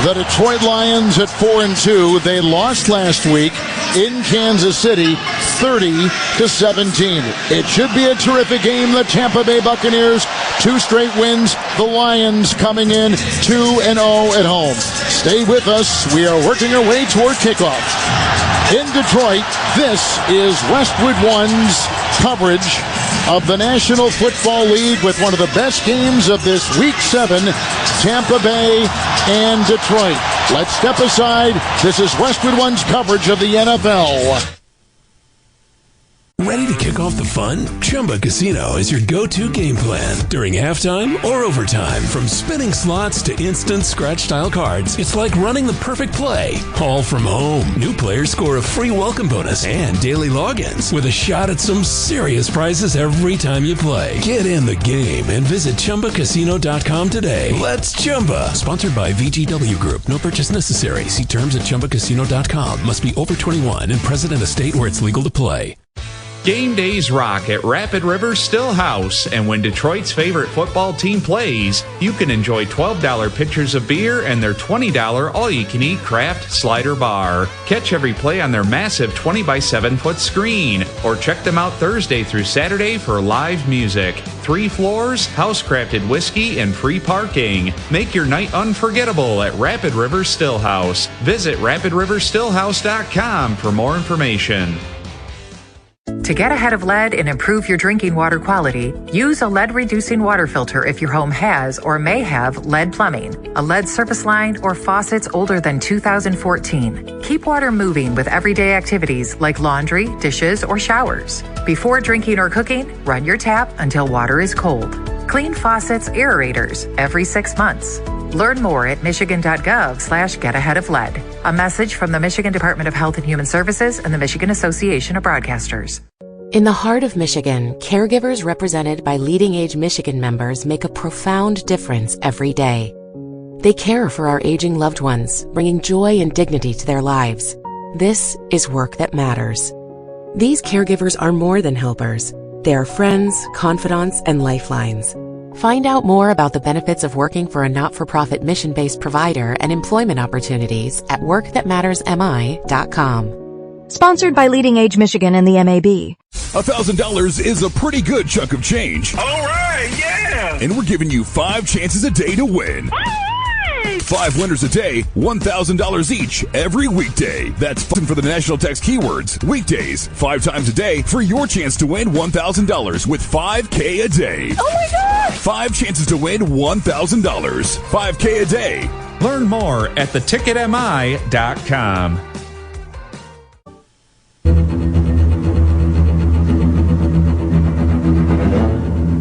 The Detroit Lions at 4-2. They lost last week in Kansas City, 30-17. It should be a terrific game. The Tampa Bay Buccaneers, 2 straight wins. The Lions coming in 2-0 at home. Stay with us. We are working our way toward kickoff. In Detroit, this is Westwood One's coverage of the National Football League with one of the best games of this Week 7, Tampa Bay and Detroit. Let's step aside. This is Westwood One's coverage of the NFL. Ready to kick off the fun? Chumba Casino is your go-to game plan during halftime or overtime. From spinning slots to instant scratch-style cards, it's like running the perfect play, all from home. New players score a free welcome bonus and daily logins with a shot at some serious prizes every time you play. Get in the game and visit ChumbaCasino.com today. Let's Chumba. Sponsored by VGW Group. No purchase necessary. See terms at ChumbaCasino.com. Must be over 21 and present in a state where it's legal to play. Game days rock at Rapid River Stillhouse, and when Detroit's favorite football team plays, you can enjoy $12 pitchers of beer and their $20 all-you-can-eat craft slider bar. Catch every play on their massive 20-by-7-foot screen, or check them out Thursday through Saturday for live music. 3 floors, house-crafted whiskey, and free parking. Make your night unforgettable at Rapid River Stillhouse. Visit rapidriverstillhouse.com for more information. To get ahead of lead and improve your drinking water quality, use a lead-reducing water filter if your home has or may have lead plumbing, a lead service line, or faucets older than 2014. Keep water moving with everyday activities like laundry, dishes, or showers. Before drinking or cooking, run your tap until water is cold. Clean faucets, aerators every 6 months. Learn more at michigan.gov/getaheadoflead. A message from the Michigan Department of Health and Human Services and the Michigan Association of Broadcasters. In the heart of Michigan, caregivers represented by Leading Age Michigan members make a profound difference every day. They care for our aging loved ones, bringing joy and dignity to their lives. This is work that matters. These caregivers are more than helpers. They are friends, confidants, and lifelines. Find out more about the benefits of working for a not-for-profit mission-based provider and employment opportunities at workthatmattersmi.com. Sponsored by Leading Age Michigan and the MAB. $1,000 is a pretty good chunk of change. All right, yeah! And we're giving you 5 chances a day to win. 5 winners a day, $1,000 each, every weekday. That's fun for the national text keywords. Weekdays, 5 times a day for your chance to win $1,000 with $5K a day. Oh my God! 5 chances to win $1,000. $5K a day. Learn more at theticketmi.com.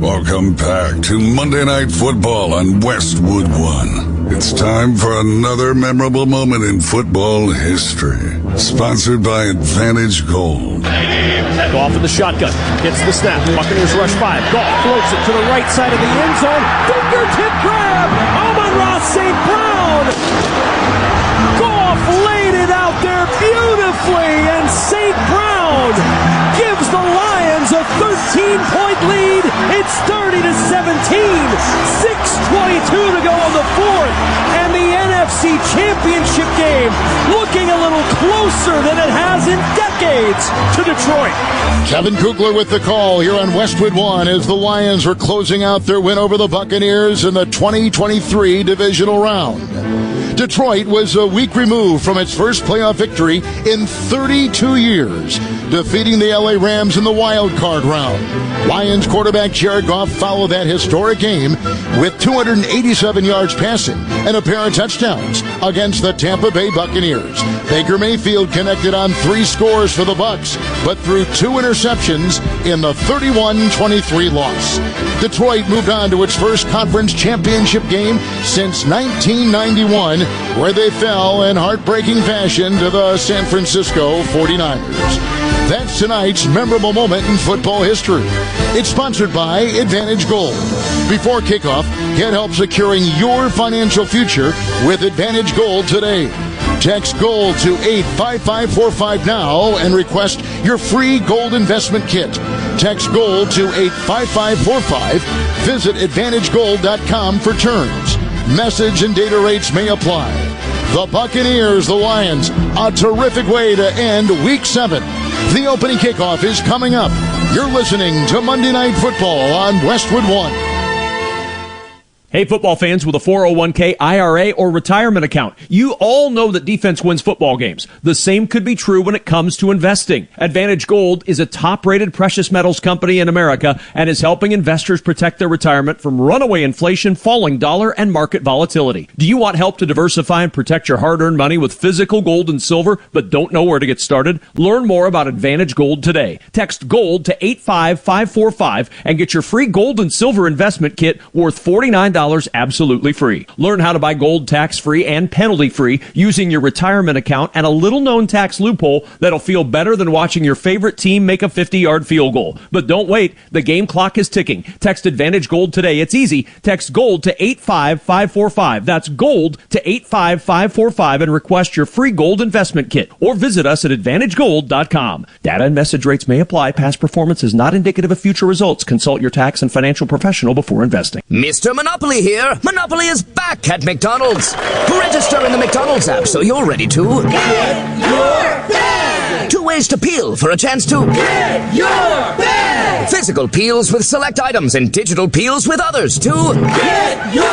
Welcome back to Monday Night Football on Westwood One. It's time for another memorable moment in football history. Sponsored by Advantage Gold. Goff in the shotgun. Gets the snap. Buccaneers rush 5. Goff floats it to the right side of the end zone. Fingertip grab. Amon St. Brown. Goff laid it out there beautifully. And St. Brown gives the Lions a 13-point lead. It's 30-17. 6:22 to go on the 4th. And the NFC Championship game looking a little closer than it has in decades to Detroit. Kevin Kugler with the call here on Westwood One as the Lions were closing out their win over the Buccaneers in the 2023 divisional round. Detroit was a week removed from its first playoff victory in 32 years, defeating the LA Rams in the wild card round. Lions quarterback Jared Goff followed that historic game with 287 yards passing and a pair of touchdowns against the Tampa Bay Buccaneers. Baker Mayfield connected on 3 scores for the Bucs, but threw 2 interceptions in the 31-23 loss. Detroit moved on to its first conference championship game since 1991, where they fell in heartbreaking fashion to the San Francisco 49ers. That's tonight's memorable moment in football history. It's sponsored by Advantage Gold. Before kickoff, get help securing your financial future with Advantage Gold today. Text GOLD to 85545 now and request your free gold investment kit. Text GOLD to 85545. Visit AdvantageGold.com for terms. Message and data rates may apply. The Buccaneers, the Lions, a terrific way to end Week 7. The opening kickoff is coming up. You're listening to Monday Night Football on Westwood One. Hey, football fans with a 401k, IRA, or retirement account. You all know that defense wins football games. The same could be true when it comes to investing. Advantage Gold is a top-rated precious metals company in America and is helping investors protect their retirement from runaway inflation, falling dollar, and market volatility. Do you want help to diversify and protect your hard-earned money with physical gold and silver, but don't know where to get started? Learn more about Advantage Gold today. Text GOLD to 85545 and get your free gold and silver investment kit worth $49 absolutely free. Learn how to buy gold tax-free and penalty-free using your retirement account and a little-known tax loophole that'll feel better than watching your favorite team make a 50-yard field goal. But don't wait. The game clock is ticking. Text Advantage Gold today. It's easy. Text GOLD to 85545. That's GOLD to 85545 and request your free gold investment kit. Or visit us at AdvantageGold.com. Data and message rates may apply. Past performance is not indicative of future results. Consult your tax and financial professional before investing. Mr. Monopoly here. Monopoly is back at McDonald's. Register in the McDonald's app so you're ready to get your bag. 2 ways to peel for a chance to get your bag. Physical peels with select items and digital peels with others to get your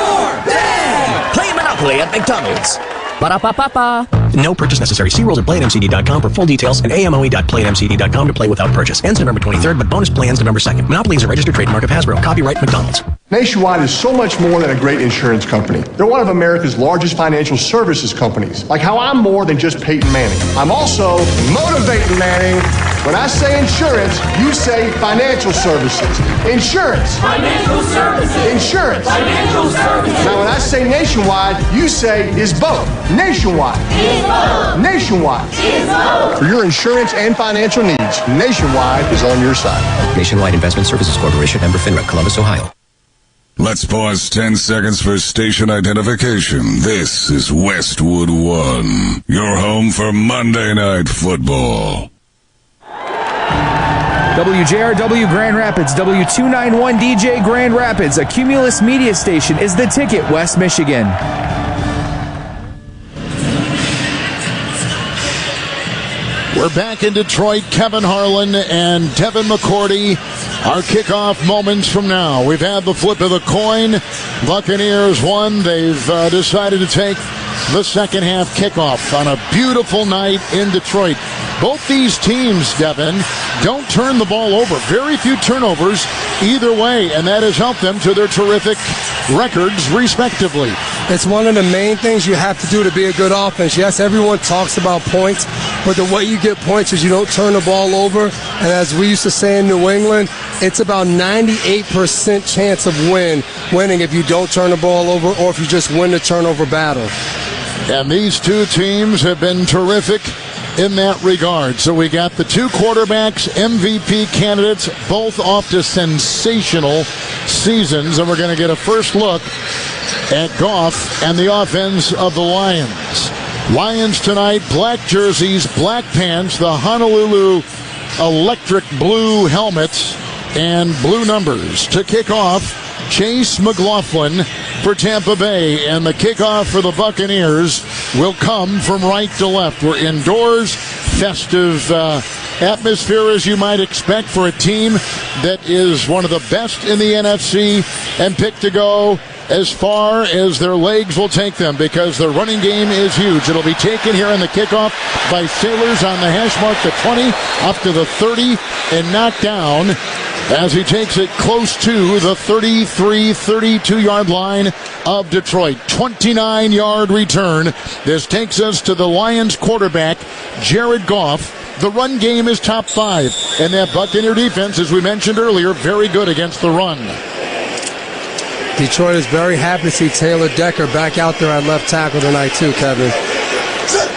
bag. Play Monopoly at McDonald's. Ba-da-ba-ba-ba. No purchase necessary. See rules at playatmcd.com for full details and amoe.playatmcd.com to play without purchase. Ends November 23rd, but bonus play ends November 2nd. Monopoly is a registered trademark of Hasbro. Copyright McDonald's. Nationwide is so much more than a great insurance company. They're one of America's largest financial services companies. Like how I'm more than just Peyton Manning. I'm also motivating Manning. When I say insurance, you say financial services. Insurance. Financial services. Insurance. Financial services. Now when I say Nationwide, you say is both. Nationwide. Is both. Nationwide. Is both. For your insurance and financial needs, Nationwide is on your side. Nationwide Investment Services Corporation, member FINRA, Columbus, Ohio. Let's pause 10 seconds for station identification. This is Westwood One, your home for Monday Night Football. WJRW Grand Rapids, W291DJ Grand Rapids, a Cumulus media station, is the ticket, West Michigan. We're back in Detroit. Kevin Harlan and Devin McCourty. Our kickoff moments from now. We've had the flip of the coin. Buccaneers won. They've decided to take the second half kickoff on a beautiful night in Detroit. Both these teams, Devin, don't turn the ball over. Very few turnovers either way, and that has helped them to their terrific records, respectively. It's one of the main things you have to do to be a good offense. Yes, everyone talks about points, but the way you get points is you don't turn the ball over. And as we used to say in New England, it's about 98% chance of winning if you don't turn the ball over or if you just win the turnover battle. And these two teams have been terrific in that regard. So we got the two quarterbacks, MVP candidates, both off to sensational seasons. And we're going to get a first look at Goff and the offense of the Lions. Lions tonight, black jerseys, black pants, the Honolulu electric blue helmets, and blue numbers. To kick off, Chase McLaughlin for Tampa Bay, and the kickoff for the Buccaneers will come from right to left. We're indoors, festive atmosphere as you might expect for a team that is one of the best in the NFC and picked to go as far as their legs will take them because their running game is huge. It'll be taken here in the kickoff by Sailors on the hash mark, the 20, up to the 30, and knocked down as he takes it close to the 32-yard line of Detroit. 29-yard return. This takes us to the Lions quarterback, Jared Goff. The run game is top 5, and that Buccaneer defense, as we mentioned earlier, very good against the run. Detroit is very happy to see Taylor Decker back out there at left tackle tonight too, Kevin.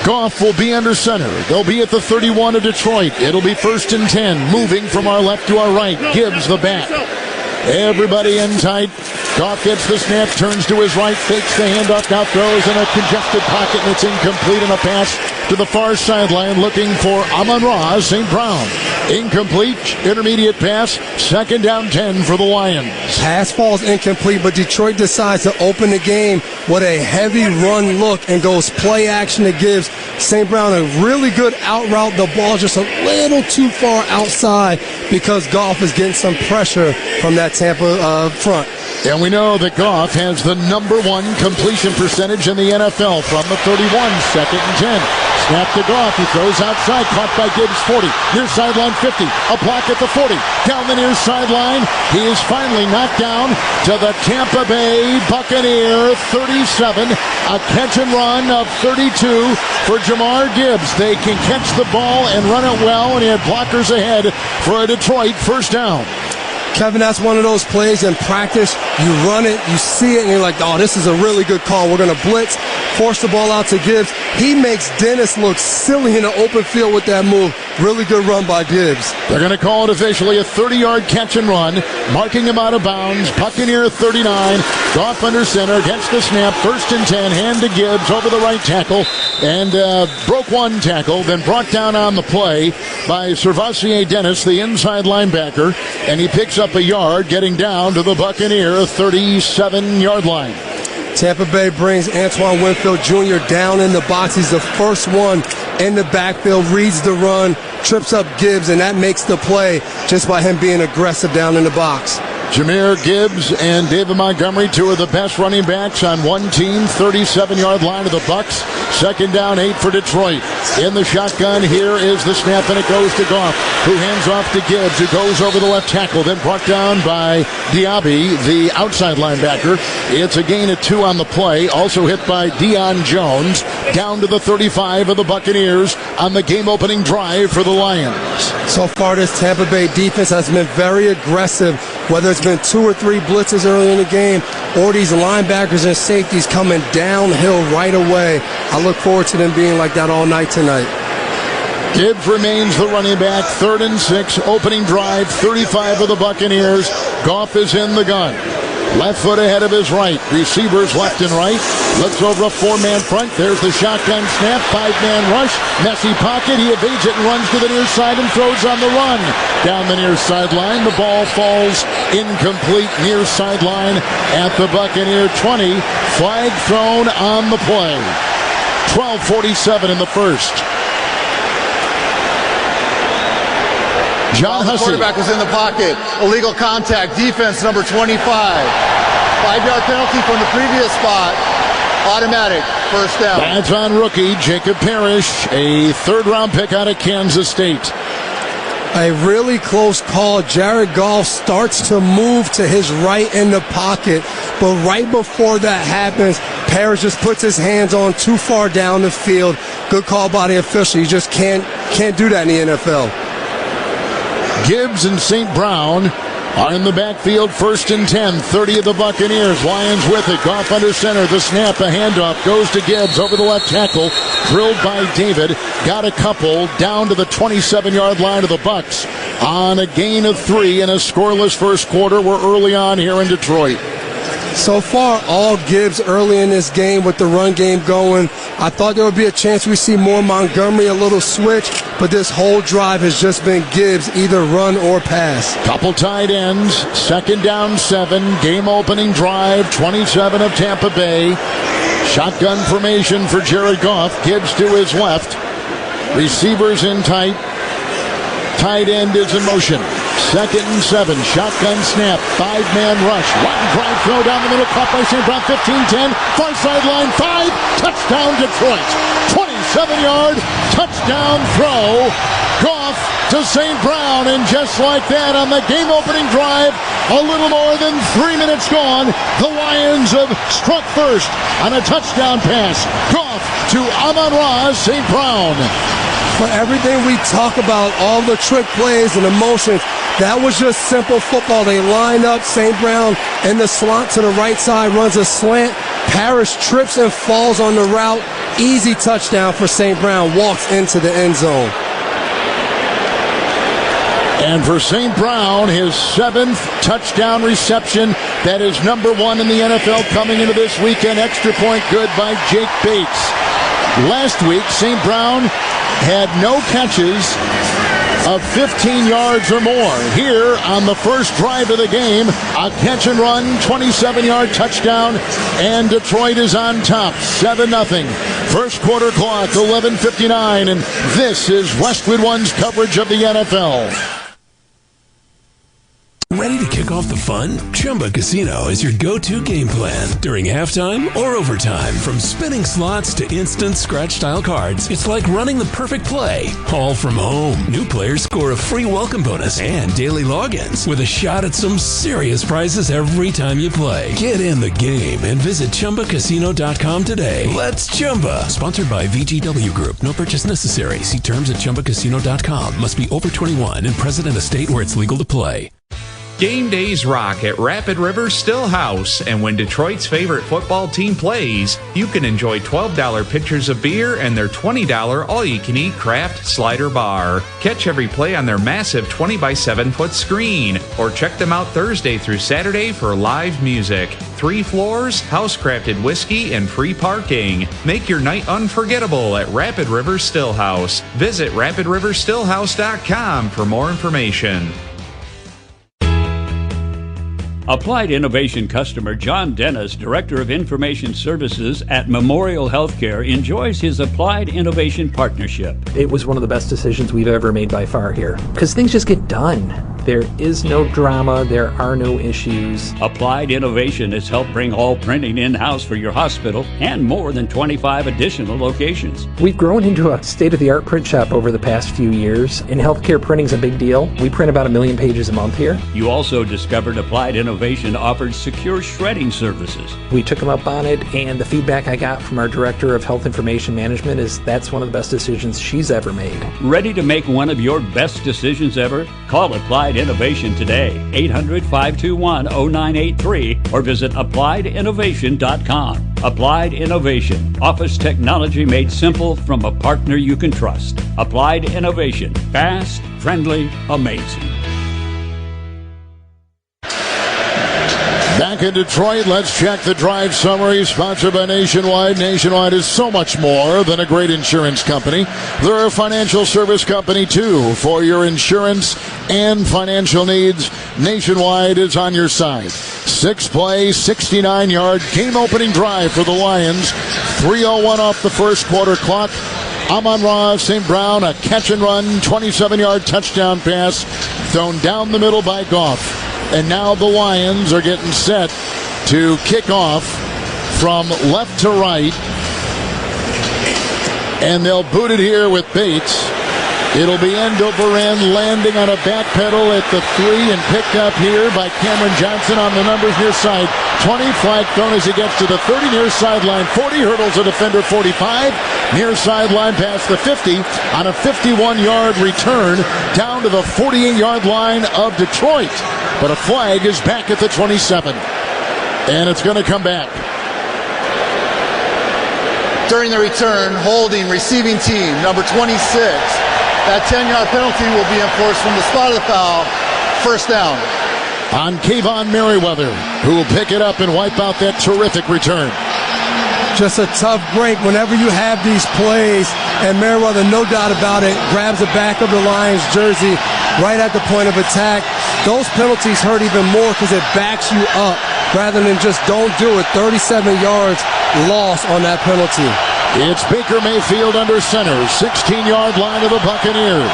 Goff will be under center. They'll be at the 31 of Detroit. It'll be 1st and 10, moving from our left to our right. Gibbs the back. Everybody in tight. Goff gets the snap, turns to his right, fakes the handoff, now throws in a congested pocket, and it's incomplete in a pass to the far sideline looking for Amon-Ra St. Brown. Incomplete, intermediate pass, second down 10 for the Lions. Pass falls incomplete, but Detroit decides to open the game with a heavy run look and goes play action to Gibbs. St. Brown a really good out route. The ball just a little too far outside because Goff is getting some pressure from that Tampa front. And we know that Goff has the number 1 completion percentage in the NFL from the 31, second and 10. Snap to Goff. He throws outside, caught by Gibbs, 40. Near sideline, 50. A block at the 40. Down the near sideline. He is finally knocked down to the Tampa Bay Buccaneer 37. A catch and run of 32 for Jahmyr Gibbs. They can catch the ball and run it well, and he had blockers ahead for a Detroit first down. Kevin, that's one of those plays in practice. You run it, you see it, and you're like, oh, this is a really good call. We're going to blitz, force the ball out to Gibbs. He makes Dennis look silly in the open field with that move. Really good run by Gibbs. They're going to call it officially a 30-yard catch and run, marking him out of bounds. Buccaneer 39, Goff under center, gets the snap, first and 10, hand to Gibbs over the right tackle, and broke one tackle, then brought down on the play by Servassier Dennis, the inside linebacker, and he picks up a yard, getting down to the Buccaneer 37-yard line. Tampa Bay brings Antoine Winfield Jr. down in the box. He's the first one in the backfield, reads the run, trips up Gibbs, and that makes the play just by him being aggressive down in the box. Jahmyr Gibbs and David Montgomery, two of the best running backs on one team. 37-yard line of the Bucs. Second down, 8 for Detroit. In the shotgun, here is the snap, and it goes to Goff, who hands off to Gibbs, who goes over the left tackle, then brought down by Diaby, the outside linebacker. It's a gain of 2 on the play, also hit by Deion Jones, down to the 35 of the Buccaneers on the game-opening drive for the Lions. So far, this Tampa Bay defense has been very aggressive, whether it's been 2 or 3 blitzes early in the game, or these linebackers and safeties coming downhill right away. I look forward to them being like that all night tonight. Gibbs remains the running back. 3rd and 6, opening drive, 35 of the Buccaneers. Goff is in the gun. Left foot ahead of his right. Receivers left and right. Looks over a 4-man front. There's the shotgun snap. 5-man rush. Messy pocket. He evades it and runs to the near side and throws on the run. Down the near sideline. The ball falls incomplete near sideline at the Buccaneer 20. Flag thrown on the play. 12:47 in the first. John The quarterback was in the pocket. Illegal contact. Defense number 25. 5-yard penalty from the previous spot. Automatic. First down. That's on rookie Jacob Parrish, a 3rd-round pick out of Kansas State. A really close call. Jared Goff starts to move to his right in the pocket, but right before that happens, Parrish just puts his hands on too far down the field. Good call by the official. You just can't do that in the NFL. Gibbs and St. Brown are in the backfield, 1st and 10, 30 of the Buccaneers. Lions with it. Goff under center. The snap, a handoff, goes to Gibbs over the left tackle. Drilled by David. Got a couple down to the 27-yard line of the Bucs on a gain of 3 in a scoreless first quarter. We're early on here in Detroit. So far, all Gibbs early in this game with the run game going. I thought there would be a chance we see more Montgomery, a little switch, but this whole drive has just been Gibbs, either run or pass. Couple tight ends, 2nd down 7, game-opening drive, 27 of Tampa Bay. Shotgun formation for Jared Goff. Gibbs to his left. Receivers in tight. Tight end is in motion. 2nd and 7, shotgun snap, 5-man rush, one drive throw down the middle, caught by St. Brown, 15-10, far sideline, 5, touchdown Detroit, 27-yard touchdown throw, Goff to St. Brown, and just like that on the game-opening drive, a little more than 3 minutes gone, the Lions have struck first on a touchdown pass, Goff to Amon-Ra St. Brown. For everything we talk about, all the trick plays and emotions, that was just simple football. They line up, St. Brown in the slot to the right side, runs a slant. Parrish trips and falls on the route. Easy touchdown for St. Brown, walks into the end zone. And for St. Brown, his 7th touchdown reception. That is number 1 in the NFL coming into this weekend. Extra point good by Jake Bates. Last week, St. Brown had no catches of 15 yards or more. Here, on the first drive of the game, a catch and run, 27-yard touchdown, and Detroit is on top, 7-0. First quarter clock, 11:59, and this is Westwood One's coverage of the NFL. Ready to kick off the fun? Chumba Casino is your go-to game plan during halftime or overtime. From spinning slots to instant scratch-style cards, it's like running the perfect play, all from home. New players score a free welcome bonus and daily logins with a shot at some serious prizes every time you play. Get in the game and visit ChumbaCasino.com today. Let's Chumba. Sponsored by VGW Group. No purchase necessary. See terms at ChumbaCasino.com. Must be over 21 and present in a state where it's legal to play. Game days rock at Rapid River Stillhouse, and when Detroit's favorite football team plays, you can enjoy $12 pitchers of beer and their $20 all-you-can-eat craft slider bar. Catch every play on their massive 20-by-7-foot screen, or check them out Thursday through Saturday for live music. 3 floors, house-crafted whiskey, and free parking. Make your night unforgettable at Rapid River Stillhouse. Visit rapidriverstillhouse.com for more information. Applied Innovation customer John Dennis, Director of Information Services at Memorial Healthcare, enjoys his Applied Innovation partnership. It was one of the best decisions we've ever made by far here, because things just get done. There is no drama. There are no issues. Applied Innovation has helped bring all printing in-house for your hospital and more than 25 additional locations. We've grown into a state-of-the-art print shop over the past few years, and healthcare printing's a big deal. We print about 1 million pages a month here. You also discovered Applied Innovation offers secure shredding services. We took them up on it, and the feedback I got from our Director of Health Information Management is that's one of the best decisions she's ever made. Ready to make one of your best decisions ever? Call Applied Innovation today, 800-521-0983, or visit appliedinnovation.com. Applied Innovation, office technology made simple from a partner you can trust. Applied Innovation, fast, friendly, amazing. Back in Detroit, let's check the drive summary, sponsored by Nationwide. Nationwide is so much more than a great insurance company. They're a financial service company, too. For your insurance and financial needs, Nationwide is on your side. 6-play, 69-yard game-opening drive for the Lions. 3:01 off the first quarter clock. Amon-Ra St. Brown, a catch-and-run, 27-yard touchdown pass thrown down the middle by Goff. And now the Lions are getting set to kick off from left to right. And they'll boot it here with Bates. It'll be end over end, landing on a back pedal at the 3 and picked up here by Cameron Johnson on the numbers near side 20. Flag thrown as he gets to the 30, near sideline 40, hurdles a defender 45, near sideline past the 50 on a 51-yard return down to the 48-yard line of Detroit. But a flag is back at the 27, and it's going to come back. During the return, holding receiving team, number 26. That 10-yard penalty will be enforced from the spot of the foul. First down. On Kayvon Merriweather, who will pick it up and wipe out that terrific return. Just a tough break whenever you have these plays, and Merriweather, no doubt about it, grabs the back of the Lions jersey right at the point of attack. Those penalties hurt even more because it backs you up rather than just don't do it. 37 yards loss on that penalty. It's Baker Mayfield under center, 16-yard line of the Buccaneers.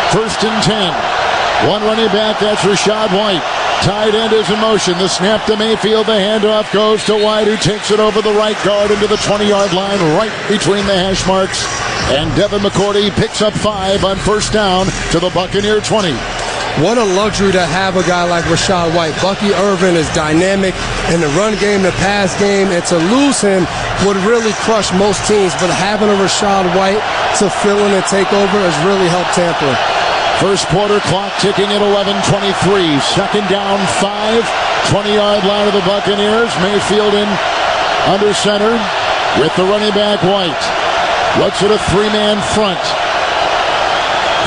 First and 10. One running back, that's Rachaad White. Tight end is in motion. The snap to Mayfield. The handoff goes to White, who takes it over the right guard into the 20-yard line, right between the hash marks. And Devin McCourty picks up 5 on first down to the Buccaneer 20. What a luxury to have a guy like Rachaad White. Bucky Irving is dynamic in the run game, the pass game, and to lose him would really crush most teams. But having a Rachaad White to fill in and take over has really helped Tampa. First quarter clock ticking at 11:23. Second down 5. 20-yard line of the Buccaneers. Mayfield in under center with the running back White. Looks at a 3-man front.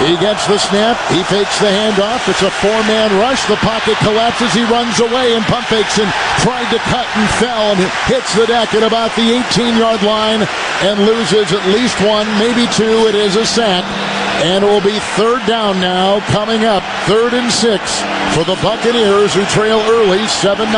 He gets the snap. He fakes the handoff. It's a four-man rush. The pocket collapses. He runs away and pump fakes and tried to cut and fell and hits the deck at about the 18-yard line and loses at least one, maybe two. It is a sack. And it will be third down now coming up. 3rd and 6 for the Buccaneers, who trail early 7-0.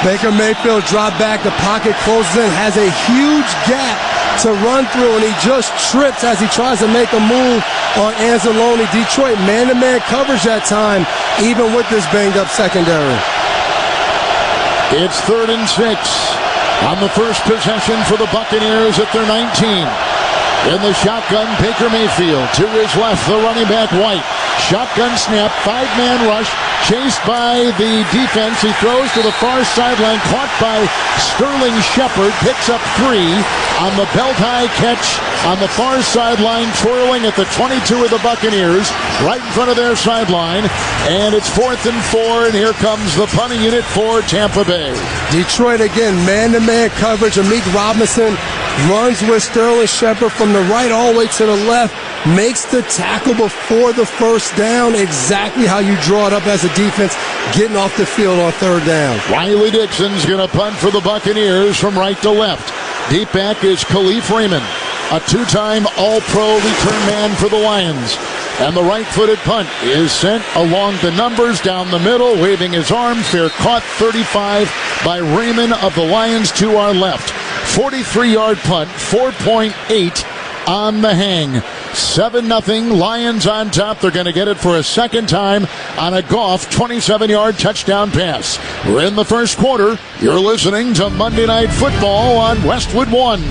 Baker Mayfield dropped back. The pocket closes in, has a huge gap to run through, and he just trips as he tries to make a move on Anzalone. Detroit man-to-man coverage that time, even with this banged-up secondary. It's 3rd and 6 on the first possession for the Buccaneers at their 19. In the shotgun, Baker Mayfield. To his left, the running back, White. Shotgun snap, 5-man rush, chased by the defense. He throws to the far sideline, caught by Sterling Shepard, picks up 3 on the belt-high catch on the far sideline, twirling at the 22 of the Buccaneers, right in front of their sideline. And it's 4th and 4, and here comes the punting unit for Tampa Bay. Detroit again, man-to-man coverage. Amik Robinson runs with Sterling Shepard from the right all the way to the left, makes the tackle before the first down, exactly how you draw it up as a defense, getting off the field on 3rd down. Riley Dixon's going to punt for the Buccaneers from right to left. Deep back is Khalif Raymond, a 2-time All-Pro return man for the Lions. And the right-footed punt is sent along the numbers down the middle, waving his arm. Fair caught, 35 by Raymond of the Lions to our left. 43-yard punt, 4.8 on the hang. 7-0, Lions on top. They're going to get it for a second time on a Goff 27-yard touchdown pass. We're in the first quarter. You're listening to Monday Night Football on Westwood One.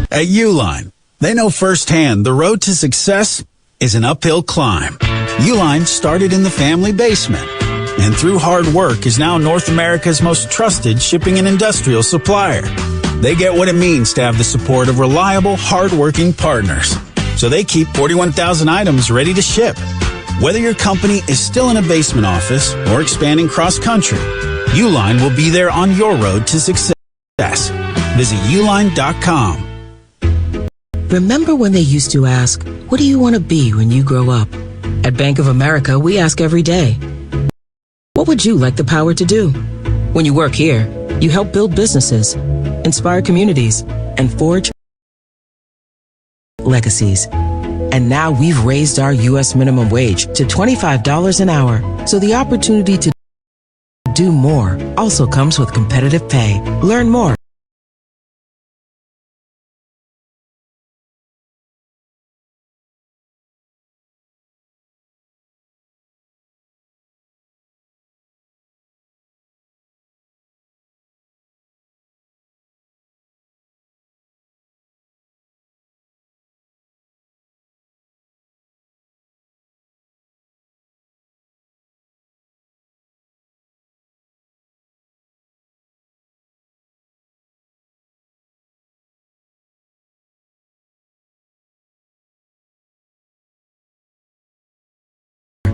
At Uline, they know firsthand the road to success is an uphill climb. Uline started in the family basement, and through hard work is now North America's most trusted shipping and industrial supplier. They get what it means to have the support of reliable, hard-working partners. So they keep 41,000 items ready to ship. Whether your company is still in a basement office or expanding cross-country, Uline will be there on your road to success. Visit uline.com. Remember when they used to ask, what do you want to be when you grow up? At Bank of America, we ask every day, what would you like the power to do? When you work here, you help build businesses, inspire communities, and forge legacies. And now we've raised our U.S. minimum wage to $25 an hour, so the opportunity to do more also comes with competitive pay. Learn more.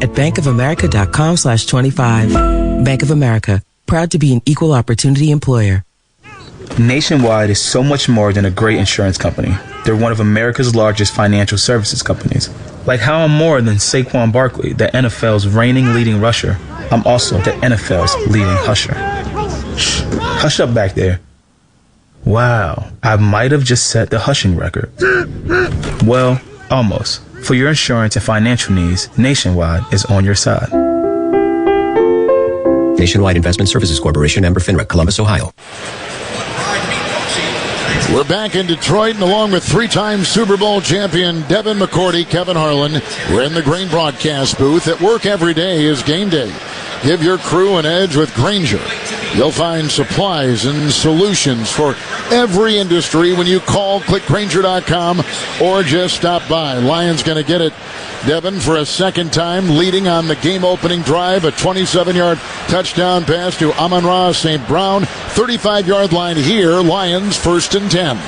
At bankofamerica.com/25. Bank of America, proud to be an equal opportunity employer. Nationwide is so much more than a great insurance company. They're one of America's largest financial services companies. Like how I'm more than Saquon Barkley, the NFL's reigning leading rusher, I'm also the NFL's leading husher. Shh, hush up back there. Wow, I might have just set the hushing record. Well, almost. For your insurance and financial needs, Nationwide is on your side. Nationwide Investment Services Corporation, member FINRA, Columbus, Ohio. We're back in Detroit, and along with 3-time Super Bowl champion Devin McCourty, Kevin Harlan, we're in the Grain broadcast booth. At work every day is game day. Give your crew an edge with Grainger. You'll find supplies and solutions for every industry when you call, click Grainger.com, or just stop by. Lions going to get it, Devin, for a second time, leading on the game-opening drive, a 27-yard touchdown pass to Amon-Ra St. Brown. 35-yard line here, Lions 1st and 10.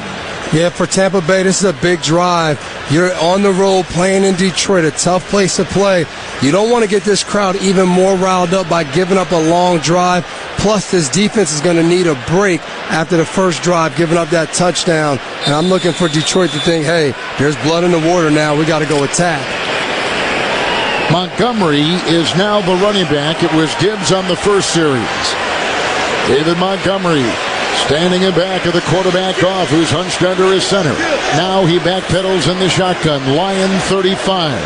Yeah, for Tampa Bay, this is a big drive. You're on the road playing in Detroit, a tough place to play. You don't want to get this crowd even more riled up by giving up a long drive. Plus, this defense is going to need a break after the first drive, giving up that touchdown. And I'm looking for Detroit to think, hey, there's blood in the water now. We got to go attack. Montgomery is now the running back. It was Gibbs on the first series. David Montgomery standing in back of the quarterback Goff, who's hunched under his center. Now he backpedals in the shotgun. Lion 35.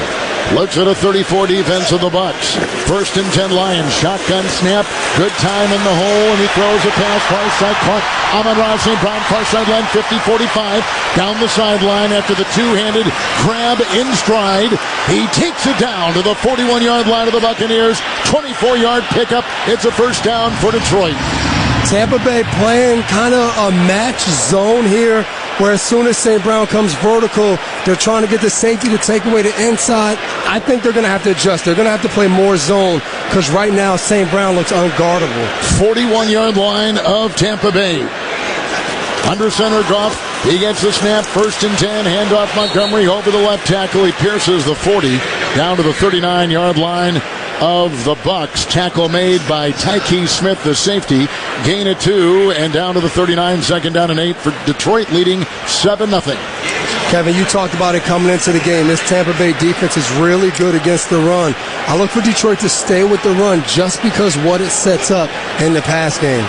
Looks at a 34 defense of the Bucs. 1st and 10 Lions. Shotgun snap. Good time in the hole, and he throws a pass. Far side caught. Amon-Ra St. Brown, far sideline, 50-45. Down the sideline after the two-handed grab in stride. He takes it down to the 41-yard line of the Buccaneers. 24-yard pickup. It's a first down for Detroit. Tampa Bay playing kind of a match zone here, where as soon as St. Brown comes vertical, they're trying to get the safety to take away the inside. I think they're going to have to adjust. They're going to have to play more zone, because right now St. Brown looks unguardable. 41-yard line of Tampa Bay. Under center, Goff. He gets the snap. 1st and 10. Handoff Montgomery over the left tackle. He pierces the 40 down to the 39-yard line of the Bucs. Tackle made by Tyke Smith, the safety. Gain of 2 and down to the 39. 2nd down and 8 for Detroit, leading 7-0. Kevin, you talked about it coming into the game. This Tampa Bay defense is really good against the run. I look for Detroit to stay with the run just because what it sets up in the pass game.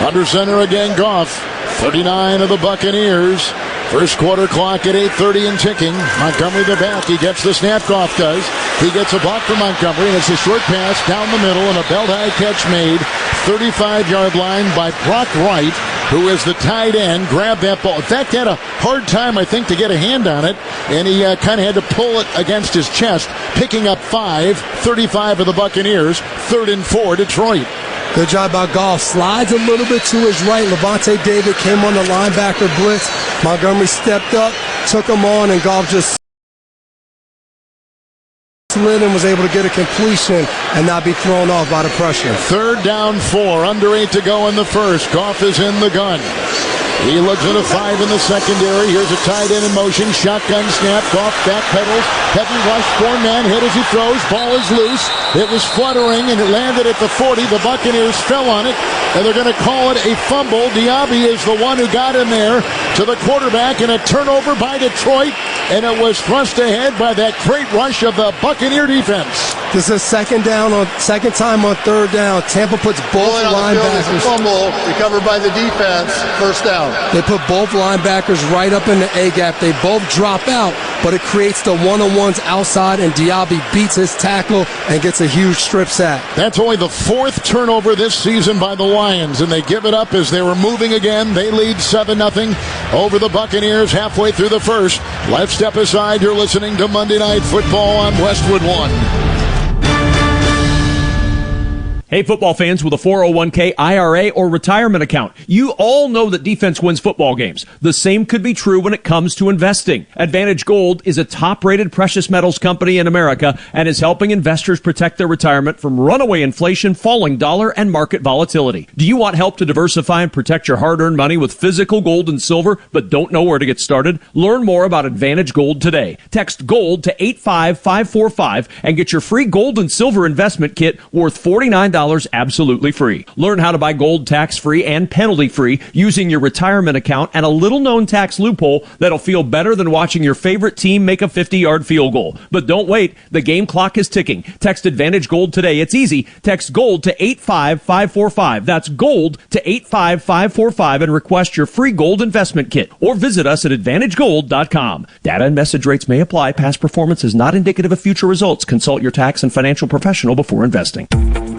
Under center again, Goff. 39 of the Buccaneers. First quarter clock at 8:30 and ticking. Montgomery the back. He gets the snap. Goff does. He gets a block from Montgomery, and it's a short pass down the middle and a belt-high catch made. 35-yard line by Brock Wright, who is the tight end. Grabbed that ball. In fact, had a hard time, I think, to get a hand on it, and he kind of had to pull it against his chest, picking up 5. 35 of the Buccaneers. 3rd and 4, Detroit. Good job by Goff. Slides a little bit to his right. Levante David came on the linebacker blitz. Montgomery stepped up, took him on, and Goff just slid and was able to get a completion and not be thrown off by the pressure. 3rd down 4. Under 8 to go in the first. Goff is in the gun. He looks at a 5 in the secondary. Here's a tight end in motion. Shotgun snap. Goff backpedals. Heavy rush. 4-man hit as he throws. Ball is loose. It was fluttering, and it landed at the 40. The Buccaneers fell on it, and they're going to call it a fumble. Diaby is the one who got in there to the quarterback, and a turnover by Detroit, and it was thrust ahead by that great rush of the Buccaneer defense. This is second time on 3rd down. Tampa puts both linebackers. Fumble recovered by the defense. First down. They put both linebackers right up in the A-gap. They both drop out, but it creates the one-on-ones outside, and Diaby beats his tackle and gets a huge strip sack. That's only the 4th turnover this season by the Lions, and they give it up as they were moving again. They lead 7-0 over the Buccaneers halfway through the first. Let's step aside. You're listening to Monday Night Football on Westwood One. Hey, football fans with a 401k, IRA, or retirement account. You all know that defense wins football games. The same could be true when it comes to investing. Advantage Gold is a top-rated precious metals company in America and is helping investors protect their retirement from runaway inflation, falling dollar, and market volatility. Do you want help to diversify and protect your hard-earned money with physical gold and silver, but don't know where to get started? Learn more about Advantage Gold today. Text GOLD to 85545 and get your free gold and silver investment kit worth $49 absolutely free. Learn how to buy gold tax-free and penalty-free using your retirement account and a little-known tax loophole that'll feel better than watching your favorite team make a 50-yard field goal. But don't wait. The game clock is ticking. Text Advantage Gold today. It's easy. Text GOLD to 85545. That's GOLD to 85545 and request your free gold investment kit. Or visit us at AdvantageGold.com. Data and message rates may apply. Past performance is not indicative of future results. Consult your tax and financial professional before investing.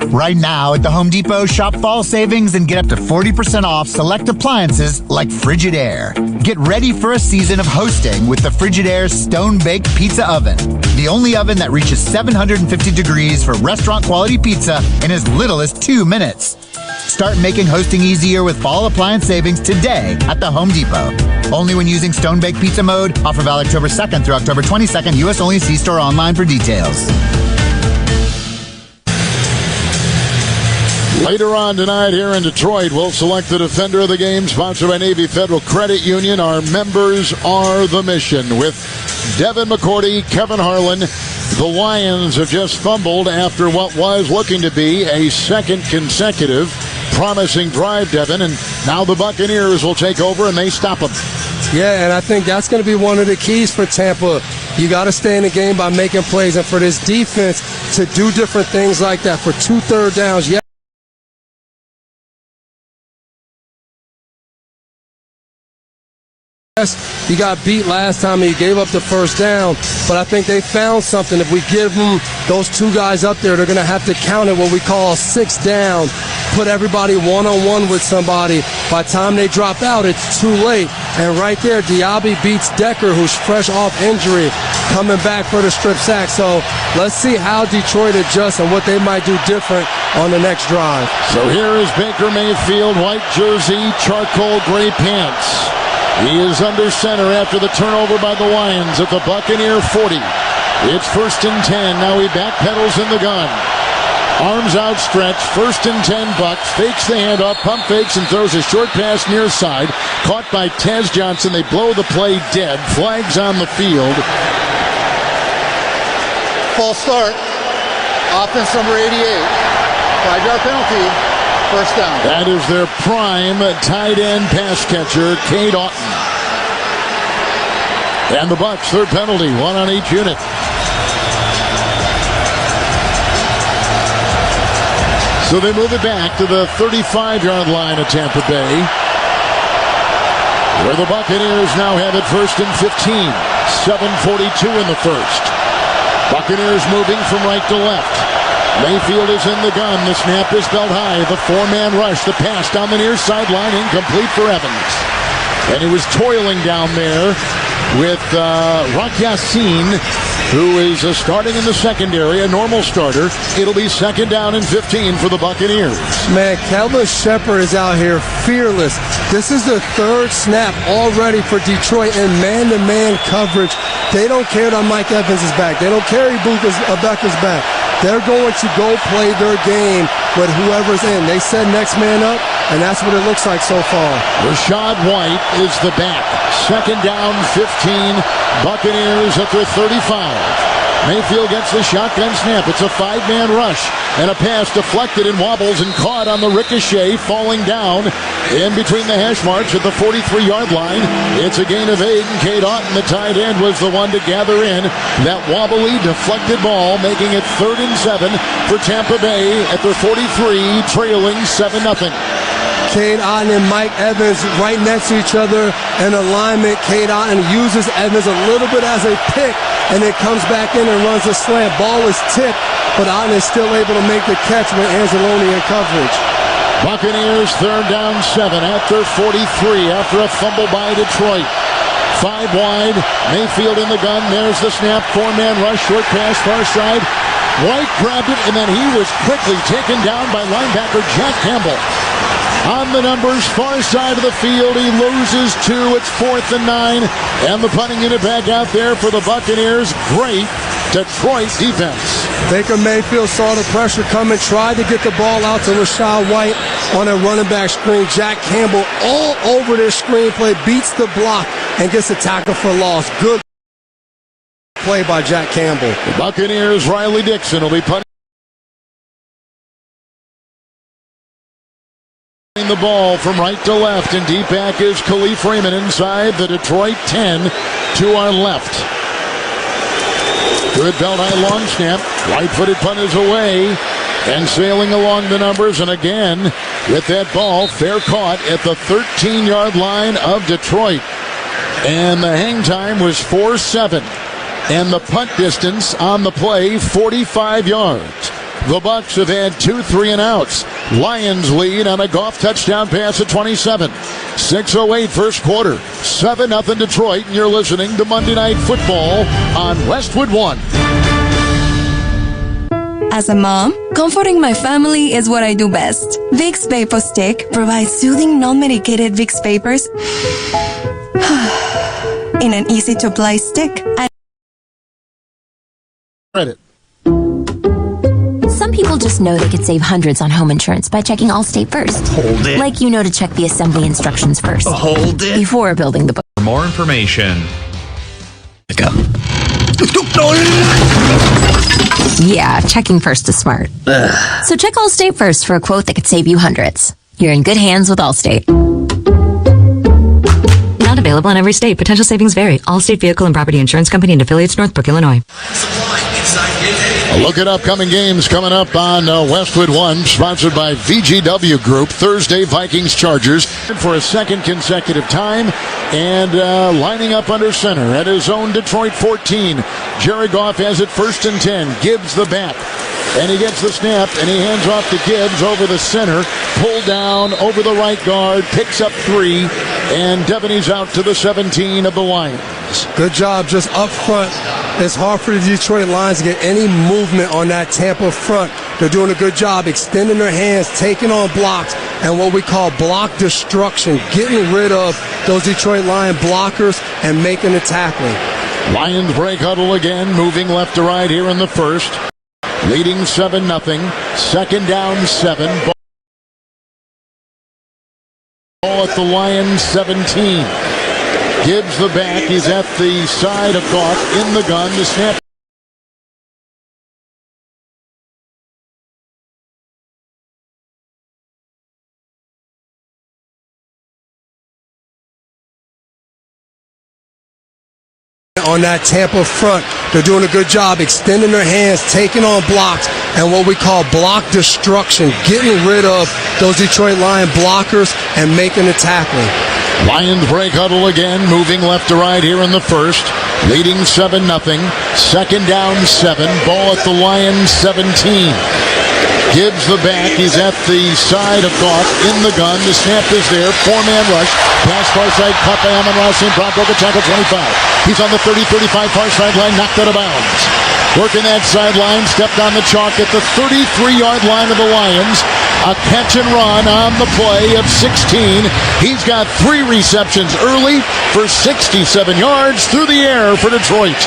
Right now at the Home Depot, shop fall savings and get up to 40% off select appliances like Frigidaire. Get ready for a season of hosting with the Frigidaire Stone-Baked Pizza Oven. The only oven that reaches 750 degrees for restaurant-quality pizza in as little as 2 minutes. Start making hosting easier with fall appliance savings today at the Home Depot. Only when using Stone-Baked Pizza mode. Offer valid October 2nd through October 22nd. U.S. only. See store online for details. Later on tonight here in Detroit, we'll select the defender of the game, sponsored by Navy Federal Credit Union. Our members are the mission. With Devin McCourty, Kevin Harlan, the Lions have just fumbled after what was looking to be a second consecutive promising drive, Devin, and now the Buccaneers will take over and they stop them. Yeah, and I think that's going to be one of the keys for Tampa. You got to stay in the game by making plays, and for this defense to do different things like that for 2 third downs. Yeah. He got beat last time and he gave up the first down, but I think they found something. If we give them those 2 guys up there, they're going to have to count it what we call a 6 down, put everybody one-on-one with somebody. By the time they drop out, it's too late. And right there, Diaby beats Decker, who's fresh off injury, coming back for the strip sack. So let's see how Detroit adjusts and what they might do different on the next drive. So here is Baker Mayfield, white jersey, charcoal gray pants. He is under center after the turnover by the Lions at the Buccaneer 40. It's 1st and 10. Now he backpedals in the gun. Arms outstretched. 1st and 10 Bucks. Fakes the handoff. Pump fakes and throws a short pass near side. Caught by Taz Johnson. They blow the play dead. Flags on the field. False start. Offense number 88. 5-yard penalty. First down. That is their prime tight end pass catcher, Cade Otton. And the Bucks, third penalty, 1 on each unit. So they move it back to the 35-yard line of Tampa Bay, where the Buccaneers now have it 1st and 15. 7:42 in the first. Buccaneers moving from right to left. Mayfield is in the gun. The snap is belt high. The 4-man rush. The pass down the near sideline. Incomplete for Evans. And he was toiling down there with Rock Yassin, who is starting in the secondary, a normal starter. It'll be 2nd down and 15 for the Buccaneers. Man, Kelvin Shepard is out here fearless. This is the 3rd snap already for Detroit in man-to-man coverage. They don't care that Mike Evans is back. They don't care Egbuka's back. They're going to go play their game with whoever's in. They said next man up, and that's what it looks like so far. Rashad White is the back. 2nd down, 15. Buccaneers at their 35. Mayfield gets the shotgun snap. It's a 5-man rush. And a pass deflected and wobbles and caught on the ricochet, falling down in between the hash marks at the 43-yard line. It's a gain of 8, and Cade Otton, the tight end, was the one to gather in that wobbly, deflected ball, making it 3rd and 7 for Tampa Bay at their 43, trailing 7-0. Cade Otton and Mike Evans right next to each other in alignment. Cade Otton uses Evans a little bit as a pick, and it comes back in and runs a slant. Ball is tipped, but Otton is still able to make the catch with Anzalone in coverage. Buccaneers 3rd down 7 at their 43 after a fumble by Detroit. 5 wide, Mayfield in the gun. There's the snap, 4-man rush, short pass, far side. White grabbed it, and then he was quickly taken down by linebacker Jack Campbell. On the numbers, far side of the field, he loses 2. It's 4th and 9, and the punting unit back out there for the Buccaneers. Great Detroit defense. Baker Mayfield saw the pressure coming, tried to get the ball out to Rashad White on a running back screen. Jack Campbell all over this screenplay, beats the block, and gets a tackle for loss. Good play by Jack Campbell. The Buccaneers, Riley Dixon will be punting the ball from right to left, and deep back is Khalif Raymond inside the Detroit 10 to our left. Good belt high long snap. Right-footed punt is away and sailing along the numbers, and again with that ball fair caught at the 13-yard line of Detroit. And the hang time was 4-7, and the punt distance on the play 45 yards. The Bucks have had 2 3-and-outs. Lions lead on a Goff touchdown pass at 27. 6:08 first quarter. 7-0 Detroit, and you're listening to Monday Night Football on Westwood One. As a mom, comforting my family is what I do best. Vicks Vapor Stick provides soothing, non-medicated Vicks vapors in an easy-to-apply stick. Credit. Some people just know they could save hundreds on home insurance by checking Allstate first. Hold it. Like you know to check the assembly instructions first. Hold it. Before building the book. For more information. Go. Yeah, checking first is smart. Ugh. So check Allstate first for a quote that could save you hundreds. You're in good hands with Allstate. Not available in every state. Potential savings vary. Allstate Vehicle and Property Insurance Company and affiliates, Northbrook, Illinois. A look at upcoming games coming up on Westwood One, sponsored by VGW Group. Thursday, Vikings-Chargers for a second consecutive time. And lining up under center at his own Detroit 14. Jared Goff has it 1st and 10. Gibbs the back. And he gets the snap, and he hands off to Gibbs over the center. Pulled down over the right guard, picks up 3, and Devaney's out to the 17 of the Lions. Good job just up front. It's hard for the Detroit Lions to get any movement on that Tampa front. They're doing a good job extending their hands, taking on blocks, and what we call block destruction, getting rid of those Detroit Lion blockers and making the tackling. Lions break huddle again, moving left to right here in the first. Leading 7-0. 2nd down 7. Ball at the Lions 17. Gibbs the back. He's at the side of Goff in the gun. The snap. On that Tampa front, they're doing a good job extending their hands, taking on blocks, and what we call block destruction, getting rid of those Detroit Lion blockers and making the tackling. Lions break huddle again, moving left to right here in the first. Leading 7-0. 2nd down 7. Ball at the Lions 17. Gibbs the back. He's at the side of Goff in the gun. The snap is there. 4-man rush. Pass far side. Caught by Amon Ross. Brown broke a tackle 25. He's on the 30-35 far sideline. Knocked out of bounds. Working that sideline. Stepped on the chalk at the 33-yard line of the Lions. A catch and run on the play of 16. He's got 3 receptions early for 67 yards through the air for Detroit.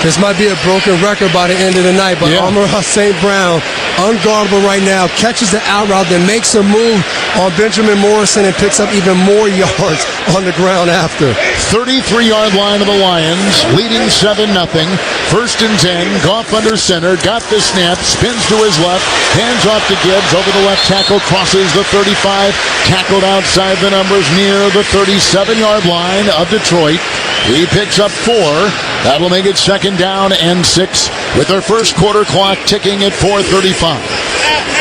This might be a broken record by the end of the night, but Amon-Ra St. Brown, unguardable right now, catches the out route, then makes a move on Benjamin Morrison and picks up even more yards on the ground after. 33-yard line of the Lions, leading 7-0. 1st and 10. Goff under center, got the snap, spins to his left, hands off to Gibbs over the left tackle, crosses the 35, tackled outside the numbers near the 37-yard line of Detroit. He picks up 4. That'll make it 2nd down and 6 with their first quarter clock ticking at 4:35.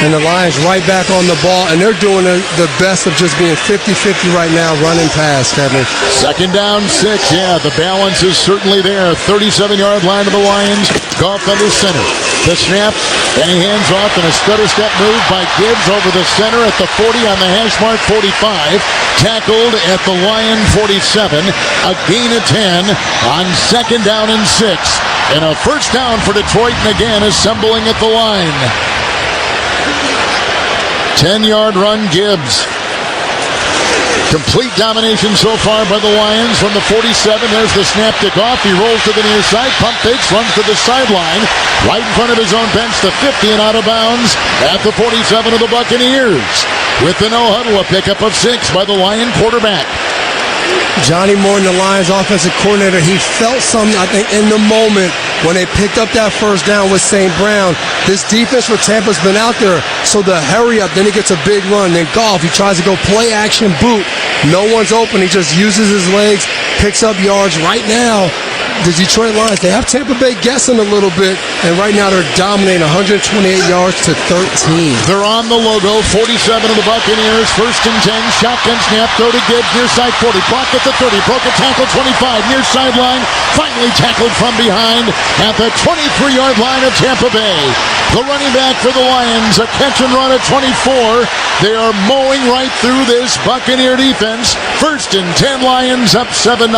And the Lions right back on the ball, and they're doing the best of just being 50-50 right now, running pass, Kevin. 2nd down 6, yeah, the balance is certainly there. 37-yard line of the Lions, Goff under center. The snap, and he hands off in a stutter step move by Gibbs over the center at the 40 on the hash mark 45. Tackled at the Lion 47. A gain of 10 on 2nd down and 6. And a first down for Detroit, and again assembling at the line. 10-yard run, Gibbs. Complete domination so far by the Lions from the 47. There's the snap to Goff. He rolls to the near side. Pump fakes, runs to the sideline. Right in front of his own bench, the 50 and out of bounds at the 47 of the Buccaneers. With the no-huddle, a pickup of 6 by the Lion quarterback. Johnny Morton, the Lions offensive coordinator, he felt something, I think, in the moment when they picked up that first down with St. Brown. This defense for Tampa's been out there, so the hurry up, then he gets a big run. Then Goff, he tries to go play action boot. No one's open. He just uses his legs, picks up yards. Right now, the Detroit Lions, they have Tampa Bay guessing a little bit, and right now they're dominating 128 yards to 13. They're on the logo, 47 of the Buccaneers, 1st and 10, shotgun snap, throw to Gibbs, near side 40, blocked at the 30, broke a tackle 25, near sideline, finally tackled from behind at the 23-yard line of Tampa Bay. The running back for the Lions, a catch and run at 24. They are mowing right through this Buccaneer defense. 1st and 10, Lions up 7-0.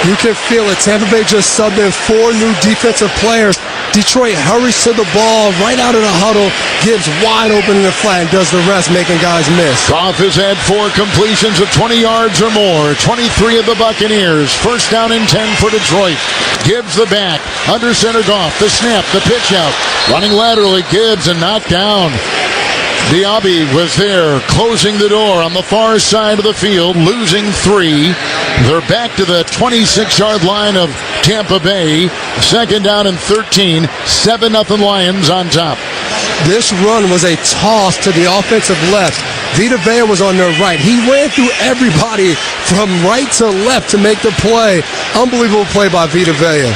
You can feel it. Tampa Bay just subbed in 4 new defensive players. Detroit hurries to the ball right out of the huddle. Gibbs wide open in the flat and does the rest, making guys miss. Goff has had 4 completions of 20 yards or more. 23 of the Buccaneers. 1st down and 10 for Detroit. Gibbs the back. Under center Goff. The snap. The pitch out. Running laterally. Gibbs and knocked down. Diaby was there, closing the door on the far side of the field, losing 3. They're back to the 26-yard line of Tampa Bay. Second down and 13. 7-0 Lions on top. This run was a toss to the offensive left. Vita Vea was on their right. He ran through everybody from right to left to make the play. Unbelievable play by Vita Vea.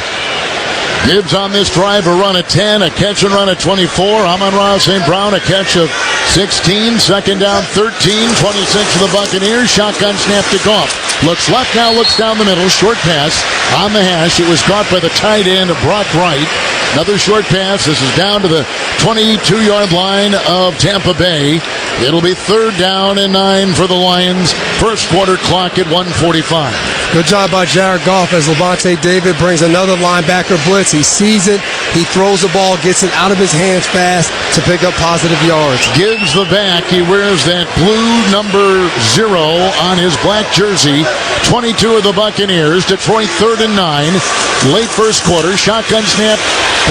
Gibbs on this drive, a run of 10, a catch and run of 24. Amon-Ra St. Brown, a catch of 16. Second down, 13, 26 for the Buccaneers. Shotgun snap to Goff. Looks left now, looks down the middle. Short pass on the hash. It was caught by the tight end, Brock Wright. Another short pass. This is down to the 22-yard line of Tampa Bay. It'll be third down and 9 for the Lions. First quarter clock at 1:45. Good job by Jared Goff as Levante David brings another linebacker blitz. He sees it, he throws the ball, gets it out of his hands fast to pick up positive yards. Gives the back. He wears that blue number 0 on his black jersey. 22 of the Buccaneers. Detroit third and 9. Late first quarter. Shotgun snap.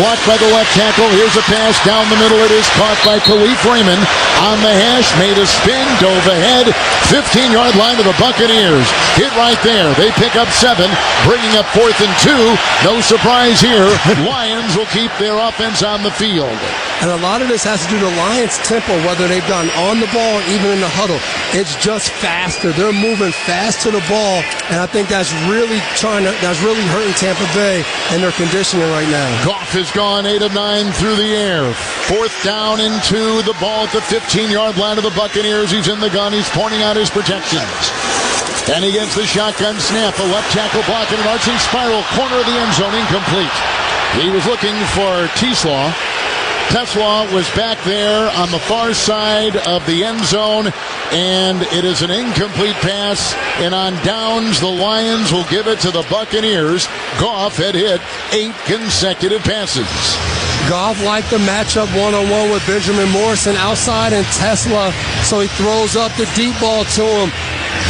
Blocked by the left tackle. Here's a pass down the middle. It is caught by Khalif Raymond on the hash. Made a spin. Dove ahead. 15-yard line of the Buccaneers. Hit right there. They pick up 7. Bringing up 4th and 2. No surprise here. Lions will keep their offense on the field. And a lot of this has to do with the Lions' tempo, whether they've gone on the ball or even in the huddle. It's just faster. They're moving fast to the ball, and I think that's really hurting Tampa Bay and their conditioning right now. Goff is gone 8 of 9 through the air. 4th down and 2. The ball at the 15-yard line of the Buccaneers. He's in the gun. He's pointing out his protections. And he gets the shotgun snap. A left tackle blocking an arching spiral. Corner of the end zone, incomplete. He was looking for Teslaw. Teslaw was back there on the far side of the end zone, and it is an incomplete pass. And on downs, the Lions will give it to the Buccaneers. Goff had hit 8 consecutive passes. Goff liked the matchup one-on-one with Benjamin Morrison outside and Tesla, so he throws up the deep ball to him.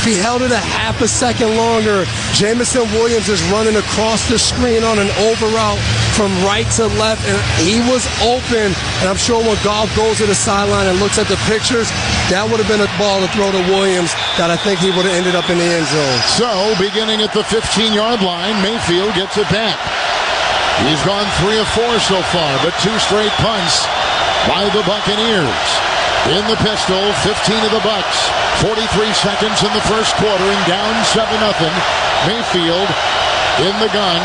If he held it a half a second longer, Jamison Williams is running across the screen on an over route from right to left, and he was open. And I'm sure when Goff goes to the sideline and looks at the pictures, that would have been a ball to throw to Williams that I think he would have ended up in the end zone. So, beginning at the 15-yard line, Mayfield gets it back. He's gone 3 of 4 so far, but 2 straight punts by the Buccaneers. In the pistol, 15 of the Bucs. 43 seconds in the first quarter and down 7-0. Mayfield in the gun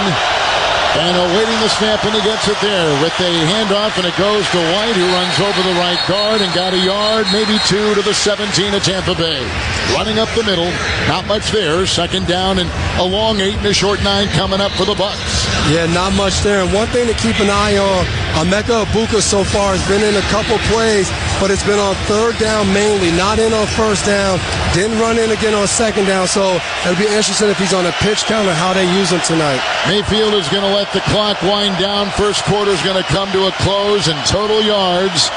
and awaiting the snap, and he gets it there with a handoff, and it goes to White, who runs over the right guard and got a yard, maybe 2 to the 17 of Tampa Bay. Running up the middle, not much there. Second down and a long 8 and a short 9 coming up for the Bucs. Yeah, not much there. And one thing to keep an eye on, Emeka Egbuka so far has been in a couple plays, but it's been on third down mainly, not in on first down. Didn't run in again on second down, so it'll be interesting if he's on a pitch count or how they use him tonight. Mayfield is going to let the clock wind down. First quarter is going to come to a close, and total yards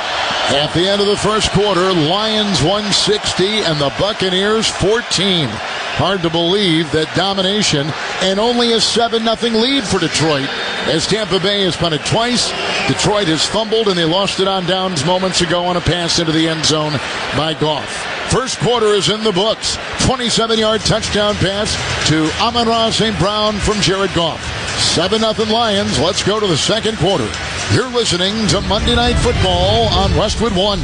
at the end of the first quarter, Lions 160 and the Buccaneers 14. Hard to believe that domination and only a 7-0 lead for Detroit, as Tampa Bay has punted twice. Detroit has fumbled, and they lost it on downs moments ago on a pass into the end zone by Goff. First quarter is in the books. 27-yard touchdown pass to Amon-Ra St. Brown from Jared Goff. 7-0 Lions. Let's go to the second quarter. You're listening to Monday Night Football on Westwood One.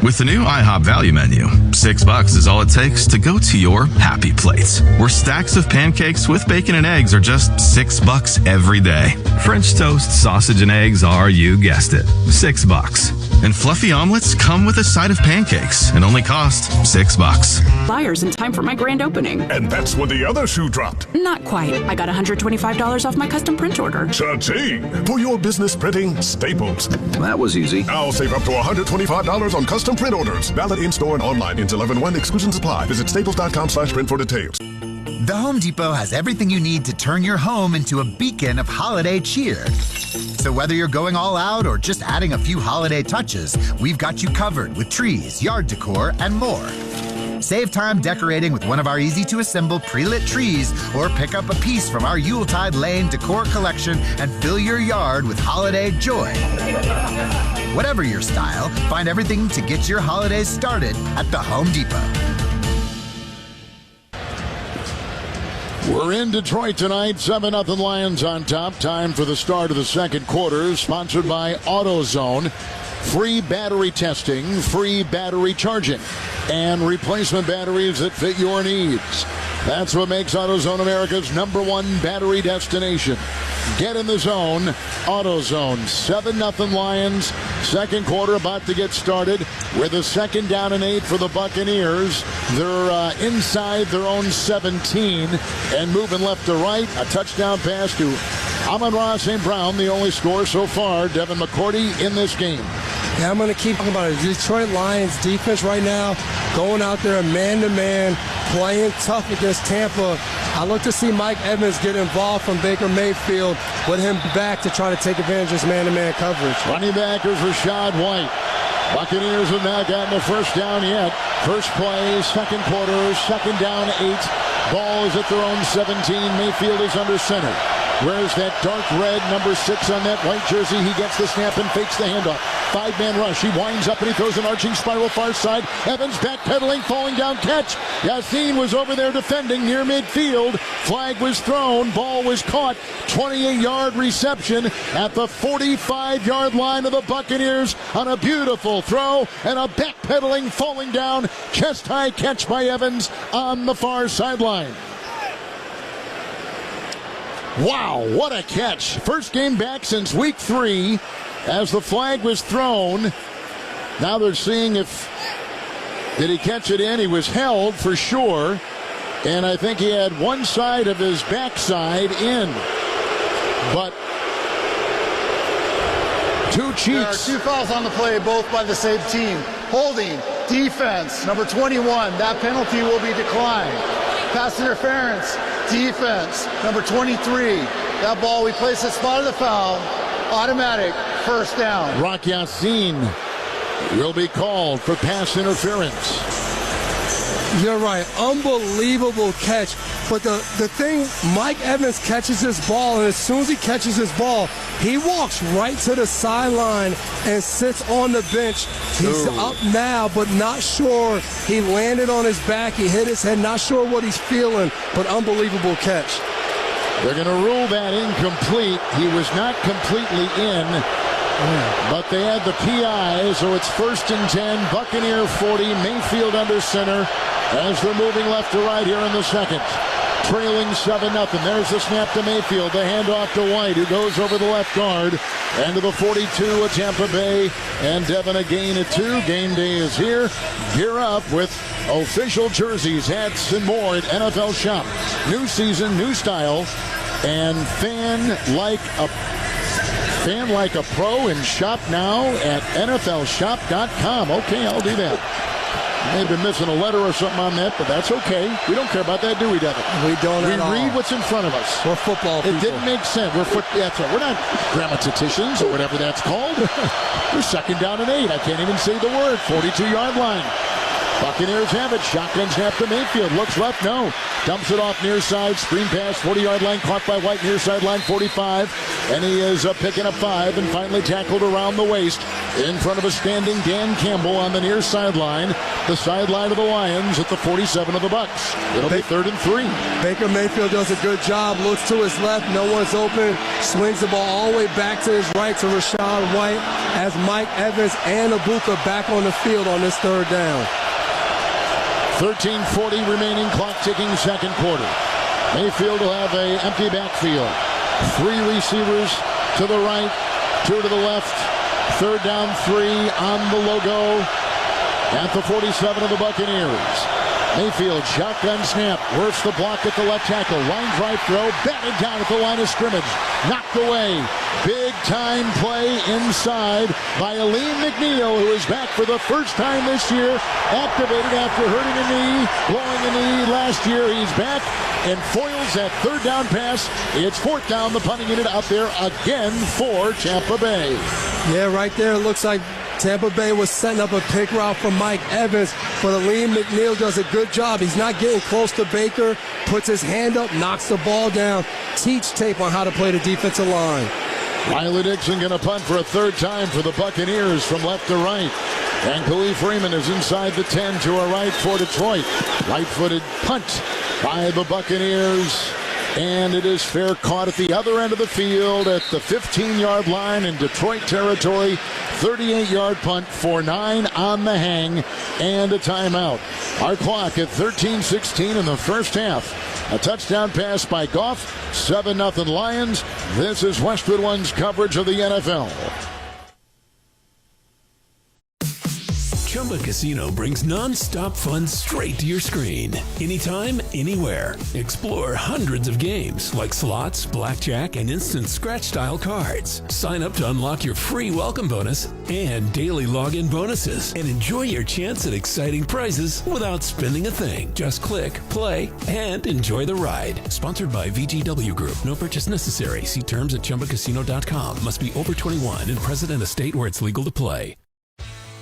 With the new IHOP value menu, $6 is all it takes to go to your happy place, where stacks of pancakes with bacon and eggs are just $6 every day. French toast, sausage, and eggs are, you guessed it, $6. And fluffy omelets come with a side of pancakes and only cost $6. Buyers in time for my grand opening. And that's when the other shoe dropped. Not quite. I got $125 off my custom print order. Cha-ching! For your business printing, Staples. That was easy. Now save up to $125 on custom print orders. Valid in-store and online until 11/1. Exclusions apply. Visit staples.com/print for details. The Home Depot has everything you need to turn your home into a beacon of holiday cheer. So whether you're going all out or just adding a few holiday touches, we've got you covered with trees, yard decor, and more. Save time decorating with one of our easy-to-assemble pre-lit trees or pick up a piece from our Yuletide Lane decor collection and fill your yard with holiday joy. Whatever your style, find everything to get your holidays started at the Home Depot. We're in Detroit tonight, 7-0 Lions on top. Time for the start of the second quarter, sponsored by AutoZone. Free battery testing, free battery charging, and replacement batteries that fit your needs. That's what makes AutoZone America's #1 battery destination. Get in the zone. AutoZone. 7-0 Lions. Second quarter about to get started with a 2nd down and 8 for the Buccaneers. They're inside their own 17 and moving left to right. A touchdown pass to Amon St. Brown, the only score so far. Devin McCourty in this game. Yeah, I'm going to keep talking about it. Detroit Lions defense right now, going out there man-to-man, playing tough against Tampa. I look to see Mike Evans get involved from Baker Mayfield with him back to try to take advantage of his man-to-man coverage. Running back is Rashad White. Buccaneers have not gotten the first down yet. First play, second quarter, 2nd down, 8. Ball is at their own 17. Mayfield is under center. Wears that dark red number 6 on that white jersey. He gets the snap and fakes the handoff. 5-man rush. He winds up and he throws an arching spiral far side. Evans backpedaling, falling down catch. Yassine was over there defending near midfield. Flag was thrown. Ball was caught. 28-yard reception at the 45-yard line of the Buccaneers on a beautiful throw and a backpedaling, falling down, chest-high catch by Evans on the far sideline. Wow, what a catch. First game back since week 3 as the flag was thrown. Now they're seeing did he catch it in? He was held for sure. And I think he had one side of his backside in. But 2 cheats. There are 2 fouls on the play, both by the same team. Holding, defense, number 21. That penalty will be declined. Pass interference, defense, number 23. That ball, we place at spot of the foul. Automatic, first down. Rock Yassine will be called for pass interference. You're right. Unbelievable catch. But the thing, Mike Evans catches this ball, and as soon as he catches this ball, he walks right to the sideline and sits on the bench. He's up now, but not sure. He landed on his back. He hit his head. Not sure what he's feeling, but unbelievable catch. They're going to rule that incomplete. He was not completely in, but they had the PI, so it's 1st and 10. Buccaneer 40, Mayfield under center as they're moving left to right here in the second. Trailing 7-0. There's the snap to Mayfield. The handoff to White, who goes over the left guard. And to the 42 of Tampa Bay. And Devin a gain of 2. Game day is here. Gear up with official jerseys, hats, and more at NFL Shop. New season, new style, and fan like a pro and shop now at NFLshop.com. Okay, I'll do that. May have been missing a letter or something on that, but that's okay. We don't care about that, do we, Devin? We don't at all. We read what's in front of us. We're football people. It didn't make sense. That's right. We're not grammaticians or whatever that's called. We're 2nd down and 8. I can't even say the word. 42-yard line. Buccaneers have it. Shotgun snap to Mayfield. Looks left. No. Dumps it off near side. Screen pass. 40-yard line. Caught by White near sideline 45. And he is picking up 5 and finally tackled around the waist in front of a standing Dan Campbell on the near sideline. The sideline of the Lions at the 47 of the Bucs. It'll be 3rd and 3. Baker Mayfield does a good job. Looks to his left. No one's open. Swings the ball all the way back to his right to Rashad White as Mike Evans and Egbuka back on the field on this 3rd down. 13:40 remaining, clock ticking, second quarter. Mayfield will have an empty backfield. 3 receivers to the right, 2 to the left. 3rd down, 3 on the logo at the 47 of the Buccaneers. Mayfield, shotgun snap, works the block at the left tackle. Line drive throw, batted down at the line of scrimmage. Knocked away. Big time play inside by Aleem McNeil, who is back for the first time this year. Activated after hurting a knee, blowing a knee last year. He's back and foils that 3rd down pass. It's 4th down, the punting unit out there again for Tampa Bay. Yeah, right there. It looks like Tampa Bay was setting up a pick route for Mike Evans, but Aleem McNeil does a good job. He's not getting close to Baker, puts his hand up, knocks the ball down. Teach tape on how to play the defensive line. Riley Dixon going to punt for a third time for the Buccaneers from left to right. And Khalil Freeman is inside the 10 to a right for Detroit. Right-footed punt by the Buccaneers. And it is fair caught at the other end of the field at the 15-yard line in Detroit territory. 38-yard punt for 9 on the hang and a timeout. Our clock at 13:16 in the first half. A touchdown pass by Goff. 7-0 Lions. This is Westwood One's coverage of the NFL. Chumba Casino brings non-stop fun straight to your screen. Anytime, anywhere. Explore hundreds of games like slots, blackjack, and instant scratch-style cards. Sign up to unlock your free welcome bonus and daily login bonuses. And enjoy your chance at exciting prizes without spending a thing. Just click, play, and enjoy the ride. Sponsored by VGW Group. No purchase necessary. See terms at ChumbaCasino.com. Must be over 21 and present in a state where it's legal to play.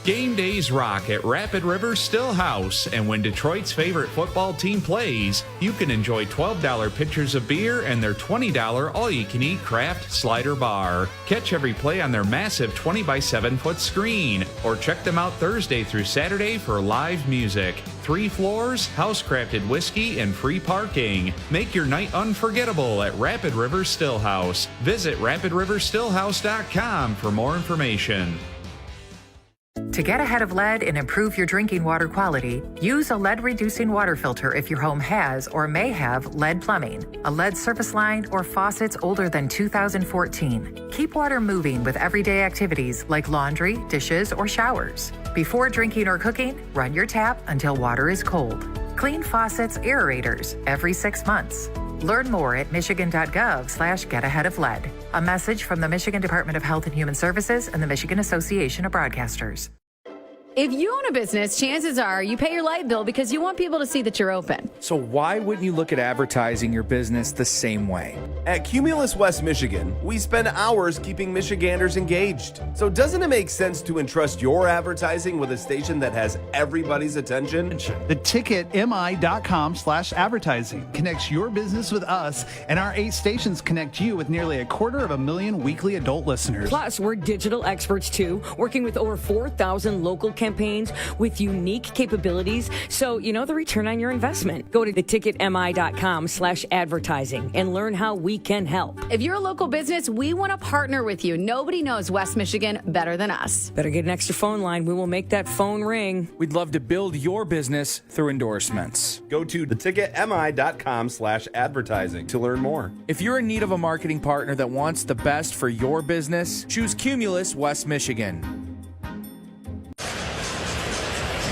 Game days rock at Rapid River Stillhouse, and when Detroit's favorite football team plays, you can enjoy $12 pitchers of beer and their $20 all-you-can-eat craft slider bar. Catch every play on their massive 20-by-7-foot screen, or check them out Thursday through Saturday for live music. 3 floors, house-crafted whiskey, and free parking. Make your night unforgettable at Rapid River Stillhouse. Visit rapidriverstillhouse.com for more information. To get ahead of lead and improve your drinking water quality, use a lead-reducing water filter if your home has or may have lead plumbing, a lead service line, or faucets older than 2014. Keep water moving with everyday activities like laundry, dishes, or showers. Before drinking or cooking, run your tap until water is cold. Clean faucets, aerators every 6 months. Learn more at michigan.gov/getaheadoflead. A message from the Michigan Department of Health and Human Services and the Michigan Association of Broadcasters. If you own a business, chances are you pay your light bill because you want people to see that you're open. So why wouldn't you look at advertising your business the same way? At Cumulus West Michigan, we spend hours keeping Michiganders engaged. So doesn't it make sense to entrust your advertising with a station that has everybody's attention? The ticketmi.com/advertising connects your business with us, and our 8 stations connect you with nearly 250,000 weekly adult listeners. Plus, we're digital experts too, working with over 4,000 local campaigns with unique capabilities, so you know the return on your investment. Go to theticketmi.com/advertising and learn how we can help. If you're a local business, we want to partner with you. Nobody knows West Michigan better than us. Better get an extra phone line. We will make that phone ring. We'd love to build your business through endorsements. Go to theticketmi.com/advertising to learn more. If you're in need of a marketing partner that wants the best for your business, choose Cumulus West Michigan.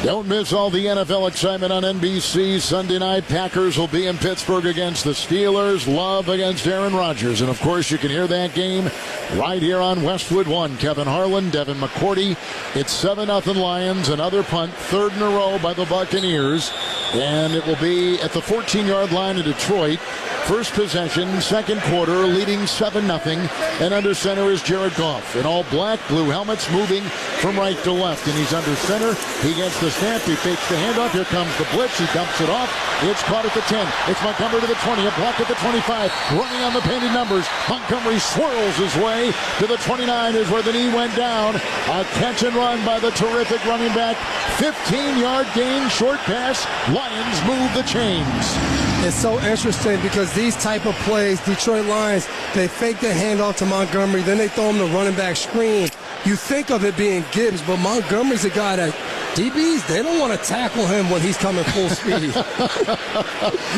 Don't miss all the NFL excitement on NBC Sunday night. Packers will be in Pittsburgh against the Steelers. Love against Aaron Rodgers. And, of course, you can hear that game right here on Westwood One. Kevin Harlan, Devin McCourty. It's 7-0 Lions. Another punt, third in a row by the Buccaneers. And it will be at the 14-yard line in Detroit. First possession, second quarter, leading 7-0. And under center is Jared Goff. In all black, blue helmets, moving from right to left. And he's under center. He gets the snap. He fakes the handoff. Here comes the blitz. He dumps it off. It's caught at the 10. It's Montgomery to the 20. A block at the 25. Running on the painted numbers. Montgomery swirls his way to the 29 is where the knee went down. A catch and run by the terrific running back. 15-yard gain, short pass. Lions move the chains. It's so interesting because these type of plays, Detroit Lions, they fake the handoff to Montgomery, then they throw him the running back screen. You think of it being Gibbs, but Montgomery's a guy that DBs, they don't want to tackle him when he's coming full speed.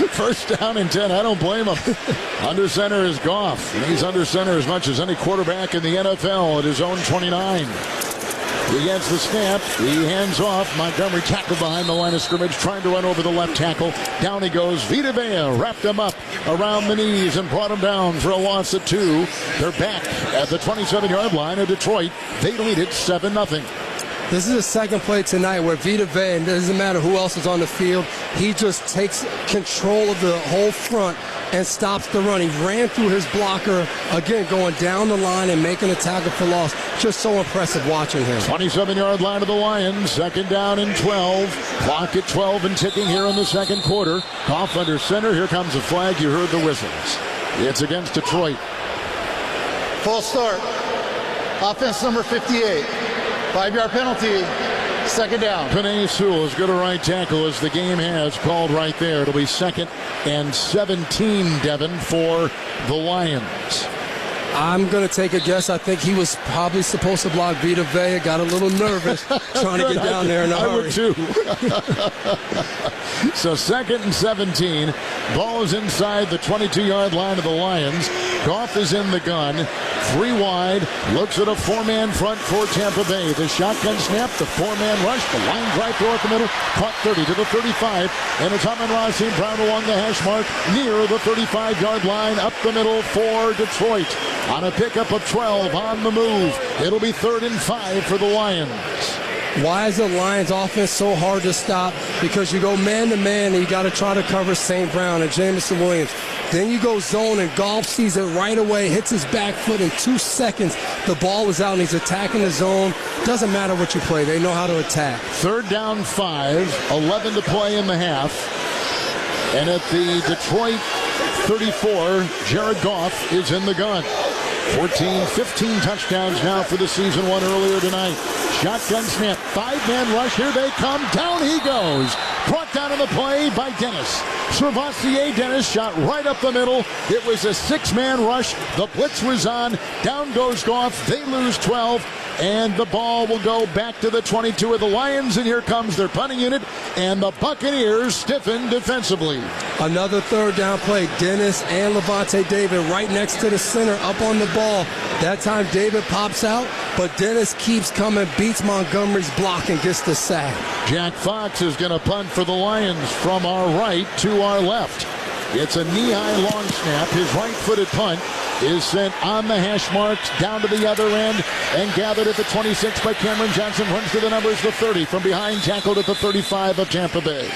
First down and 10. I don't blame him. Under center is Goff. He's under center as much as any quarterback in the NFL at his own 29. He gets the snap. He hands off. Montgomery tackled behind the line of scrimmage, trying to run over the left tackle. Down he goes. Vita Vea wrapped him up around the knees and brought him down for a loss of 2. They're back at the 27-yard line of Detroit. They lead it 7-0. This is the second play tonight where Vita Vea, and it doesn't matter who else is on the field, he just takes control of the whole front and stops the run. He ran through his blocker, again, going down the line and making a tackle for loss. Just so impressive watching him. 27-yard line of the Lions, second down and 12. Clock at 12 and ticking here in the second quarter. Goff under center. Here comes a flag. You heard the whistles. It's against Detroit. Full start. Offense number 58. 5-yard penalty. Second down. Penei Sewell is good at right tackle as the game has called right there. It'll be 2nd and 17, Devin, for the Lions. I'm going to take a guess. I think he was probably supposed to block Vita Vea. Got a little nervous trying to get down there in a hurry. I would too. So 2nd and 17. Ball is inside the 22-yard line of the Lions. Goff is in the gun. 3 wide. Looks at a 4-man front for Tampa Bay. The shotgun snap, the 4-man rush. The line drive through at the middle. Caught 30 to the 35. And it's Amon-Ra St. Brown along the hash mark near the 35-yard line up the middle for Detroit. On a pickup of 12 on the move. It'll be 3rd and 5 for the Lions. Why is the Lions offense so hard to stop? Because you go man-to-man and you got to try to cover St. Brown and Jameson Williams. Then you go zone and Goff sees it right away, hits his back foot in 2 seconds. The ball is out and he's attacking the zone. Doesn't matter what you play. They know how to attack. 3rd down 5, 11 to play in the half. And at the Detroit 34, Jared Goff is in the gun. 14, 15 touchdowns now for the season, one earlier tonight. Shotgun snap, 5-man rush, here they come, down he goes. Brought down on the play by Dennis. Servassier Dennis shot right up the middle. It was a 6-man rush. The blitz was on. Down goes Goff. They lose 12. And the ball will go back to the 22 of the Lions. And here comes their punting unit. And the Buccaneers stiffen defensively. Another 3rd down play. Dennis and Levante David right next to the center up on the ball. That time David pops out, but Dennis keeps coming, beats Montgomery's block and gets the sack. Jack Fox is going to punt for the Lions from our right to our left. It's a knee-high long snap. His right-footed punt is sent on the hash marks down to the other end and gathered at the 26 by Cameron Johnson. Runs to the numbers, the 30. From behind, tackled at the 35 of Tampa Bay.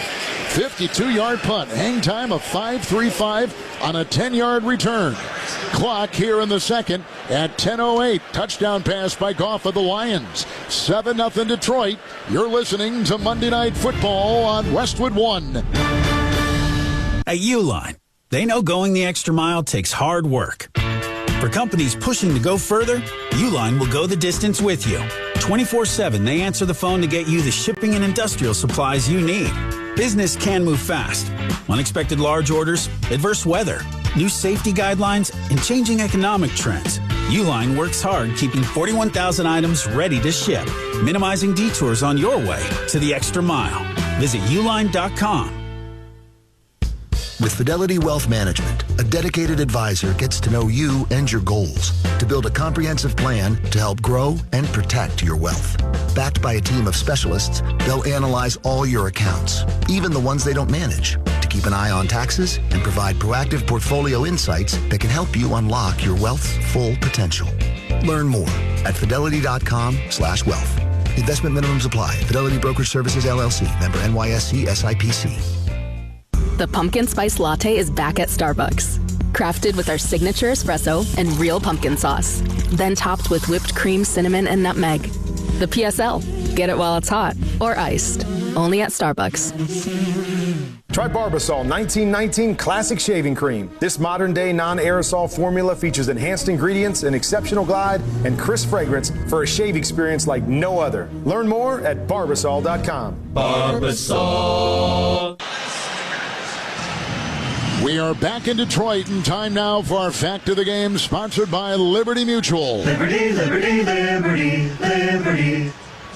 52-yard punt. Hang time of 5.35 on a 10-yard return. Clock here in the second at 10:08. Touchdown pass by Goff of the Lions. 7-0 Detroit. You're listening to Monday Night Football on Westwood One. At Uline, they know going the extra mile takes hard work. For companies pushing to go further, Uline will go the distance with you. 24/7, they answer the phone to get you the shipping and industrial supplies you need. Business can move fast. Unexpected large orders, adverse weather, new safety guidelines, and changing economic trends. Uline works hard keeping 41,000 items ready to ship, minimizing detours on your way to the extra mile. Visit uline.com. With Fidelity Wealth Management, a dedicated advisor gets to know you and your goals to build a comprehensive plan to help grow and protect your wealth. Backed by a team of specialists, they'll analyze all your accounts, even the ones they don't manage, to keep an eye on taxes and provide proactive portfolio insights that can help you unlock your wealth's full potential. Learn more at fidelity.com/wealth. Investment minimums apply. Fidelity Brokerage Services, LLC. Member NYSE SIPC. The pumpkin spice latte is back at Starbucks. Crafted with our signature espresso and real pumpkin sauce. Then topped with whipped cream, cinnamon, and nutmeg. The PSL. Get it while it's hot or iced. Only at Starbucks. Try Barbasol 1919 Classic Shaving Cream. This modern-day non-aerosol formula features enhanced ingredients, an exceptional glide, and crisp fragrance for a shave experience like no other. Learn more at Barbasol.com. Barbasol. We are back in Detroit, and time now for our Fact of the Game, sponsored by Liberty Mutual. Liberty, liberty, liberty, liberty.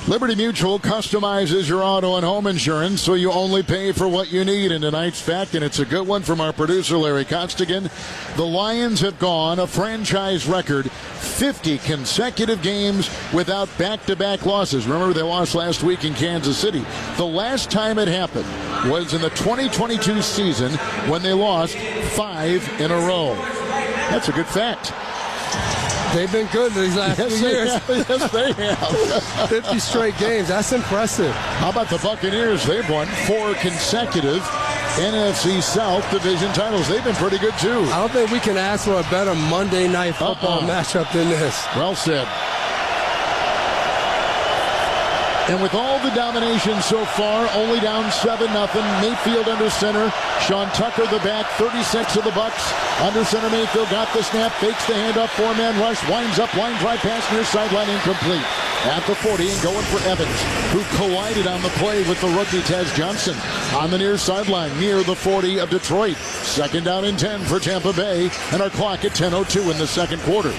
Liberty Mutual customizes your auto and home insurance so you only pay for what you need. In tonight's fact, and it's a good one from our producer, Larry Costigan, the Lions have gone a franchise record 50 consecutive games without back-to-back losses. Remember, they lost last week in Kansas City. The last time it happened was in the 2022 season when they lost 5 in a row. That's a good fact. They've been good these last few years. Yes, they have. 50 straight games. That's impressive. How about the Buccaneers? They've won 4 consecutive NFC South division titles. They've been pretty good, too. I don't think we can ask for a better Monday Night Football matchup than this. Well said. And with all the domination so far, only down 7-0. Mayfield under center. Sean Tucker, the back, 36 of the Bucs. Under center, Mayfield got the snap, fakes the handoff, 4-man rush, winds up, line drive pass near sideline, incomplete. At the 40 and going for Evans, who collided on the play with the rookie Tez Johnson on the near sideline near the 40 of Detroit. 2nd down and 10 for Tampa Bay, and our clock at 10:02 in the second quarter.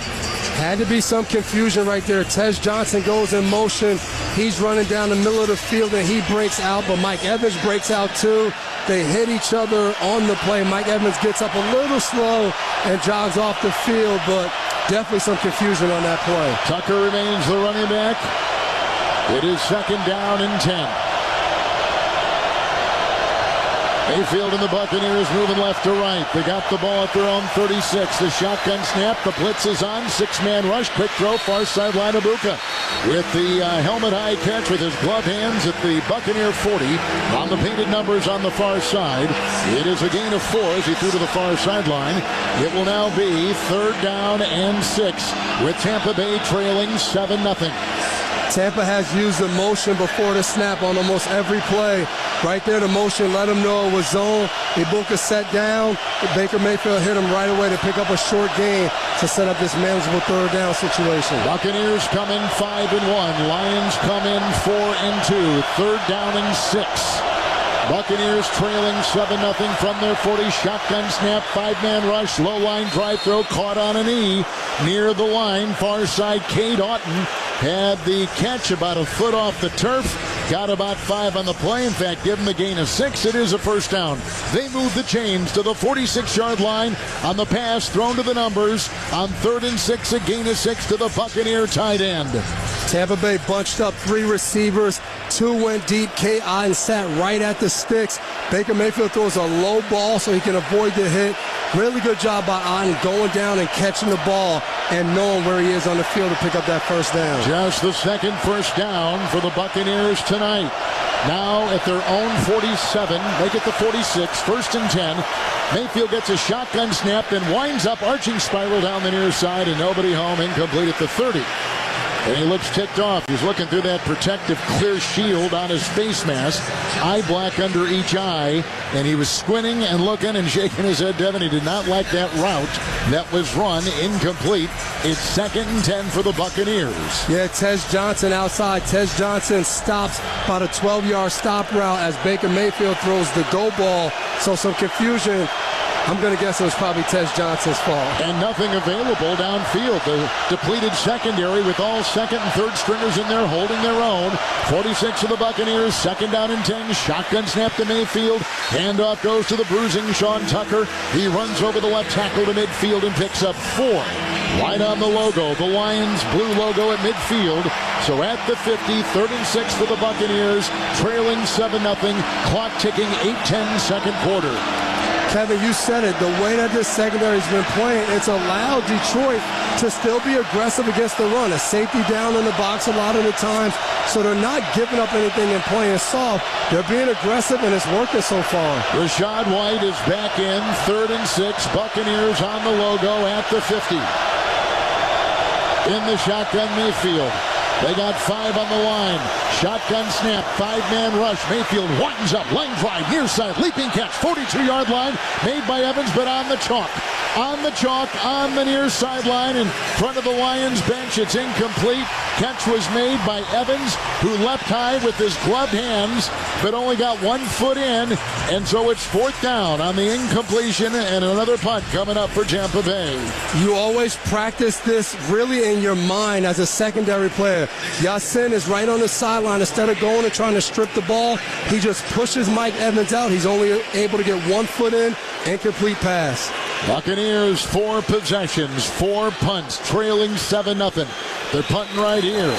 Had to be some confusion right there. Tez Johnson goes in motion. He's running down the middle of the field and he breaks out, but Mike Evans breaks out too. They hit each other on the play. Mike Evans gets up a little slow and jogs off the field, but definitely some confusion on that play. Tucker remains the running back. It is 2nd down and 10. Mayfield and the Buccaneers moving left to right. They got the ball at their own 36. The shotgun snap. The blitz is on. 6-man rush. Quick throw. Far sideline. Egbuka with the helmet high catch with his glove hands at the Buccaneer 40 on the painted numbers on the far side. It is a gain of 4 as he threw to the far sideline. It will now be 3rd down and 6 with Tampa Bay trailing 7-0. Tampa has used the motion before the snap on almost every play. Right there, the motion let him know it was zone. Egbuka set down. Baker Mayfield hit him right away to pick up a short gain to set up this manageable 3rd down situation. Buccaneers come in 5-1. Lions come in 4-2. 3rd down and 6. Buccaneers trailing 7-0 from their 40. Shotgun snap, 5-man rush, low line drive throw, caught on a knee near the line. Far side, Cade Otton had the catch about a foot off the turf. Got about 5 on the play. In fact, give them the gain of 6. It is a 1st down. They move the chains to the 46-yard line on the pass thrown to the numbers. On 3rd and 6, a gain of 6 to the Buccaneer tight end. Tampa Bay bunched up 3 receivers. 2 went deep. Cade Otton sat right at the sticks. Baker Mayfield throws a low ball so he can avoid the hit. Really good job by Otton going down and catching the ball and knowing where he is on the field to pick up that 1st down. Just the 2nd 1st down for the Buccaneers tonight. Now at their own 47, make it the 46, 1st and 10. Mayfield gets a shotgun snap, then winds up arching spiral down the near side, and nobody home, incomplete at the 30. And he looks ticked off. He's looking through that protective clear shield on his face mask. Eye black under each eye. And he was squinting and looking and shaking his head, Devin. He did not like that route that was run. Incomplete. It's 2nd and 10 for the Buccaneers. Yeah, Tez Johnson outside. Tez Johnson stops about a 12-yard stop route as Baker Mayfield throws the go ball. So some confusion. I'm going to guess it was probably Tez Johnson's fault. And nothing available downfield. The depleted secondary with all 2nd and 3rd stringers in there holding their own. 46 of the Buccaneers, 2nd down and 10. Shotgun snap to Mayfield. Handoff goes to the bruising Sean Tucker. He runs over the left tackle to midfield and picks up 4. Right on the logo, the Lions blue logo at midfield. So at the 50, 3rd and 6 for the Buccaneers, trailing 7-0. Clock ticking, 8:10 second quarter. Kevin, you said it. The way that this secondary's been playing, it's allowed Detroit to still be aggressive against the run. A safety down in the box a lot of the times, so they're not giving up anything and playing soft. They're being aggressive, and it's working so far. Rashad White is back in, 3rd and 6. Buccaneers on the logo at the 50. In the shotgun, Mayfield. They got 5 on the line. Shotgun snap, 5-man rush. Mayfield winds up, line drive, near side, leaping catch, 42-yard line, made by Evans, but on the chalk. On the chalk, on the near sideline, in front of the Lions bench. It's incomplete. Catch was made by Evans, who leapt high with his gloved hands, but only got 1 foot in, and so it's 4th down on the incompletion, and another punt coming up for Tampa Bay. You always practice this really in your mind as a secondary player. Yasin is right on the sideline. Instead of going and trying to strip the ball, he just pushes Mike Evans out. He's only able to get 1 foot in, incomplete pass. Buccaneers, 4 possessions, 4 punts, trailing 7-0. They're punting right here.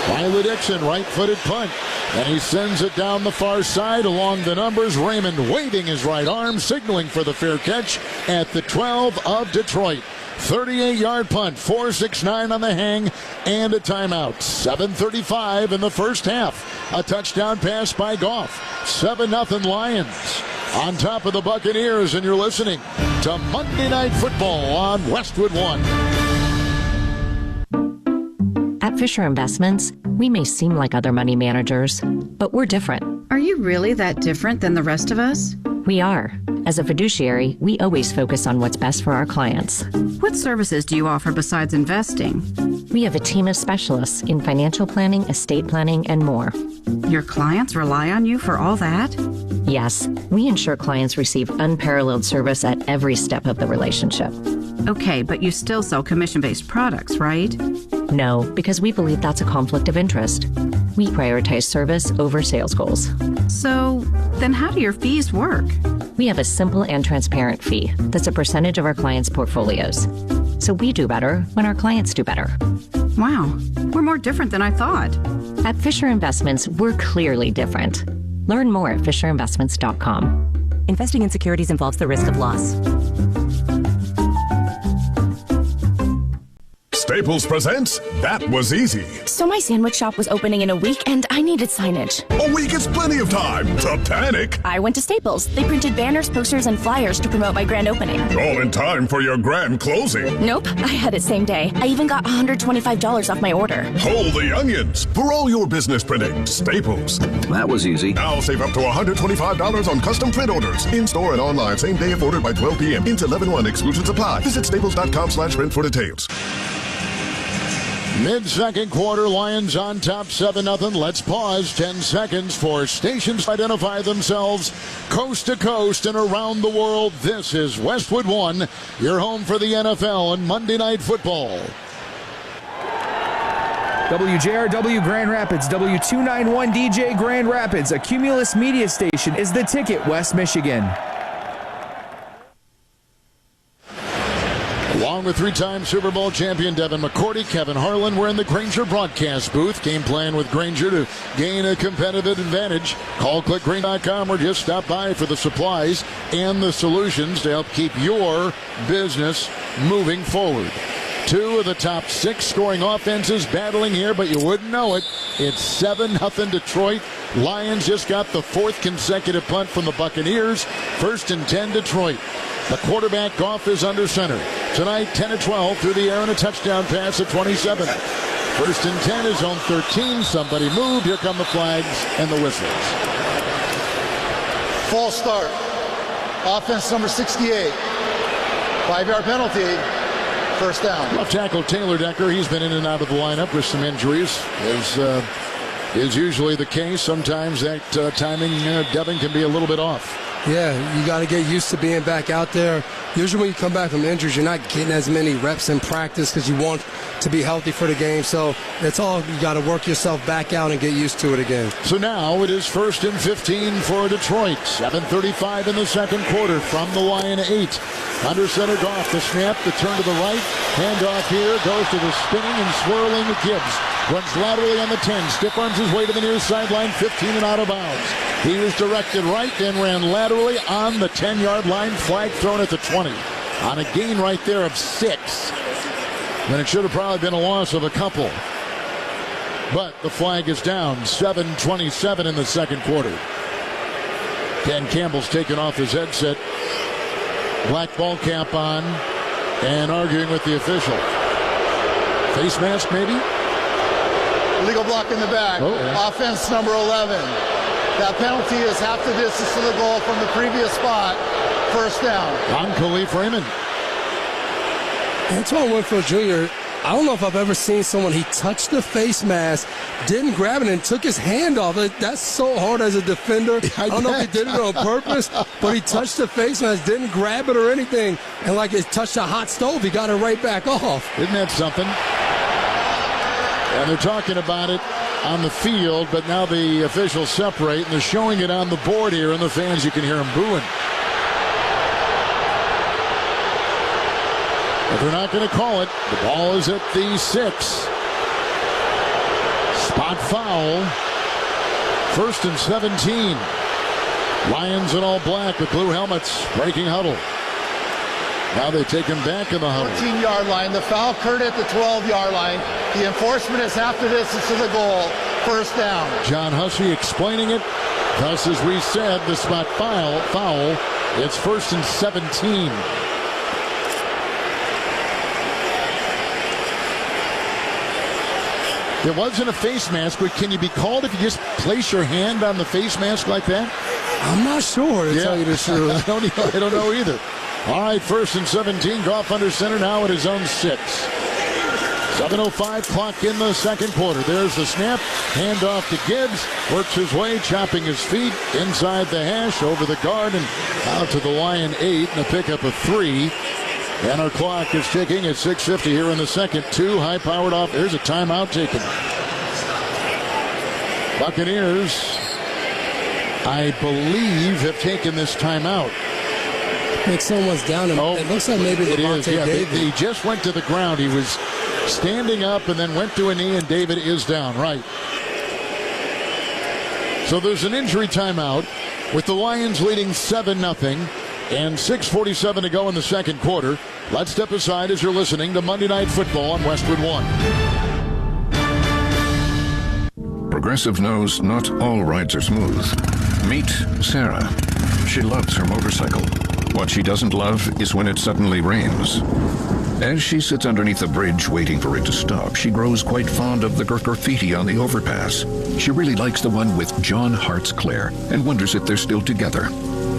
Milo Dixon, right-footed punt. And he sends it down the far side along the numbers. Raymond waving his right arm, signaling for the fair catch at the 12 of Detroit. 38-yard punt, 4.69 on the hang, and a timeout. 7:35 in the first half. A touchdown pass by Goff. 7-0 Lions on top of the Buccaneers, and you're listening to Monday Night Football on Westwood One. At Fisher Investments, we may seem like other money managers, but we're different. Are you really that different than the rest of us? We are. As a fiduciary, we always focus on what's best for our clients. What services do you offer besides investing? We have a team of specialists in financial planning, estate planning, and more. Your clients rely on you for all that? Yes, we ensure clients receive unparalleled service at every step of the relationship. Okay, but you still sell commission-based products, right? No, because we believe that's a conflict of interest. We prioritize service over sales goals. So, then how do your fees work? We have a simple and transparent fee that's a percentage of our clients' portfolios. So we do better when our clients do better. Wow, we're more different than I thought. At Fisher Investments, we're clearly different. Learn more at FisherInvestments.com. Investing in securities involves the risk of loss. Staples presents That Was Easy. So my sandwich shop was opening in a week and I needed signage. A week is plenty of time to panic. I went to Staples. They printed banners, posters, and flyers to promote my grand opening. All in time for your grand closing. Nope, I had it same day. I even got $125 off my order. Hold the onions. For all your business printing, Staples. That was easy. Now save up to $125 on custom print orders. In-store and online, same day if ordered by 12 p.m. Into 11/1. Exclusions apply. Visit staples.com/print for details. Mid-second quarter, Lions on top 7-0. Let's pause 10 seconds for stations to identify themselves coast to coast and around the world. This is Westwood One, your home for the NFL and Monday Night Football. WJRW Grand Rapids, W291 DJ Grand Rapids, a Cumulus media station, is the ticket, West Michigan. Along with three-time Super Bowl champion Devin McCourty, Kevin Harlan, we're in the Grainger broadcast booth. Game plan with Grainger to gain a competitive advantage. Call clickgrainger.com or just stop by for the supplies and the solutions to help keep your business moving forward. Two of the top six scoring offenses battling here, but you wouldn't know it. It's 7-0 Detroit. Lions just got the fourth consecutive punt from the Buccaneers. 1st and 10 Detroit. The quarterback, Goff, is under center. Tonight, 10-12 through the air and a touchdown pass at 27. 1st and 10 is on 13. Somebody moved. Here come the flags and the whistles. False start. Offense number 68. 5-yard penalty. 1st down. Left tackle Taylor Decker. He's been in and out of the lineup with some injuries. Is usually the case. Sometimes that timing, Devin, can be a little bit off. Yeah, you got to get used to being back out there. Usually when you come back from injuries, you're not getting as many reps in practice because you want to be healthy for the game. So that's all. You got to work yourself back out and get used to it again. So now it is 1st and 15 for Detroit. 7:35 in the second quarter from the Lion 8. Under center, Goff. The snap, the turn to the right. Handoff here. Goes to the spinning and swirling Gibbs. Runs laterally on the 10. Stiff arms his way to the near sideline. 15 and out of bounds. He was directed right and ran laterally on the 10-yard line. Flag thrown at the 20. On a gain right there of 6. And it should have probably been a loss of a couple. But the flag is down. 7:27 in the second quarter. Dan Campbell's taken off his headset. Black ball cap on. And arguing with the official. Face mask maybe? Illegal block in the back. Oh, yeah. Offense number 11. That penalty is half the distance to the goal from the previous spot. 1st down. On Khalif Raymond. Antoine Winfield Jr., I don't know if I've ever seen someone, he touched the face mask, didn't grab it, and took his hand off it. That's so hard as a defender. I don't know if he did it on purpose, but he touched the face mask, didn't grab it or anything, and like it touched a hot stove, he got it right back off. Isn't that something? And they're talking about it on the field, but now the officials separate, and they're showing it on the board here, and the fans, you can hear them booing. But they're not going to call it. The ball is at the 6. Spot foul. 1st and 17. Lions in all black with blue helmets breaking huddle. Now they take him back in the huddle. 14-yard line. The foul occurred at the 12-yard line. The enforcement is half the distance to the goal. First down. John Hussey explaining it. Thus, as we said, the spot foul. It's 1st and 17. It wasn't a face mask, but can you be called if you just place your hand on the face mask like that? I'm not sure, to tell you the truth. I don't know either. All right, 1st and 17. Goff under center now at his own 6. 7:05 clock in the second quarter. There's the snap. Handoff to Gibbs. Works his way, chopping his feet inside the hash, over the guard, and out to the Lion 8, and a pickup of 3. And our clock is ticking at 6:50 here in the second. 2 high-powered off. There's a timeout taken. Buccaneers, I believe, have taken this timeout. I think someone's down him. It looks like maybe it is. Yeah, David. he just went to the ground. He was standing up and then went to a knee, and David is down. Right. So there's an injury timeout with the Lions leading 7-0 and 6:47 to go in the second quarter. Let's step aside as you're listening to Monday Night Football on Westwood One. Progressive knows not all rides are smooth. Meet Sarah. She loves her motorcycle. What she doesn't love is when it suddenly rains. As she sits underneath the bridge waiting for it to stop, she grows quite fond of the graffiti on the overpass. She really likes the one with John Hart's Claire and wonders if they're still together.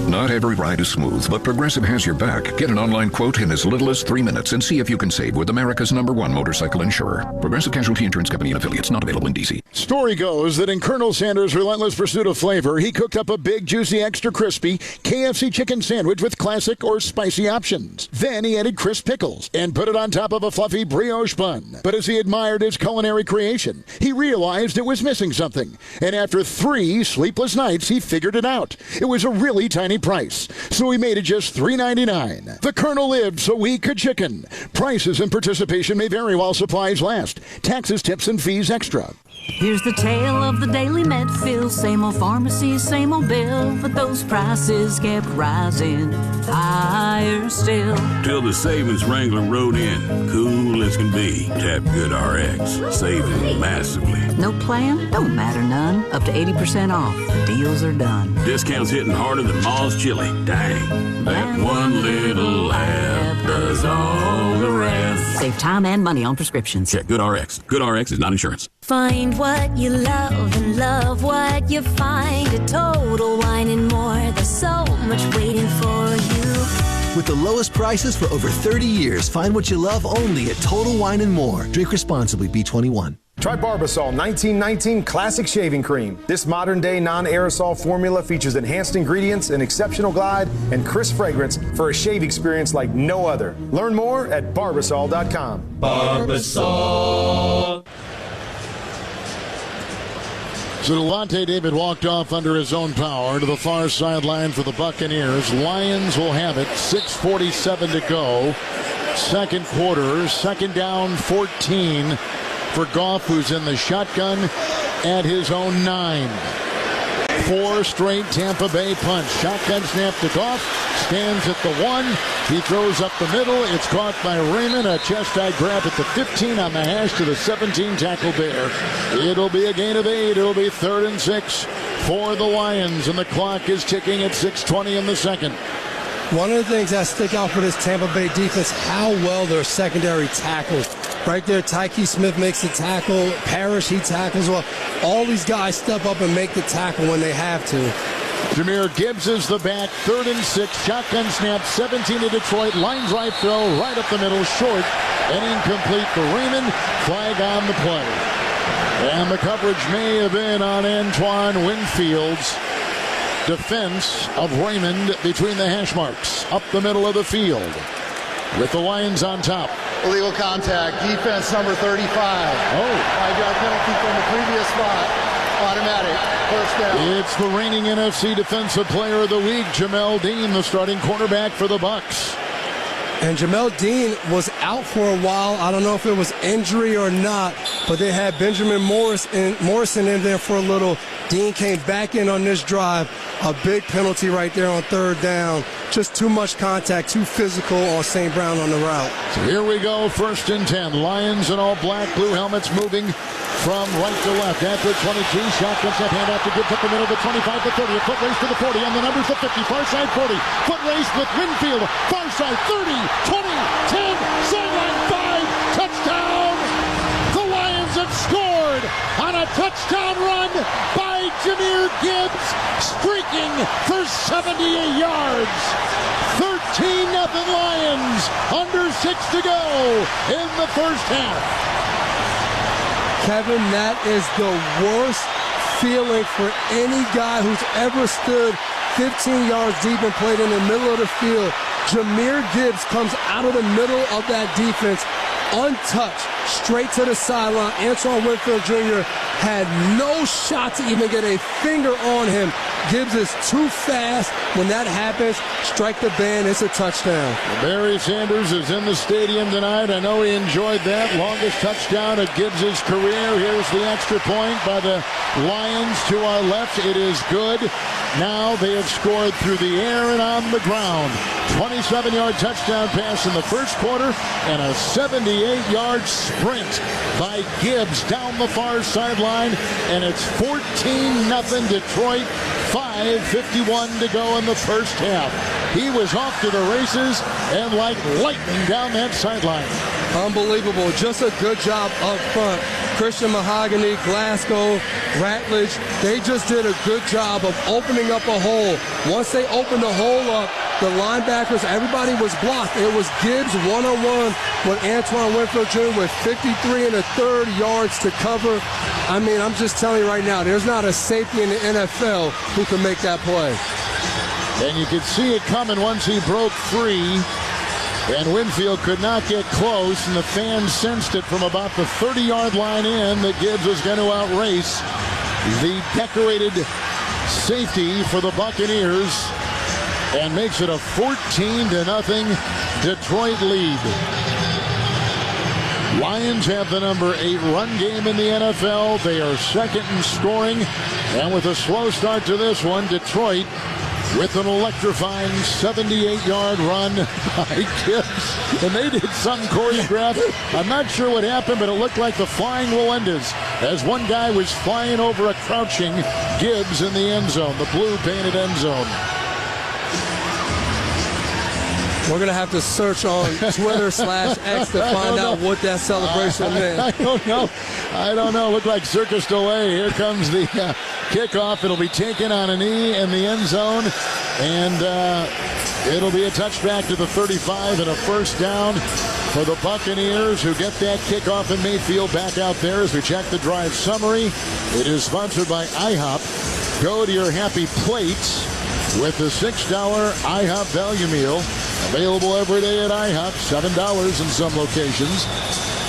Not every ride is smooth, but Progressive has your back. Get an online quote in as little as 3 minutes and see if you can save with America's #1 motorcycle insurer. Progressive Casualty Insurance Company and affiliates, not available in D.C. Story goes that in Colonel Sanders' relentless pursuit of flavor, he cooked up a big, juicy, extra crispy KFC chicken sandwich with classic or spicy options. Then he added crisp pickles and put it on top of a fluffy brioche bun. But as he admired his culinary creation, he realized it was missing something. And after 3 sleepless nights, he figured it out. It was a really tiny price, so he made it just $3.99. The Colonel lived so we could chicken. Prices and participation may vary while supplies last. Taxes, tips, and fees extra. Here's the tale of the daily Medfield. Same old pharmacy, same old bill, but those prices kept rising higher still. Till the savings wrangler rode in, cool as can be. Tap GoodRx, saving massively. No plan? Don't matter none. Up to 80% off. The deals are done. Discounts hitting harder than Ma's chili. Dang, that one little app does all the rest. Save time and money on prescriptions. Check GoodRx. GoodRx is not insurance. Find what you love and love what you find at Total Wine and More. There's so much waiting for you. With the lowest prices for over 30 years, find what you love only at Total Wine and More. Drink responsibly, B21. Try Barbasol 1919 Classic Shaving Cream. This modern-day non-aerosol formula features enhanced ingredients, an exceptional glide, and crisp fragrance for a shave experience like no other. Learn more at Barbasol.com. Barbasol. So Delonte David walked off under his own power to the far sideline for the Buccaneers. Lions will have it. 6:47 to go. Second quarter. Second down, 14 for Goff, who's in the shotgun at his own 9. 4 straight Tampa Bay punts. Shotgun snap to Goff. Stands at the 1. He throws up the middle. It's caught by Raymond. A chest-high grab at the 15 on the hash to the 17 tackle there. It'll be a gain of 8. It'll be 3rd and 6 for the Lions. And the clock is ticking at 6:20 in the second. One of the things that stick out for this Tampa Bay defense, how well their secondary tackles. Right there, Tyke Smith makes the tackle. Parrish, he tackles well. All these guys step up and make the tackle when they have to. Jahmyr Gibbs is the back. 3rd and 6. Shotgun snap. 17 to Detroit. Line drive throw right up the middle. Short and incomplete for Raymond. Flag on the play. And the coverage may have been on Antoine Winfield's defense of Raymond between the hash marks. Up the middle of the field with the Lions on top. Illegal contact. Defense number 35. 5-yard penalty from the previous spot. Automatic. First down. It's the reigning NFC Defensive Player of the Week, Jamel Dean, the starting cornerback for the Bucs. And Jamel Dean was out for a while. I don't know if it was injury or not, but they had Benjamin Morrison in there for a little. Dean came back in on this drive. A big penalty right there on 3rd down. just too much contact, too physical on St. Brown on the route. So here we go, 1st and 10. Lions in all black, blue helmets moving from right to left. At the 22, shot comes up, hand off to Gibbs up the middle, the 25 to 30. A foot race to the 40, and the numbers the 50, far side 40. Foot race with Winfield, far side 30, 20, 10, sideline 5, touchdown! The Lions have scored on a touchdown run by Jahmyr Gibbs, streaking for 78 yards. 13-0 Lions, under 6 to go in the first half. Kevin, that is the worst feeling for any guy who's ever stood 15 yards deep and played in the middle of the field. Jahmyr Gibbs comes out of the middle of that defense, untouched, straight to the sideline. Antoine Winfield Jr. had no shot to even get a finger on him. Gibbs is too fast. When that happens, strike the band, it's a touchdown. Barry Sanders is in the stadium tonight. I know he enjoyed that. Longest touchdown of Gibbs' career. Here's the extra point by the Lions to our left. It is good. Now they have scored through the air and on the ground. 27-yard touchdown pass in the first quarter and a 78-yard sprint by Gibbs down the far sideline. And it's 14-0 Detroit. 5:51 to go in the first half. He was off to the races and like lightning down that sideline. Unbelievable. Just a good job up front. Christian Mahogany, Glasgow, Ratledge, they just did a good job of opening up a hole. Once they opened the hole up, the linebackers, everybody was blocked. It was Gibbs one-on-one with Antoine Winfield Jr. with 53 1/3 yards to cover. I mean, I'm just telling you right now, there's not a safety in the NFL who can make that play. And you could see it coming once he broke free. And Winfield could not get close, and the fans sensed it from about the 30-yard line in that Gibbs was going to outrace the decorated safety for the Buccaneers and makes it a 14-0 Detroit lead. Lions have the number 8 run game in the NFL. They are second in scoring, and with a slow start to this one, Detroit with an electrifying 78-yard run by Gibbs. And they did something choreographed. I'm not sure what happened, but it looked like the flying Melendez as one guy was flying over a crouching Gibbs in the end zone, the blue painted end zone. We're going to have to search on Twitter/X to find out what that celebration meant. I don't know. Looked like Circus Delay. Here comes the kickoff. It'll be taken on a knee in the end zone. And it'll be a touchback to the 35 and a first down for the Buccaneers, who get that kickoff in Mayfield. Back out there as we check the drive summary. It is sponsored by IHOP. Go to your happy plates with the $6 IHOP value meal. Available every day at IHOP, $7 in some locations.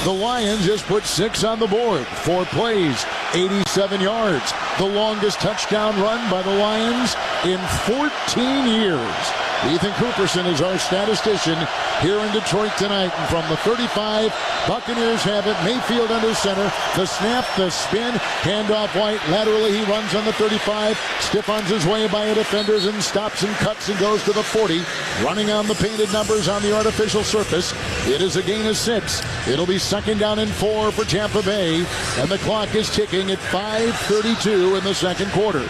The Lions just put 6 on the board. 4 plays, 87 yards. The longest touchdown run by the Lions in 14 years. Ethan Cooperson is our statistician here in Detroit tonight. And from the 35, Buccaneers have it. Mayfield under center. The snap, the spin, handoff White. Laterally, he runs on the 35. Stiff-ons his way by a defenders and stops and cuts and goes to the 40. Running on the painted numbers on the artificial surface. It is a gain of 6. It'll be 2nd down and 4 for Tampa Bay. And the clock is ticking at 5:32 in the second quarter.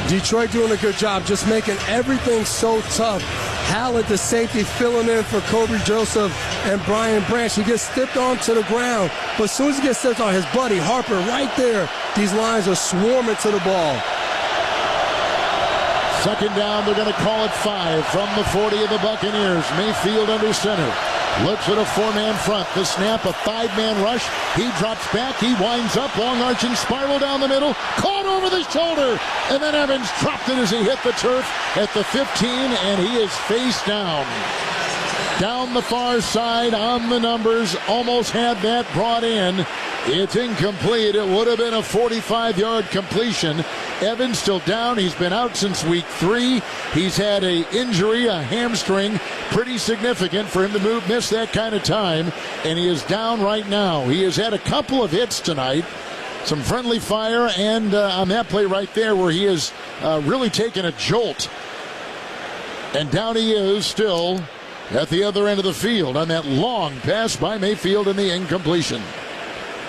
Detroit doing a good job just making everything so tough. Hallett, the safety, filling in for Kobe Joseph and Brian Branch. He gets stepped onto the ground, but as soon as he gets stepped on, his buddy Harper right there, these Lions are swarming to the ball. 2nd down, they're going to call it 5 from the 40 of the Buccaneers. Mayfield under center. Looks at a 4-man front. The snap, a 5-man rush. He drops back. He winds up. Long arching spiral down the middle. Caught over the shoulder. And then Evans dropped it as he hit the turf at the 15, and he is face down. Down the far side on the numbers. Almost had that brought in. It's incomplete. It would have been a 45-yard completion. Evans still down. He's been out since week 3. He's had an injury, a hamstring, pretty significant for him to miss that kind of time, and he is down right now. He has had a couple of hits tonight, some friendly fire, and on that play right there where he has really taken a jolt. And down he is still at the other end of the field on that long pass by Mayfield and the incompletion.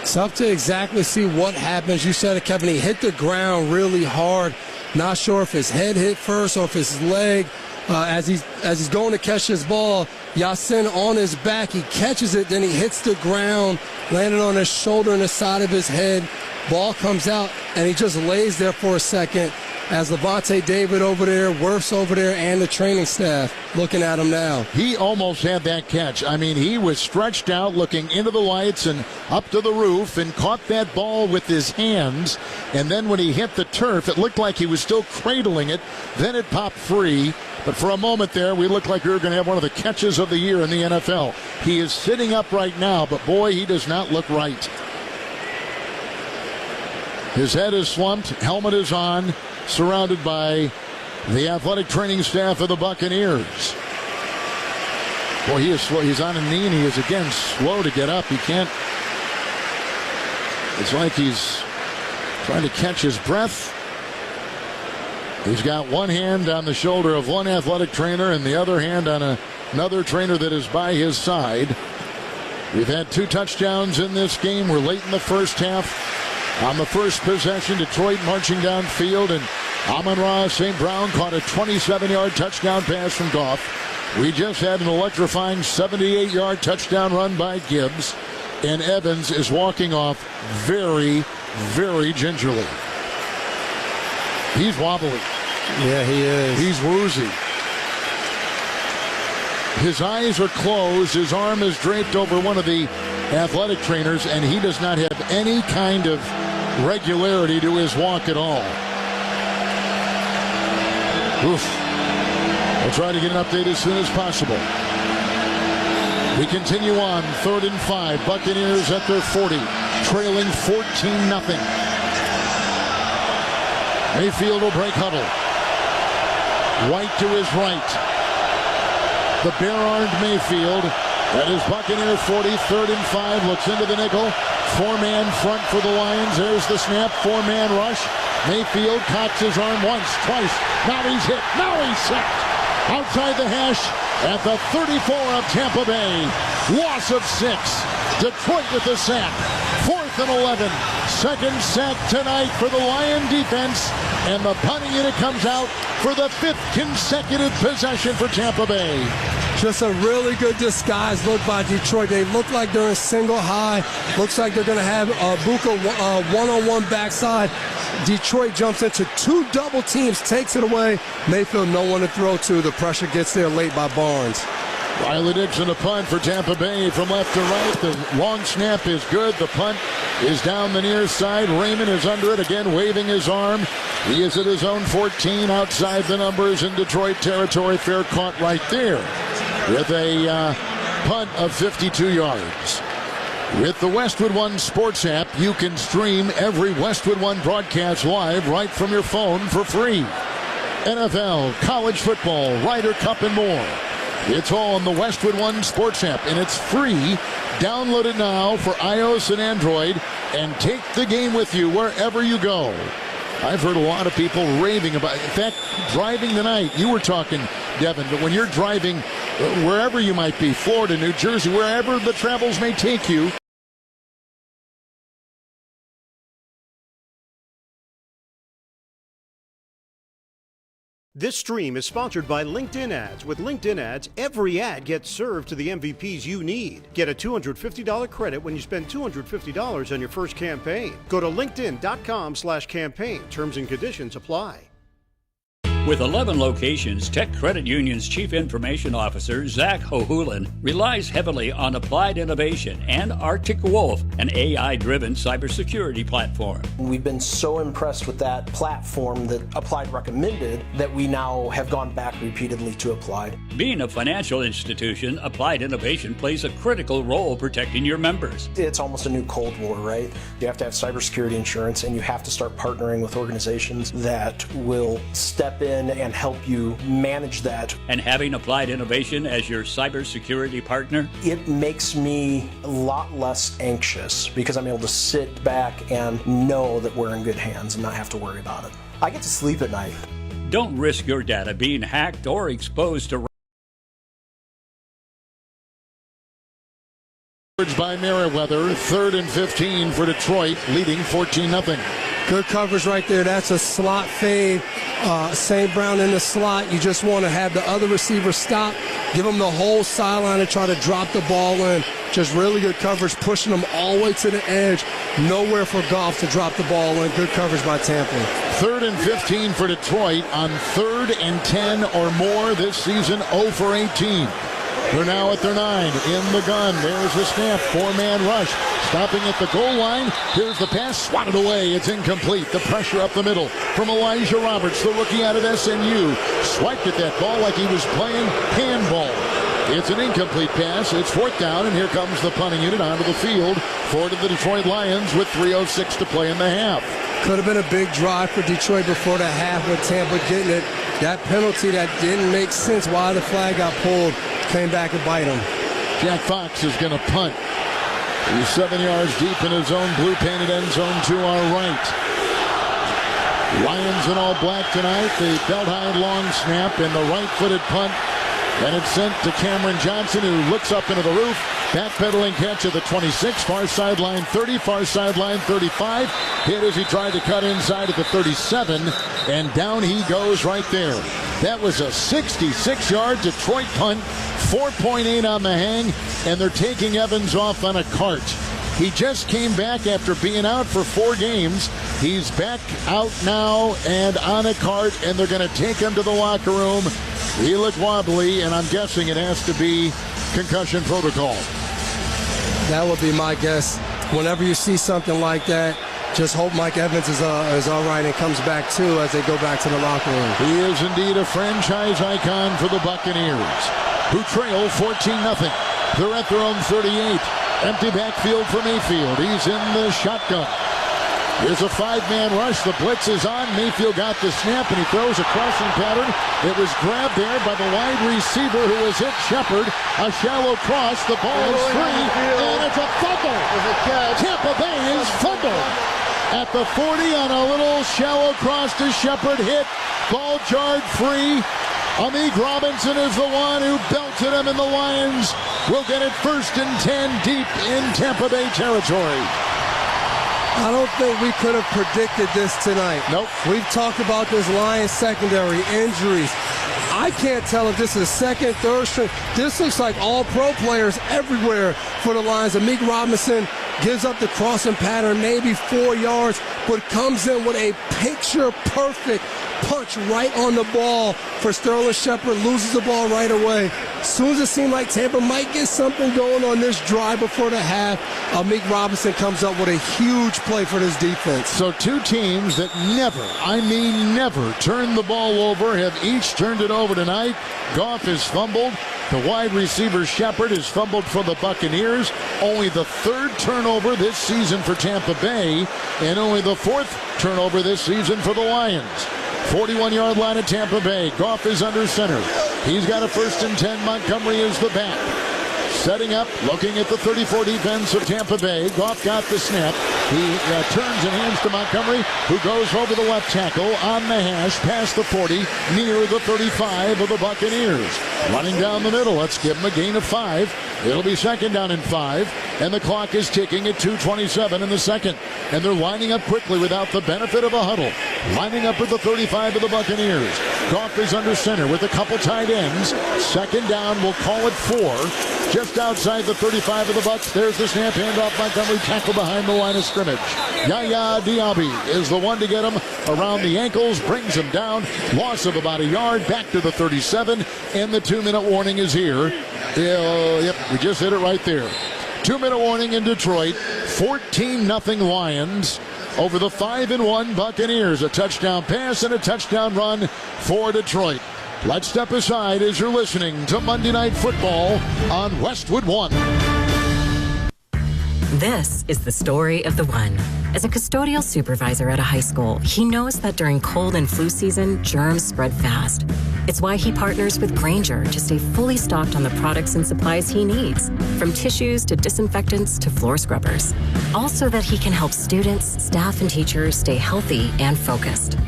It's tough to exactly see what happens. You said it, Kevin. He hit the ground really hard. Not sure if his head hit first or if his leg. As he's going to catch his ball, Yasin on his back. He catches it, then he hits the ground, landing on his shoulder and the side of his head. Ball comes out, and he just lays there for a second as Levante David over there, Wirfs over there, and the training staff looking at him now. He almost had that catch. I mean, he was stretched out looking into the lights and up to the roof and caught that ball with his hands. And then when he hit the turf, it looked like he was still cradling it. Then it popped free. But for a moment there, we looked like we were going to have one of the catches of the year in the NFL. He is sitting up right now, but boy, he does not look right. His head is slumped, helmet is on, surrounded by the athletic training staff of the Buccaneers. Boy, he is slow. He's on a knee, and he is again slow to get up. He can't. It's like he's trying to catch his breath. He's got one hand on the shoulder of one athletic trainer and the other hand on another trainer that is by his side. We've had 2 touchdowns in this game. We're late in the first half. On the first possession, Detroit marching downfield, and Amon-Ra St. Brown caught a 27-yard touchdown pass from Goff. We just had an electrifying 78-yard touchdown run by Gibbs, and Evans is walking off very, very gingerly. He's wobbly. Yeah, he is. He's woozy. His eyes are closed. His arm is draped over one of the athletic trainers, and he does not have any kind of regularity to his walk at all. Oof. We'll try to get an update as soon as possible. We continue on 3rd and 5. Buccaneers at their 40, trailing 14-0. Mayfield will break huddle. White to his right. The bare-armed Mayfield. That is Buccaneers 40, 3rd and 5. Looks into the nickel. 4-man front for the Lions. There's the snap. 4-man rush. Mayfield cocks his arm once, twice. Now he's hit. Now he's sacked. Outside the hash at the 34 of Tampa Bay. Loss of 6. Detroit with the sack. 4th and 11. Second sack tonight for the Lion defense. And the punting unit comes out for the 5th consecutive possession for Tampa Bay. Just a really good disguise look by Detroit. They look like they're in single high. Looks like they're going to have Egbuka one-on-one backside. Detroit jumps into 2 double teams, takes it away. Mayfield no one to throw to. The pressure gets there late by Barnes. Riley Dixon, a punt for Tampa Bay from left to right. The long snap is good. The punt is down the near side. Raymond is under it again, waving his arm. He is at his own 14, outside the numbers in Detroit territory. Fair caught right there with a punt of 52 yards. With the Westwood One Sports app, you can stream every Westwood One broadcast live right from your phone for free. NFL, college football, Ryder Cup, and more. It's all on the Westwood One Sports app, and it's free. Download it now for iOS and Android, and take the game with you wherever you go. I've heard a lot of people raving about it. In fact, driving tonight, you were talking, Devin, but when you're driving wherever you might be, Florida, New Jersey, wherever the travels may take you, This stream is sponsored by LinkedIn Ads. With LinkedIn Ads, every ad gets served to the MVPs you need. Get a $250 credit when you spend $250 on your first campaign. Go to linkedin.com/campaign. Terms and conditions apply. With 11 locations, Tech Credit Union's Chief Information Officer, Zach Hohulin, relies heavily on applied innovation and Arctic Wolf, an AI-driven cybersecurity platform. We've been so impressed with that platform that Applied recommended that we now have gone back repeatedly to Applied. Being a financial institution, Applied Innovation plays a critical role protecting your members. It's almost a new Cold War, right? You have to have cybersecurity insurance, and you have to start partnering with organizations that will step in and help you manage that. And having Applied Innovation as your cybersecurity partner? It makes me a lot less anxious because I'm able to sit back and know that we're in good hands and not have to worry about it. I get to sleep at night. Don't risk your data being hacked or exposed to by Merriweather, 3rd and 15 for Detroit, leading 14-0. Good coverage right there. That's a slot fade. St. Brown in the slot. You just want to have the other receiver stop, give him the whole sideline and try to drop the ball in. Just really good coverage, pushing them all the way to the edge. Nowhere for Goff to drop the ball in. Good coverage by Tampa. 3rd and 15 for Detroit on 3rd and 10 or more this season, 0 for 18. They're now at their 9, in the gun. There's the snap, 4-man rush. Stopping at the goal line. Here's the pass, swatted away. It's incomplete. The pressure up the middle from Elijah Roberts, the rookie out of SNU. Swiped at that ball like he was playing handball. It's an incomplete pass. It's 4th down, and here comes the punting unit onto the field for the Detroit Lions with 3:06 to play in the half. Could have been a big drive for Detroit before the half with Tampa getting it. That penalty that didn't make sense why the flag got pulled came back and bite him. Jack Fox is going to punt. He's 7 yards deep in his own blue-painted end zone to our right. Lions in all black tonight. The belt-high long snap and the right-footed punt. And it's sent to Cameron Johnson, who looks up into the roof. Backpedaling catch at the 26, far sideline 30, far sideline 35. Hit as he tried to cut inside at the 37, and down he goes right there. That was a 66-yard Detroit punt, 4.8 on the hang, and they're taking Evans off on a cart. He just came back after being out for 4 games. He's back out now and on a cart, and they're going to take him to the locker room. He looked wobbly, and I'm guessing it has to be concussion protocol. That would be my guess. Whenever you see something like that, just hope Mike Evans is all right and comes back too as they go back to the locker room. He is indeed a franchise icon for the Buccaneers, who trail 14-0. They're at their own 38. Empty backfield for Mayfield. He's in the shotgun. Here's a 5-man rush. The blitz is on. Mayfield got the snap, and he throws a crossing pattern. It was grabbed there by the wide receiver who has hit Shepard. A shallow cross. The ball is free, and it's a fumble. Tampa Bay is fumbled. At the 40 on a little shallow cross to Shepard. Hit. Ball jarred free. Amik Robinson is the one who belted him, and the Lions will get it 1st and 10 deep in Tampa Bay territory. I don't think we could have predicted this tonight. Nope. We've talked about this Lions secondary, injuries. I can't tell if this is second, third string. This looks like all pro players everywhere for the Lions. Amik Robinson gives up the crossing pattern, maybe 4 yards, but comes in with a picture-perfect punch right on the ball for Sterling Shepard, loses the ball right away. As soon as it seemed like Tampa might get something going on this drive before the half, Amik Robinson comes up with a huge play for this defense. So 2 teams that never, I mean never, turned the ball over have each turned it over tonight. Goff is fumbled. The wide receiver Shepard is fumbled for the Buccaneers. Only the 3rd turnover this season for Tampa Bay, and only the 4th turnover this season for the Lions. 41-yard line at Tampa Bay. Goff is under center. He's got a 1st and 10. Montgomery is the back. Setting up, looking at the 34 defense of Tampa Bay. Goff got the snap. He turns and hands to Montgomery, who goes over the left tackle on the hash, past the 40, near the 35 of the Buccaneers. Running down the middle. Let's give him a gain of 5. It'll be 2nd down and 5, and the clock is ticking at 2:27 in the second. And they're lining up quickly without the benefit of a huddle. Lining up at the 35 of the Buccaneers. Goff is under center with a couple tight ends. 2nd down, we'll call it 4. Just outside the 35 of the Bucs. There's the snap, handoff. Montgomery tackle behind the line of scrimmage. Yaya Diaby is the one to get him around the ankles, brings him down. Loss of about a yard, back to the 37, and the 2-minute warning is here. Yep, we just hit it right there. 2-minute warning in Detroit. 14-0 Lions over the 5-1 Buccaneers. A touchdown pass and a touchdown run for Detroit. Let's step aside as you're listening to Monday Night Football on Westwood One. This is the story of the one. As a custodial supervisor at a high school, he knows that during cold and flu season, germs spread fast. It's why he partners with Grainger to stay fully stocked on the products and supplies he needs, from tissues to disinfectants to floor scrubbers. All so that he can help students, staff, and teachers stay healthy and focused.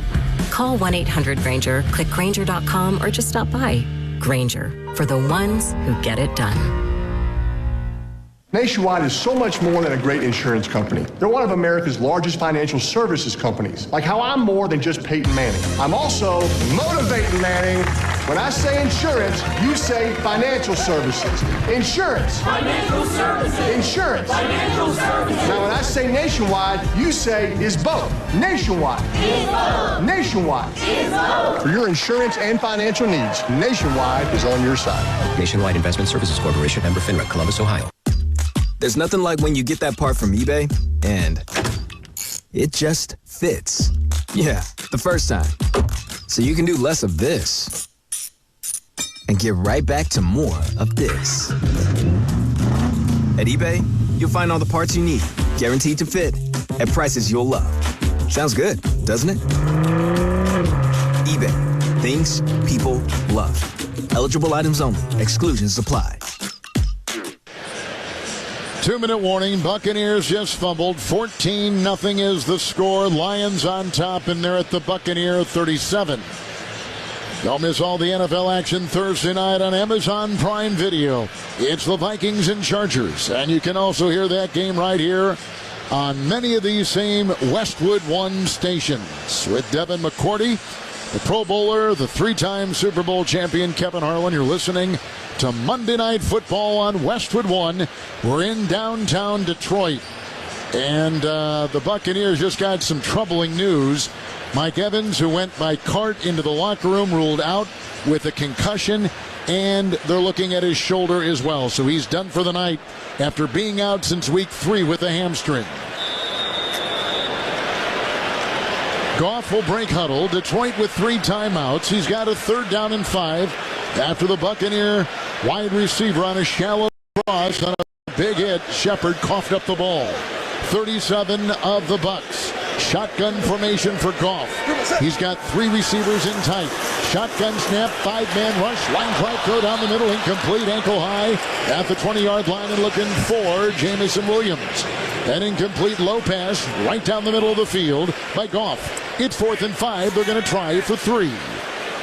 Call 1-800-GRANGER, click Grainger.com, or just stop by. Grainger, for the ones who get it done. Nationwide is so much more than a great insurance company. They're one of America's largest financial services companies. Like how I'm more than just Peyton Manning. I'm also motivating Manning. When I say insurance, you say financial services. Insurance. Financial services. Insurance. Financial services. Now when I say nationwide, you say is both. Nationwide. Is both. Nationwide. Is both. For your insurance and financial needs, Nationwide is on your side. Nationwide Investment Services Corporation, member FINRA, Columbus, Ohio. There's nothing like when you get that part from eBay and it just fits. Yeah, the first time. So you can do less of this and get right back to more of this. At eBay, you'll find all the parts you need, guaranteed to fit, at prices you'll love. Sounds good, doesn't it? eBay, things people love. Eligible items only. Exclusions apply. 2-minute warning. Buccaneers just fumbled. 14-0 is the score. Lions on top, and they're at the Buccaneer 37. Don't miss all the NFL action Thursday night on Amazon Prime Video. It's the Vikings and Chargers, and you can also hear that game right here on many of these same Westwood One stations. With Devin McCourty, the Pro Bowler, the 3-time Super Bowl champion Kevin Harlan. You're listening to Monday Night Football on Westwood One. We're in downtown Detroit, and the Buccaneers just got some troubling news. Mike Evans, who went by cart into the locker room, ruled out with a concussion, and they're looking at his shoulder as well. So he's done for the night after being out since week 3 with a hamstring. Goff will break huddle. Detroit with 3 timeouts. He's got a 3rd down and 5 after the Buccaneer wide receiver on a shallow cross on a big hit. Shepard coughed up the ball. 37 of the Bucs. Shotgun formation for Goff. He's got 3 receivers in tight. Shotgun snap, 5-man rush. Line drive throw down the middle, incomplete, ankle high at the 20-yard line, and looking for Jamison Williams. An incomplete low pass right down the middle of the field by Goff. It's 4th and 5. They're going to try for 3.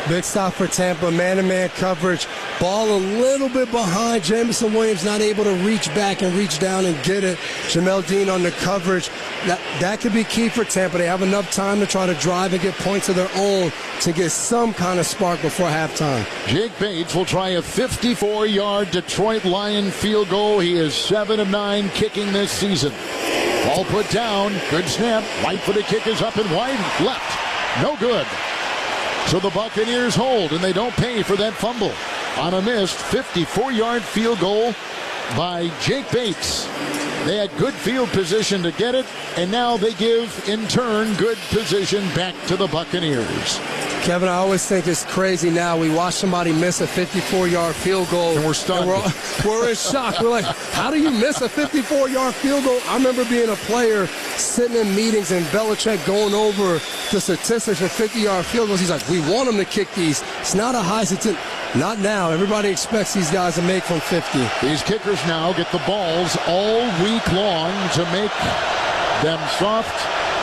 Big stop for Tampa, man-to-man coverage. Ball a little bit behind. Jamison Williams not able to reach back and reach down and get it. Jamel Dean on the coverage. That could be key for Tampa. They have enough time to try to drive and get points of their own to get some kind of spark before halftime. Jake Bates will try a 54-yard Detroit Lion field goal. He is 7 of 9 kicking this season. Ball put down. Good snap. Right-footed kick is up and wide. Left. No good. So the Buccaneers hold, and they don't pay for that fumble on a missed 54-yard field goal by Jake Bates. They had good field position to get it, and now they give, in turn, good position back to the Buccaneers. Kevin, I always think it's crazy now. We watch somebody miss a 54-yard field goal. And we're stunned. We're in shock. We're like, how do you miss a 54-yard field goal? I remember being a player sitting in meetings and Belichick going over the statistics for 50-yard field goals. He's like, we want them to kick these. It's not a high statistic. Not now. Everybody expects these guys to make from 50. These kickers now get the balls all week long to make them soft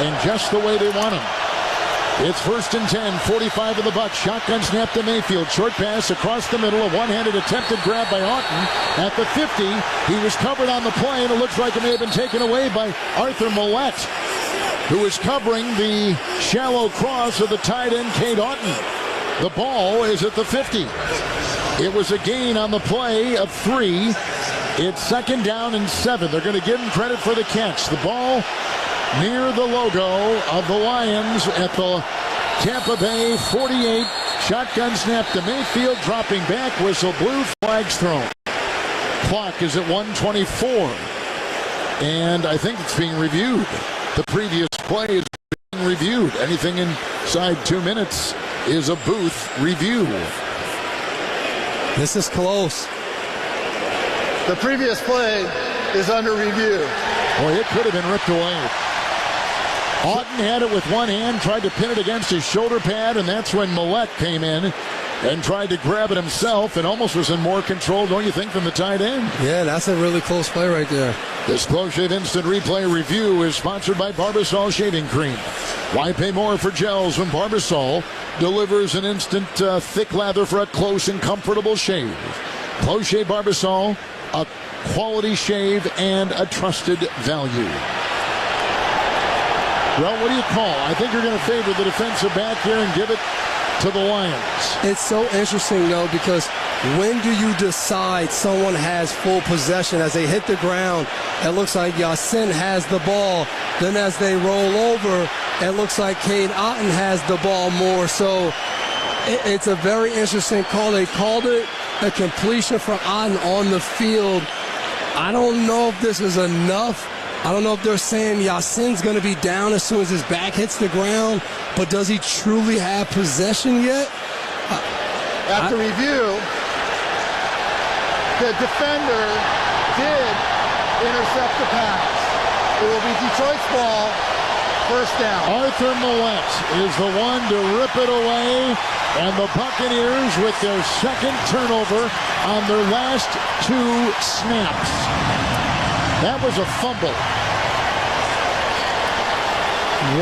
and just the way they want them. It's 1st and 10, 45 of the Bucs. Shotgun snap to Mayfield. Short pass across the middle. A one-handed attempted grab by Auten at the 50. He was covered on the play, and it looks like it may have been taken away by Arthur Millette, who was covering the shallow cross of the tight end, Cade Auten. The ball is at the 50. It was a gain on the play of 3. It's 2nd down and 7. They're going to give him credit for the catch. The ball near the logo of the Lions at the Tampa Bay 48. Shotgun snap to Mayfield, dropping back, whistle blew, flags thrown. Clock is at 1:24, and I think it's being reviewed. The previous play is being reviewed. Anything inside 2 minutes is a booth review. This is close. The previous play is under review. Boy, it could have been ripped away. Auten had it with one hand, tried to pin it against his shoulder pad, and that's when Millette came in and tried to grab it himself and almost was in more control, don't you think, than the tight end? Yeah, that's a really close play right there. This Close Shave Instant Replay Review is sponsored by Barbasol Shaving Cream. Why pay more for gels when Barbasol delivers an instant thick lather for a close and comfortable shave? Close Shave Barbasol, a quality shave and a trusted value. Well, what do you call? I think you're going to favor the defensive back here and give it to the Lions. It's so interesting, though, because when do you decide someone has full possession? As they hit the ground, it looks like Yasin has the ball. Then as they roll over, it looks like Cade Otton has the ball more. So it's a very interesting call. They called it a completion for Otton on the field. I don't know if this is enough. I don't know if they're saying Yasin's going to be down as soon as his back hits the ground, but does he truly have possession yet? After review, the defender did intercept the pass. It will be Detroit's ball, first down. Arthur Millette is the one to rip it away, and the Buccaneers with their second turnover on their last 2 snaps. That was a fumble.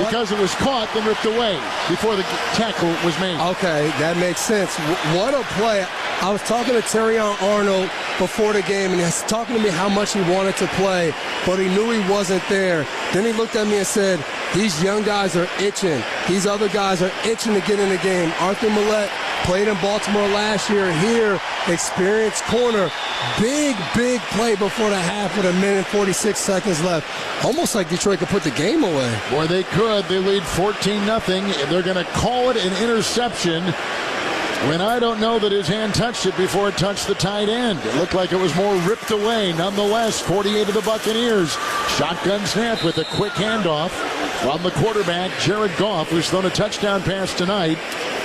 Because it was caught, then ripped away before the tackle was made. Okay, that makes sense. What a play. I was talking to Terrion Arnold before the game, and he was talking to me how much he wanted to play, but he knew he wasn't there. Then he looked at me and said, these young guys are itching. These other guys are itching to get in the game. Arthur Millette played in Baltimore last year. Here, experienced corner. Big play before the half with 1:46 seconds left. Almost like Detroit could put the game away. Boy, they could. They lead 14-0. They're going to call it an interception when I don't know that his hand touched it before it touched the tight end. It looked like it was more ripped away. Nonetheless, 48 of the Buccaneers. Shotgun snap with a quick handoff from the quarterback, Jared Goff, who's thrown a touchdown pass tonight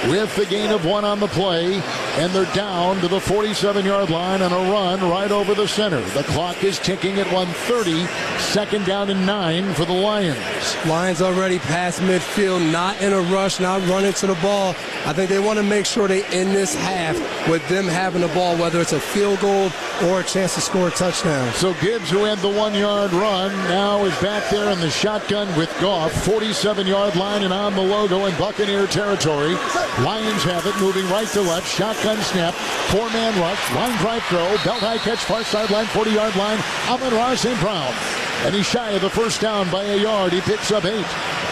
with the gain of 1 on the play, and they're down to the 47-yard line on a run right over the center. The clock is ticking at 1:30, 2nd down and 9 for the Lions. Lions already past midfield, not in a rush, not running to the ball. I think they want to make sure they end this half with them having the ball, whether it's a field goal or a chance to score a touchdown. So Gibbs, who had the 1-yard run, now is back there in the shotgun with Goff, 47-yard line and on the logo in Buccaneer territory. Lions have it, moving right to left, shotgun snap, 4-man rush, line drive throw, belt high catch, far sideline, 40-yard line, Amon St. Brown. And he's shy of the first down by a yard. He picks up 8.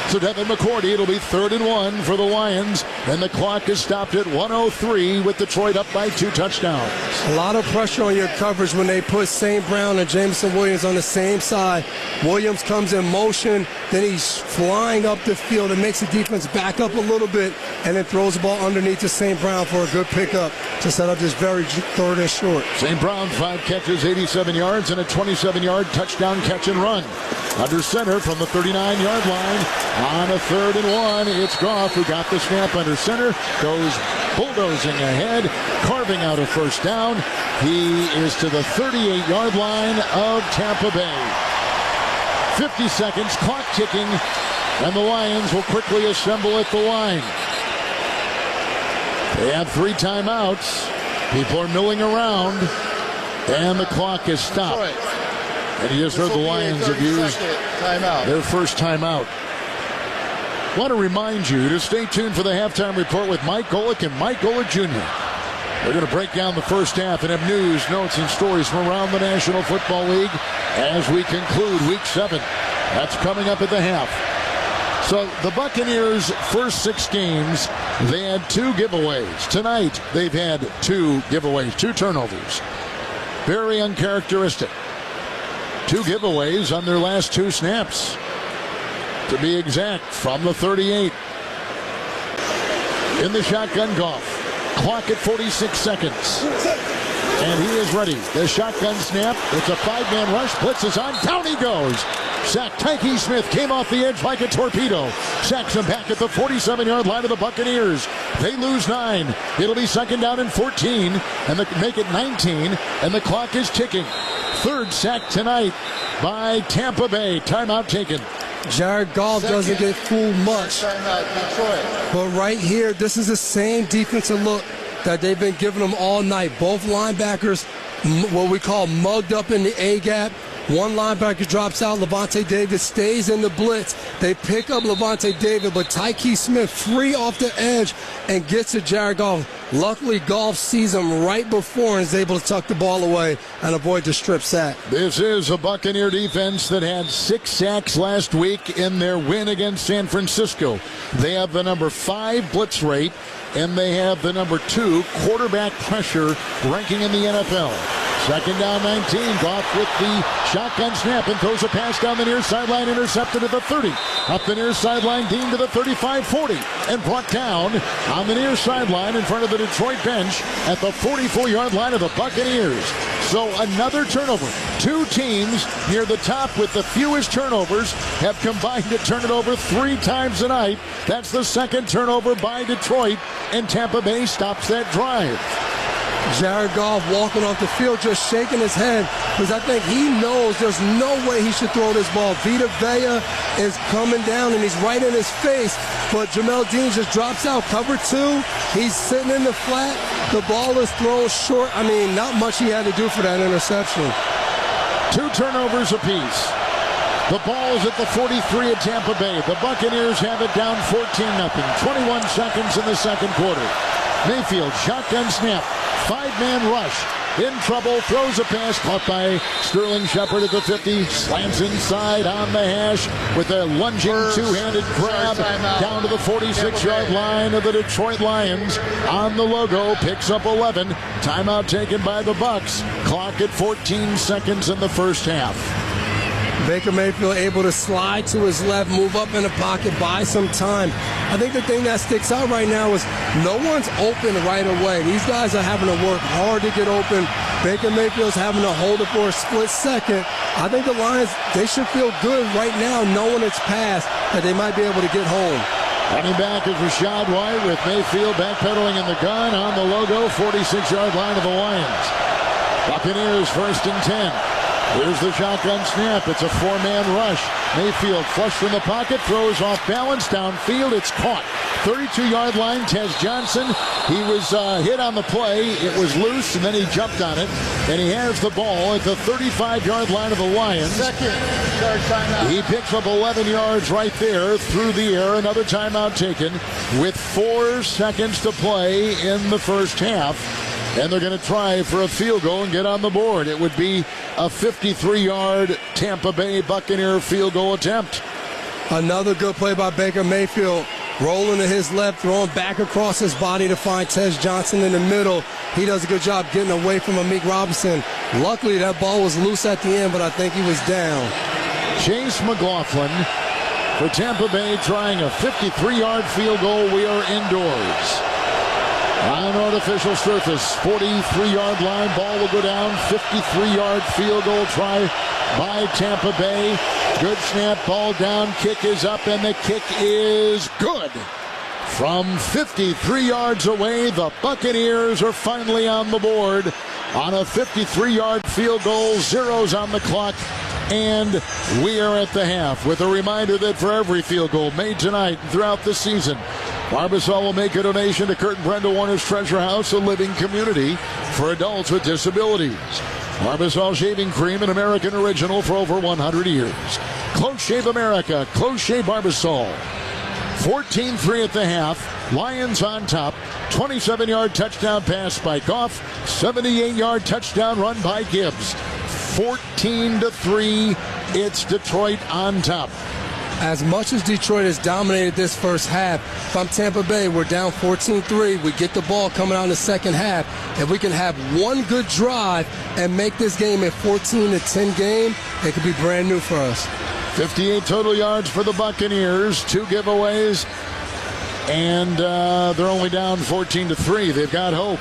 So Devin McCourty, it'll be 3rd and 1 for the Lions. And the clock is stopped at 1:03 with Detroit up by 2 touchdowns. A lot of pressure on your coverage when they put St. Brown and Jameson Williams on the same side. Williams comes in motion, then he's flying up the field and makes the defense back up a little bit, and then throws the ball underneath to St. Brown for a good pickup to set up this very 3rd and short. St. Brown, 5 catches, 87 yards, and a 27-yard touchdown catch and run. Under center from the 39-yard line on a 3rd and 1. It's Goff who got the snap under center, goes bulldozing ahead, carving out a first down. He is to the 38-yard line of Tampa Bay. 50 seconds, clock ticking, and the Lions will quickly assemble at the line. They have 3 timeouts. People are milling around, and the clock is stopped. And you just heard the Lions have used their first timeout. I want to remind you to stay tuned for the halftime report with Mike Golick and Mike Golick Jr. We're going to break down the first half and have news, notes, and stories from around the National Football League as we conclude Week 7. That's coming up at the half. So the Buccaneers' first 6 games, they had 2 giveaways. Tonight, they've had 2 giveaways, 2 turnovers. Very uncharacteristic. 2 giveaways on their last 2 snaps. To be exact, from the 38. In the shotgun, Goff. Clock at 46 seconds. And he is ready. The shotgun snap. It's a 5-man rush. Blitz is on. Down he goes. Sack. Tyke Smith came off the edge like a torpedo. Sacks him back at the 47-yard line of the Buccaneers. They lose 9. It'll be 2nd down and 14. And make it 19. And the clock is ticking. 3rd sack tonight by Tampa Bay. Timeout taken. Jared Goff doesn't get fooled much. But right here, this is the same defensive look that they've been giving them all night. Both linebackers, what we call mugged up in the A-gap. One linebacker drops out. Levante David stays in the blitz. They pick up Levante David, but Tyke Smith free off the edge and gets to Jared Goff. Luckily, Goff sees him right before and is able to tuck the ball away and avoid the strip sack. This is a Buccaneer defense that had 6 sacks last week in their win against San Francisco. They have the number 5 blitz rate, and they have the number 2 quarterback pressure ranking in the NFL. Second down 19, Goff with the shotgun snap and throws a pass down the near sideline, intercepted at the 30. Up the near sideline, Dean to the 35-40, and brought down on the near sideline in front of the Detroit bench at the 44-yard line of the Buccaneers. So another turnover. 2 teams near the top with the fewest turnovers have combined to turn it over 3 times tonight. That's the second turnover by Detroit, and Tampa Bay stops that drive. Jared Goff walking off the field just shaking his head because I think he knows there's no way he should throw this ball. Vita Vea is coming down and he's right in his face, but Jamel Dean just drops out. Cover 2, he's sitting in the flat. The ball is thrown short. I mean, not much he had to do for that interception. 2 turnovers apiece. The ball is at the 43 at Tampa Bay. The Buccaneers have it down 14-0. 21 seconds in the second quarter. Mayfield, shotgun snap. 5-man rush. In trouble, throws a pass, caught by Sterling Shepard at the 50, slants inside on the hash with a lunging two-handed grab down to the 46-yard line of the Detroit Lions. On the logo, picks up 11. Timeout taken by the Bucs. Clock at 14 seconds in the first half. Baker Mayfield able to slide to his left, move up in the pocket, buy some time. I think the thing that sticks out right now is no one's open right away. These guys are having to work hard to get open. Baker Mayfield's having to hold it for a split second. I think the Lions, they should feel good right now knowing it's passed, that they might be able to get home. Running back is Rashad White with Mayfield backpedaling in the gun on the logo, 46-yard line of the Lions. Buccaneers 1st and 10. Here's the shotgun snap. It's a 4-man rush. Mayfield flush from the pocket, throws off balance downfield. It's caught. 32-yard line, Tez Johnson. He was hit on the play. It was loose, and then he jumped on it. And he has the ball at the 35-yard line of the Lions. Second yard timeout. He picks up 11 yards right there through the air. Another timeout taken with 4 seconds to play in the first half. And they're going to try for a field goal and get on the board. It would be a 53-yard Tampa Bay Buccaneer field goal attempt. Another good play by Baker Mayfield. Rolling to his left, throwing back across his body to find Tez Johnson in the middle. He does a good job getting away from Amik Robinson. Luckily, that ball was loose at the end, but I think he was down. Chase McLaughlin for Tampa Bay trying a 53-yard field goal. We are indoors. On artificial surface, 43-yard line, ball will go down, 53-yard field goal try by Tampa Bay. Good snap, ball down, kick is up, and the kick is good. From 53 yards away, the Buccaneers are finally on the board on a 53-yard field goal, 0s on the clock, and we are at the half with a reminder that for every field goal made tonight and throughout the season, Barbasol will make a donation to Kurt and Brenda Warner's Treasure House, a living community for adults with disabilities. Barbasol Shaving Cream, an American original for over 100 years. Close Shave America, Close Shave Barbasol. 14-3 at the half. Lions on top. 27-yard touchdown pass by Goff. 78-yard touchdown run by Gibbs. 14-3. It's Detroit on top. As much as Detroit has dominated this first half, from Tampa Bay, we're down 14-3. We get the ball coming out in the second half. If we can have one good drive and make this game a 14-10 game, it could be brand new for us. 58 total yards for the Buccaneers, 2 giveaways, and they're only down 14-3. They've got hope.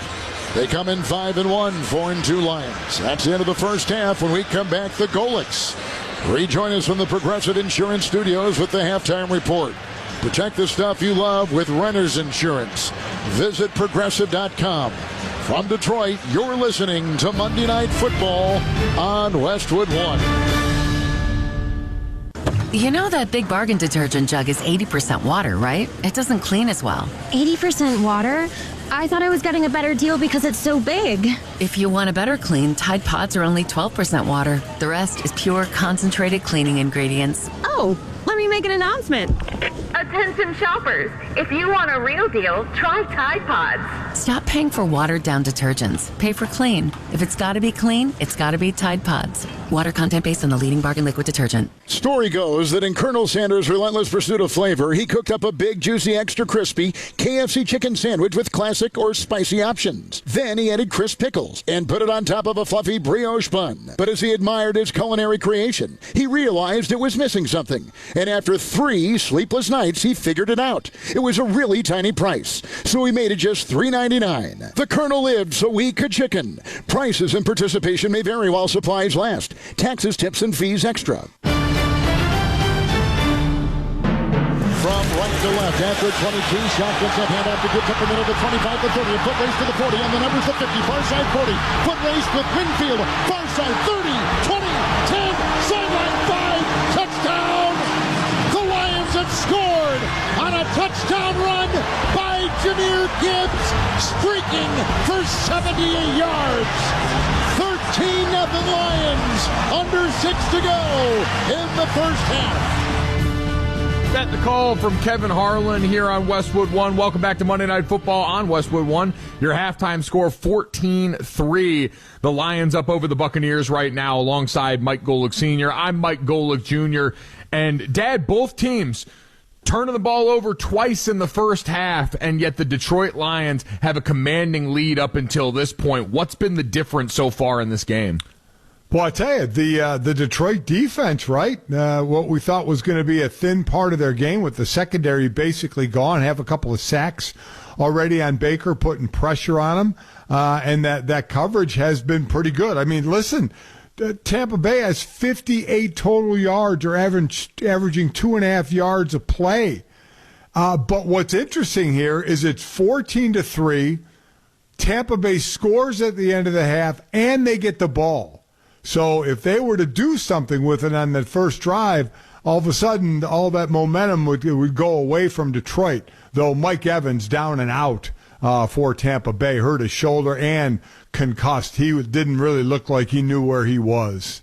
They come in 5-1, 4-2 Lions. That's the end of the first half. When we come back, the Golics rejoin us from the Progressive Insurance Studios with the Halftime Report. Protect the stuff you love with Renter's Insurance. Visit Progressive.com. From Detroit, you're listening to Monday Night Football on Westwood One. You know that Big Bargain detergent jug is 80% water, right? It doesn't clean as well. 80% water? I thought I was getting a better deal because it's so big. If you want a better clean, Tide Pods are only 12% water. The rest is pure, concentrated cleaning ingredients. Oh, let me make an announcement. Attention shoppers, if you want a real deal, try Tide Pods. Stop paying for watered-down detergents. Pay for clean. If it's got to be clean, it's got to be Tide Pods. Water content based on the leading bargain liquid detergent. Story goes that in Colonel Sanders' relentless pursuit of flavor, he cooked up a big, juicy, extra crispy KFC chicken sandwich with classic or spicy options. Then he added crisp pickles and put it on top of a fluffy brioche bun. But as he admired his culinary creation, he realized it was missing something. And after 3 sleepless nights, he figured it out. It was a really tiny price, so he made it just $3.99. The Colonel lived so he could chicken. Prices and participation may vary while supplies last. Taxes, tips, and fees extra. From right to left, at the 22, shot gets up, hand off to Gibbs up the middle, the 25, the 30, a foot race to the 40, and the numbers the 50, far side 40, foot race with Winfield, far side 30, 20, 10, sideline 5, touchdown! The Lions have scored on a touchdown run by Jahmyr Gibbs, streaking for 78 yards. 13-0 Lions, under 6 to go in the first half. Get the call from Kevin Harlan here on Westwood One. Welcome back to Monday Night Football on Westwood One. Your halftime score 14-3. The Lions up over the Buccaneers right now alongside Mike Golick Sr. I'm Mike Golick Jr. And Dad, both teams turning the ball over twice in the first half, and yet the Detroit Lions have a commanding lead up until this point. What's been the difference so far in this game? Well, I tell you, the Detroit defense, right? What we thought was going to be a thin part of their game with the secondary basically gone, have a couple of sacks already on Baker, putting pressure on him, and that coverage has been pretty good. I mean, listen, Tampa Bay has 58 total yards, or averaging 2.5 yards a play. But what's interesting here is it's 14-3. Tampa Bay scores at the end of the half, and they get the ball. So if they were to do something with it on that first drive, all of a sudden all that momentum would go away from Detroit, though Mike Evans down and out for Tampa Bay, hurt his shoulder and concussed. He didn't really look like he knew where he was.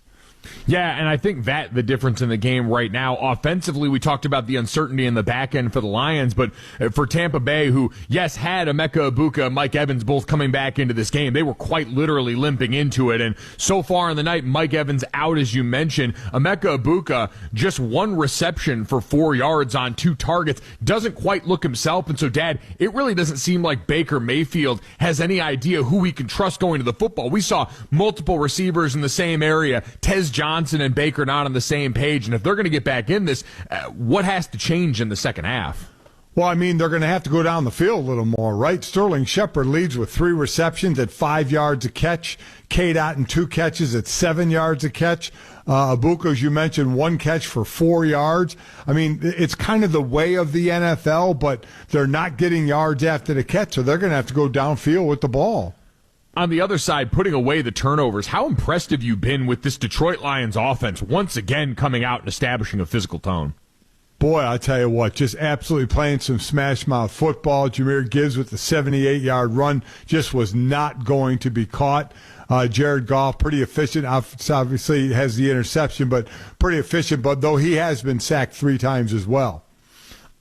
Yeah, and I think that the difference in the game right now, offensively, we talked about the uncertainty in the back end for the Lions, but for Tampa Bay, who, yes, had Emeka, Egbuka, Mike Evans both coming back into this game, they were quite literally limping into it, and so far in the night, Mike Evans out, as you mentioned. Emeka, Egbuka, just 1 reception for 4 yards on 2 targets, doesn't quite look himself, and so, Dad, it really doesn't seem like Baker Mayfield has any idea who he can trust going to the football. We saw multiple receivers in the same area, Tez Johnson and Baker not on the same page, and if they're going to get back in this, what has to change in the second half? Well, I mean, they're going to have to go down the field a little more, right? Sterling Shepard leads with 3 receptions at 5 yards a catch. K-Dot and 2 catches at 7 yards a catch. Egbuka, as you mentioned, 1 catch for 4 yards. I mean, it's kind of the way of the NFL, but they're not getting yards after the catch, so they're going to have to go downfield with the ball. On the other side, putting away the turnovers, how impressed have you been with this Detroit Lions offense once again coming out and establishing a physical tone? Boy, I tell you what, just absolutely playing some smash-mouth football. Jahmyr Gibbs with the 78-yard run just was not going to be caught. Jared Goff, pretty efficient. Obviously has the interception, but pretty efficient, but though he has been sacked 3 times as well.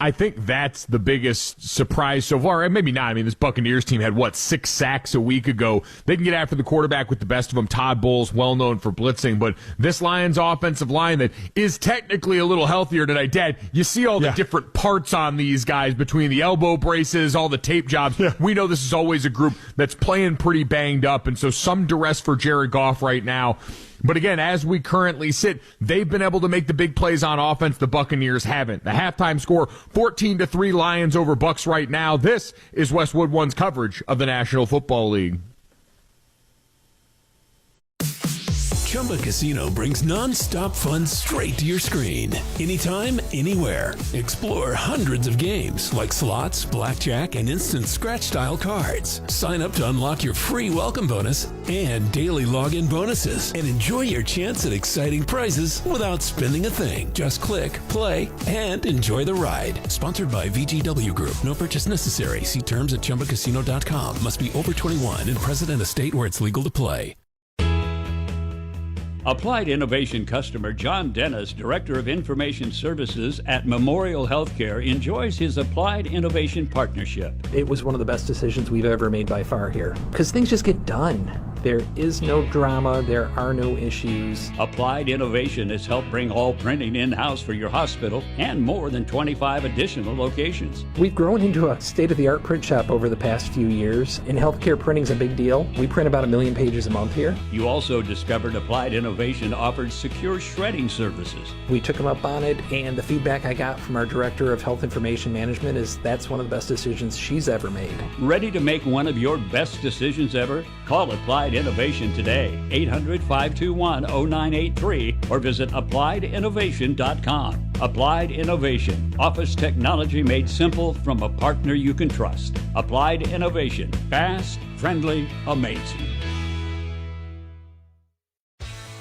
I think that's the biggest surprise so far. And maybe not. I mean, this Buccaneers team had, 6 sacks a week ago. They can get after the quarterback with the best of them. Todd Bowles, well known for blitzing. But this Lions offensive line that is technically a little healthier tonight. Dad, you see all the different parts on these guys between the elbow braces, all the tape jobs. Yeah. We know this is always a group that's playing pretty banged up. And so some duress for Jared Goff right now. But again, as we currently sit, they've been able to make the big plays on offense. The Buccaneers haven't. The halftime score, 14-3 Lions over Bucs right now. This is Westwood One's coverage of the National Football League. Chumba Casino brings non-stop fun straight to your screen. Anytime, anywhere. Explore hundreds of games like slots, blackjack, and instant scratch-style cards. Sign up to unlock your free welcome bonus and daily login bonuses. And enjoy your chance at exciting prizes without spending a thing. Just click, play, and enjoy the ride. Sponsored by VGW Group. No purchase necessary. See terms at ChumbaCasino.com. Must be over 21 and present in a state where it's legal to play. Applied Innovation customer John Dennis, Director of Information Services at Memorial Healthcare, enjoys his Applied Innovation partnership. It was one of the best decisions we've ever made by far here, because things just get done. There is no drama. There are no issues. Applied Innovation has helped bring all printing in-house for your hospital and more than 25 additional locations. We've grown into a state-of-the-art print shop over the past few years, and healthcare printing's a big deal. We print about 1 million pages a month here. You also discovered Applied Innovation offered secure shredding services. We took them up on it, and the feedback I got from our Director of Health Information Management is that's one of the best decisions she's ever made. Ready to make one of your best decisions ever? Call Applied Innovation today, 800-521-0983, or visit appliedinnovation.com. Applied Innovation, office technology made simple from a partner you can trust. Applied Innovation, fast, friendly, amazing.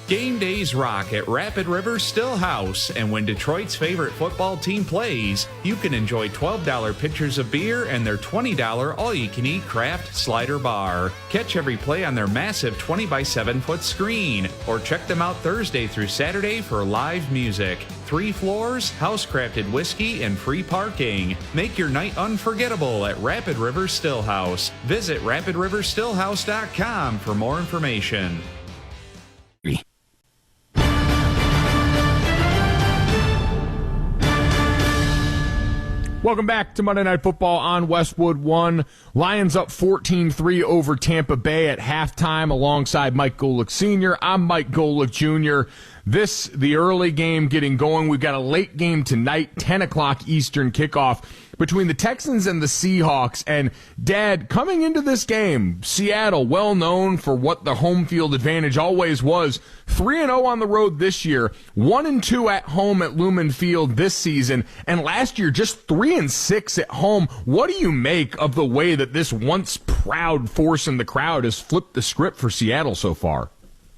Game days rock at Rapid River Stillhouse, and when Detroit's favorite football team plays, you can enjoy $12 pitchers of beer and their $20 all-you-can-eat craft slider bar. Catch every play on their massive 20-by-7-foot screen, or check them out Thursday through Saturday for live music. 3 floors, house-crafted whiskey, and free parking. Make your night unforgettable at Rapid River Stillhouse. Visit rapidriverstillhouse.com for more information. Welcome back to Monday Night Football on Westwood One. Lions up 14-3 over Tampa Bay at halftime alongside Mike Golick Sr. I'm Mike Golick Jr. The early game getting going. We've got a late game tonight, 10 o'clock Eastern kickoff between the Texans and the Seahawks. And, Dad, coming into this game, Seattle, well known for what the home field advantage always was, 3-0 on the road this year, 1-2 at home at Lumen Field this season, and last year just 3-6 at home. What do you make of the way that this once proud force in the crowd has flipped the script for Seattle so far?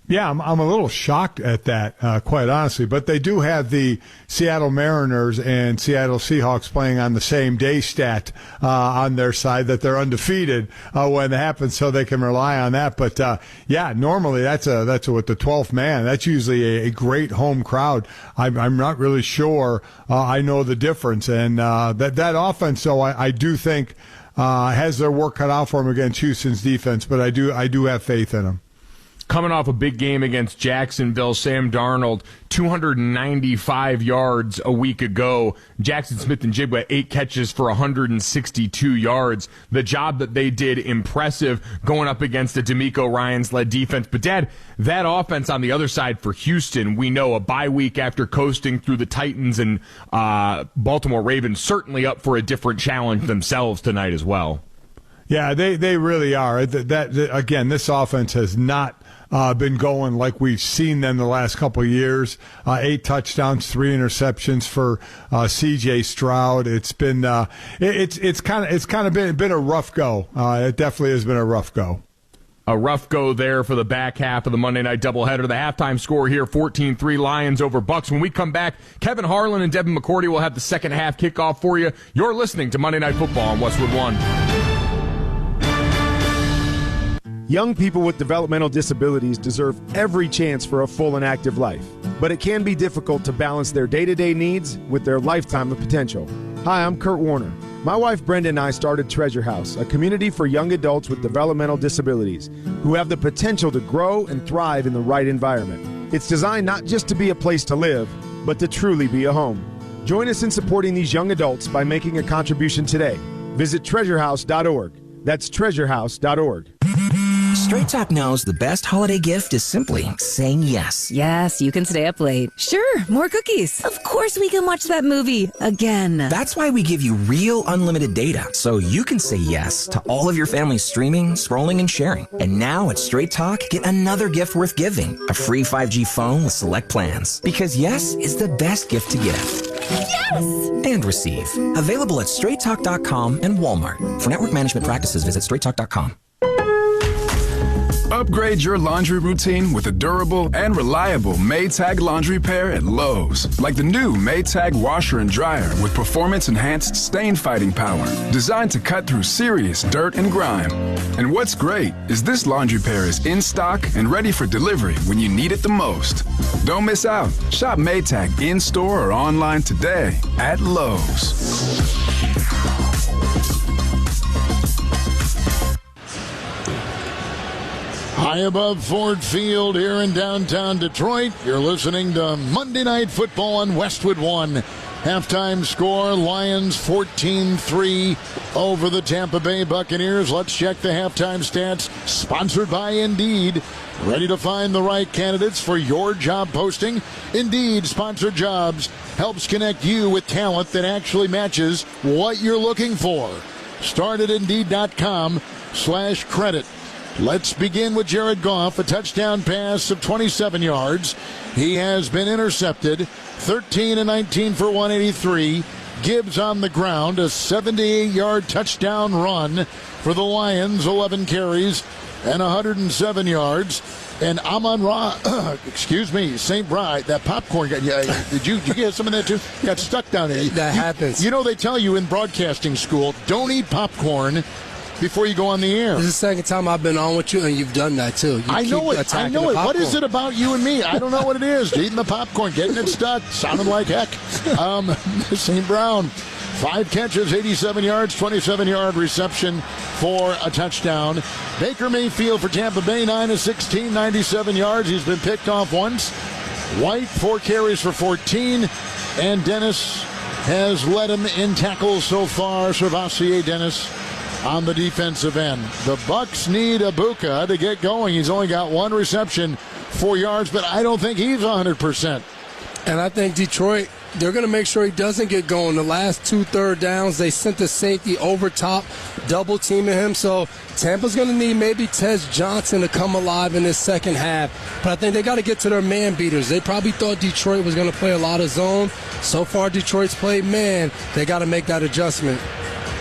Yeah, I'm a little shocked at that, quite honestly. But they do have the Seattle Mariners and Seattle Seahawks playing on the same day stat on their side, that they're undefeated when it happens, so they can rely on that. But yeah, normally that's with the 12th man. That's usually a great home crowd. I'm not really sure. I know the difference, and that offense. So I do think has their work cut out for them against Houston's defense. But I do have faith in them. Coming off a big game against Jacksonville, Sam Darnold, 295 yards a week ago. Jackson Smith-Njigba, 8 catches for 162 yards. The job that they did, impressive, going up against a D'Amico Ryans-led defense. But, Dad, that offense on the other side for Houston, we know a bye week after coasting through the Titans and Baltimore Ravens, certainly up for a different challenge themselves tonight as well. Yeah, they really are. Again, this offense has not been going like we've seen them the last couple of years. 8 touchdowns, 3 interceptions for C.J. Stroud. It's been it's kind of been a rough go. It definitely has been a rough go. A rough go there for the back half of the Monday night doubleheader. The halftime score here, 14-3 Lions over Bucks. When we come back, Kevin Harlan and Devin McCourty will have the second half kickoff for you. You're listening to Monday Night Football on Westwood One. Young people with developmental disabilities deserve every chance for a full and active life, but it can be difficult to balance their day-to-day needs with their lifetime of potential. Hi, I'm Kurt Warner. My wife Brenda and I started Treasure House, a community for young adults with developmental disabilities who have the potential to grow and thrive in the right environment. It's designed not just to be a place to live, but to truly be a home. Join us in supporting these young adults by making a contribution today. Visit treasurehouse.org. That's treasurehouse.org. Straight Talk knows the best holiday gift is simply saying yes. Yes, you can stay up late. Sure, more cookies. Of course we can watch that movie again. That's why we give you real unlimited data, so you can say yes to all of your family's streaming, scrolling, and sharing. And now at Straight Talk, get another gift worth giving, a free 5G phone with select plans. Because yes is the best gift to give. Yes! And receive. Available at straighttalk.com and Walmart. For network management practices, visit straighttalk.com. Upgrade your laundry routine with a durable and reliable Maytag laundry pair at Lowe's. Like the new Maytag washer and dryer with performance-enhanced stain-fighting power, designed to cut through serious dirt and grime. And what's great is this laundry pair is in stock and ready for delivery when you need it the most. Don't miss out. Shop Maytag in-store or online today at Lowe's. High above Ford Field here in downtown Detroit, you're listening to Monday Night Football on Westwood One. Halftime score, Lions 14-3 over the Tampa Bay Buccaneers. Let's check the halftime stats, sponsored by Indeed. Ready to find the right candidates for your job posting? Indeed Sponsored Jobs helps connect you with talent that actually matches what you're looking for. Start at Indeed.com/credit. Let's begin with Jared Goff, a touchdown pass of 27 yards. He has been intercepted, 13 and 19 for 183. Gibbs on the ground, a 78-yard touchdown run for the Lions, 11 carries and 107 yards. And Amon St. Bride, that popcorn guy, did you get some of that too? Got stuck down there. That happens. You know, they tell you in broadcasting school, don't eat popcorn before you go on the air. This is the second time I've been on with you, and you've done that too. I know it. What is it about you and me? I don't know what it is. Eating the popcorn, getting it stuck, sounding like heck. St. Brown, 5 catches, 87 yards, 27-yard reception for a touchdown. Baker Mayfield for Tampa Bay, 9 of 16, 97 yards. He's been picked off once. White, 4 carries for 14. And Dennis has led him in tackles so far. Servassier Dennis on the defensive end. The Bucs need Egbuka to get going. He's only got 1 reception, 4 yards, but I don't think he's 100%. And I think Detroit, they're going to make sure he doesn't get going. The last 2 third downs, they sent the safety over top, double teaming him. So Tampa's going to need maybe Tez Johnson to come alive in this second half. But I think they got to get to their man beaters. They probably thought Detroit was going to play a lot of zone. So far, Detroit's played man. They got to make that adjustment.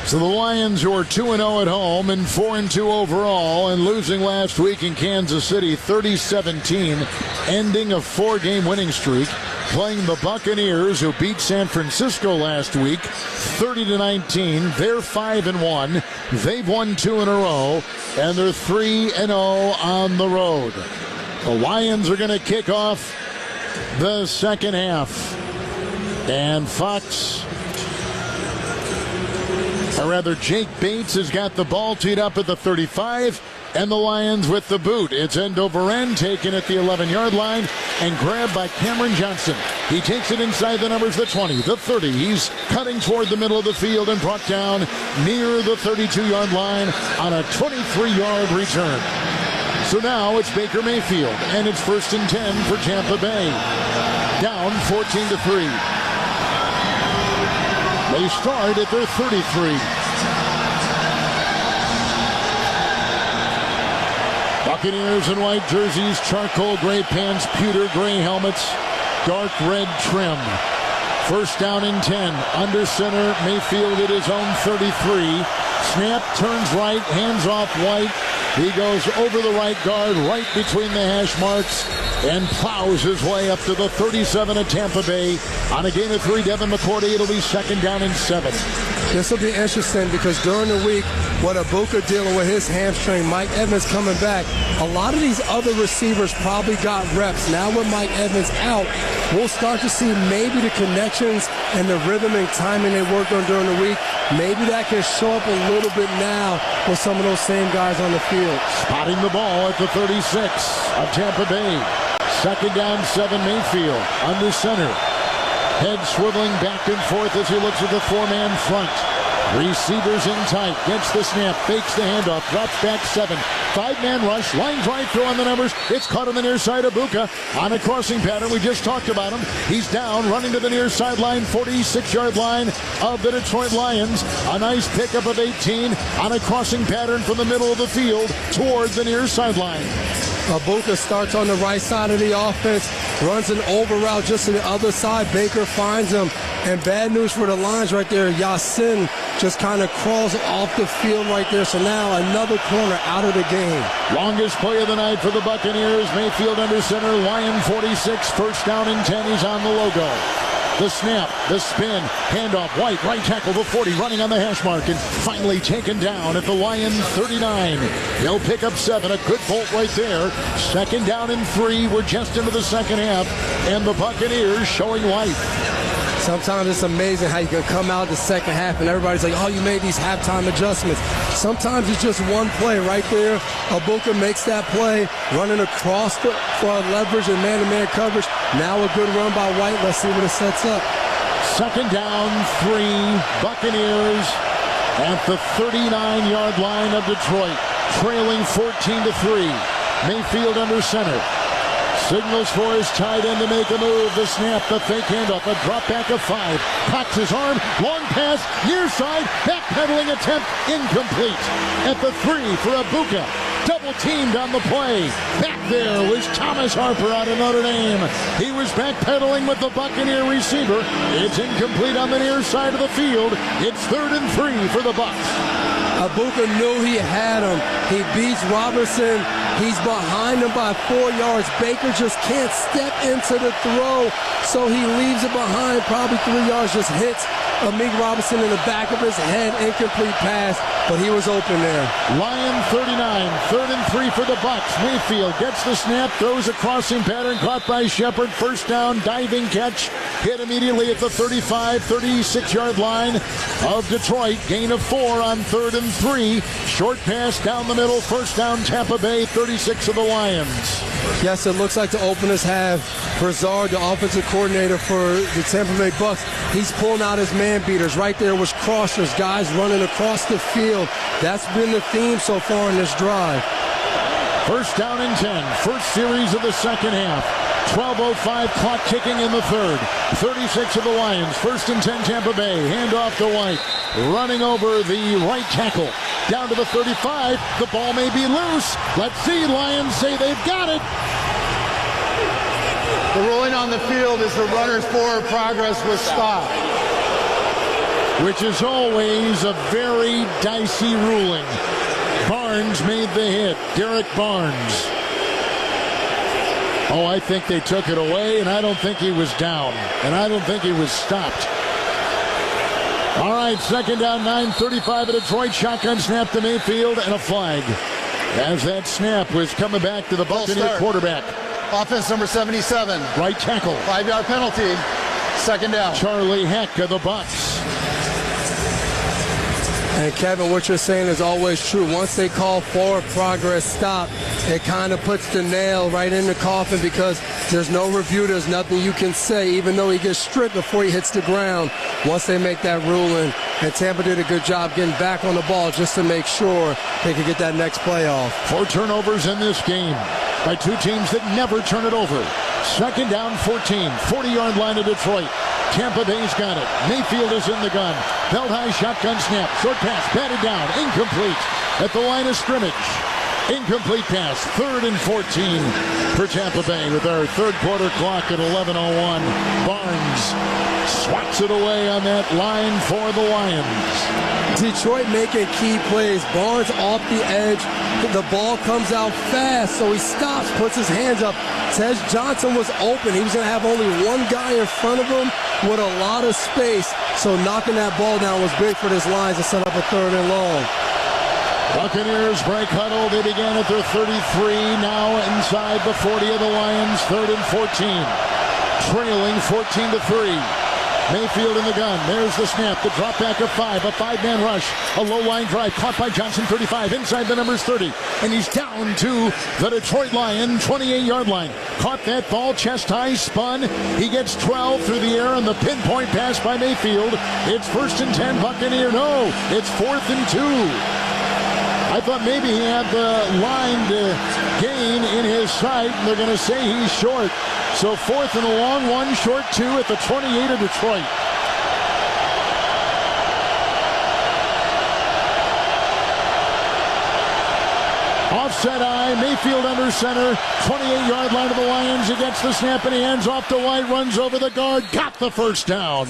So the Lions, who are 2-0 at home and 4-2 overall, and losing last week in Kansas City 30-17, ending a 4-game winning streak, playing the Buccaneers, who beat San Francisco last week 30-19. They're 5-1. They've won 2 in a row, and they're 3-0 on the road. The Lions are going to kick off the second half, and Jake Bates has got the ball teed up at the 35, and the Lions with the boot. It's end over end, taken at the 11-yard line, and grabbed by Cameron Johnson. He takes it inside the numbers, the 20, the 30. He's cutting toward the middle of the field and brought down near the 32-yard line on a 23-yard return. So now it's Baker Mayfield, and it's 1st and 10 for Tampa Bay. Down 14-3. They start at their 33. Buccaneers in white jerseys, charcoal gray pants, pewter gray helmets, dark red trim. 1st down and 10. Under center, Mayfield at his own 33. Snap, turns right, hands off White. He goes over the right guard, right between the hash marks, and plows his way up to the 37 of Tampa Bay. On a gain of 3, Devin McCourty, it'll be 2nd down and 7. This will be interesting because during the week, what Egbuka dealing with his hamstring, Mike Evans coming back, a lot of these other receivers probably got reps. Now with Mike Evans out, we'll start to see maybe the connections and the rhythm and timing they worked on during the week. Maybe that can show up a little bit now with some of those same guys on the field. Spotting the ball at the 36 of Tampa Bay. 2nd down, 7, Mayfield under center. Head swiveling back and forth as he looks at the 4-man front. Receivers in tight, gets the snap, fakes the handoff, drops back 7. 5-man rush, line drive throw on the numbers. It's caught on the near side of Egbuka on a crossing pattern. We just talked about him. He's down, running to the near sideline, 46-yard line of the Detroit Lions. A nice pickup of 18 on a crossing pattern from the middle of the field toward the near sideline. Egbuka starts on the right side of the offense, runs an over route just to the other side. Baker finds him, and bad news for the Lions right there. Yasin just kind of crawls off the field right there. So now another corner out of the game. Longest play of the night for the Buccaneers. Mayfield under center, Lion 46, first down and 10. He's on the logo. The snap, the spin, handoff, White, right tackle, the 40, running on the hash mark, and finally taken down at the Lion 39. They'll pick up 7, a good bolt right there. Second down and 3, we're just into the second half, and the Buccaneers showing life. Sometimes it's amazing how you can come out the second half and everybody's like, oh, you made these halftime adjustments. Sometimes it's just one play right there. Egbuka makes that play, running across for leverage and man-to-man coverage. Now a good run by White. Let's see what it sets up. Second down, 3, Buccaneers at the 39-yard line of Detroit, trailing 14-3. Mayfield under center. Signals for his tight end to make a move. The snap, the fake handoff, a drop back of 5. Cocks his arm, long pass, near side, backpedaling attempt, incomplete. At the 3 for Egbuka. Double teamed on the play. Back there was Thomas Harper out of Notre Dame. He was backpedaling with the Buccaneer receiver. It's incomplete on the near side of the field. It's 3rd and 3 for the Bucs. Egbuka knew he had him. He beats Robertson. He's behind him by 4 yards. Baker just can't step into the throw, so he leaves it behind, probably 3 yards, just hits Jahmyr Robinson in the back of his head. Incomplete pass, but he was open there. Lion 39, 3rd and 3 for the Bucs. Mayfield gets the snap, throws a crossing pattern, caught by Shepard. First down, diving catch, hit immediately at the 35, 36-yard line of Detroit. Gain of 4 on 3rd and 3. Short pass down the middle, first down Tampa Bay, 36 of the Lions. Yes, it looks like the openers have Brazard, the offensive coordinator for the Tampa Bay Bucs. He's pulling out his man beaters. Right there was crossers, guys running across the field. That's been the theme so far in this drive. First down and 10, first series of the second half. 12:05 clock ticking in the third. 36 of the Lions, 1st and 10 Tampa Bay. Handoff to White, running over the right tackle. Down to the 35, the ball may be loose. Let's see, Lions say they've got it. The ruling on the field is the runner's forward progress was stopped. Which is always a very dicey ruling. Barnes made the hit, Derek Barnes. Oh, I think they took it away, and I don't think he was down. And I don't think he was stopped. All right, second down, 9:35 at Detroit. Shotgun snap to Mayfield and a flag. As that snap was coming back to the Buccaneer quarterback. Offense number 77. Right tackle. 5-yard penalty. Second down. Charlie Heck of the Bucs. And Kevin, what you're saying is always true. Once they call forward progress stop, it kind of puts the nail right in the coffin because there's no review, there's nothing you can say, even though he gets stripped before he hits the ground. Once they make that ruling, and Tampa did a good job getting back on the ball just to make sure they could get that next play off. 4 turnovers in this game by 2 teams that never turn it over. Second down, 14, 40-yard line of Detroit. Tampa Bay's got it. Mayfield is in the gun. Belt high shotgun snap. Short pass, batted down, incomplete at the line of scrimmage. Incomplete pass, 3rd and 14 for Tampa Bay with our third quarter clock at 11:01. Barnes swats it away on that line for the Lions. Detroit making key plays. Barnes off the edge. The ball comes out fast, so he stops, puts his hands up. Tej Johnson was open. He was going to have only one guy in front of him with a lot of space. So knocking that ball down was big for this Lions to set up a 3rd and long. Buccaneers break huddle. They began at their 33. Now inside the 40 of the Lions. 3rd and 14. Trailing 14-3. Mayfield in the gun. There's the snap. The drop back of 5. A 5-man rush. A low line drive caught by Johnson, 35. Inside the numbers 30. And he's down to the Detroit Lion 28-yard line. Caught that ball chest high, spun. He gets 12 through the air on the pinpoint pass by Mayfield. It's 1st and 10 Buccaneer. No, it's 4th and 2. I thought maybe he had the line to gain in his sight, and they're going to say he's short. So 4th and a long one, short 2 at the 28 of Detroit. Offset eye, Mayfield under center, 28-yard line of the Lions. He gets the snap and he hands off to White, runs over the guard, got the first down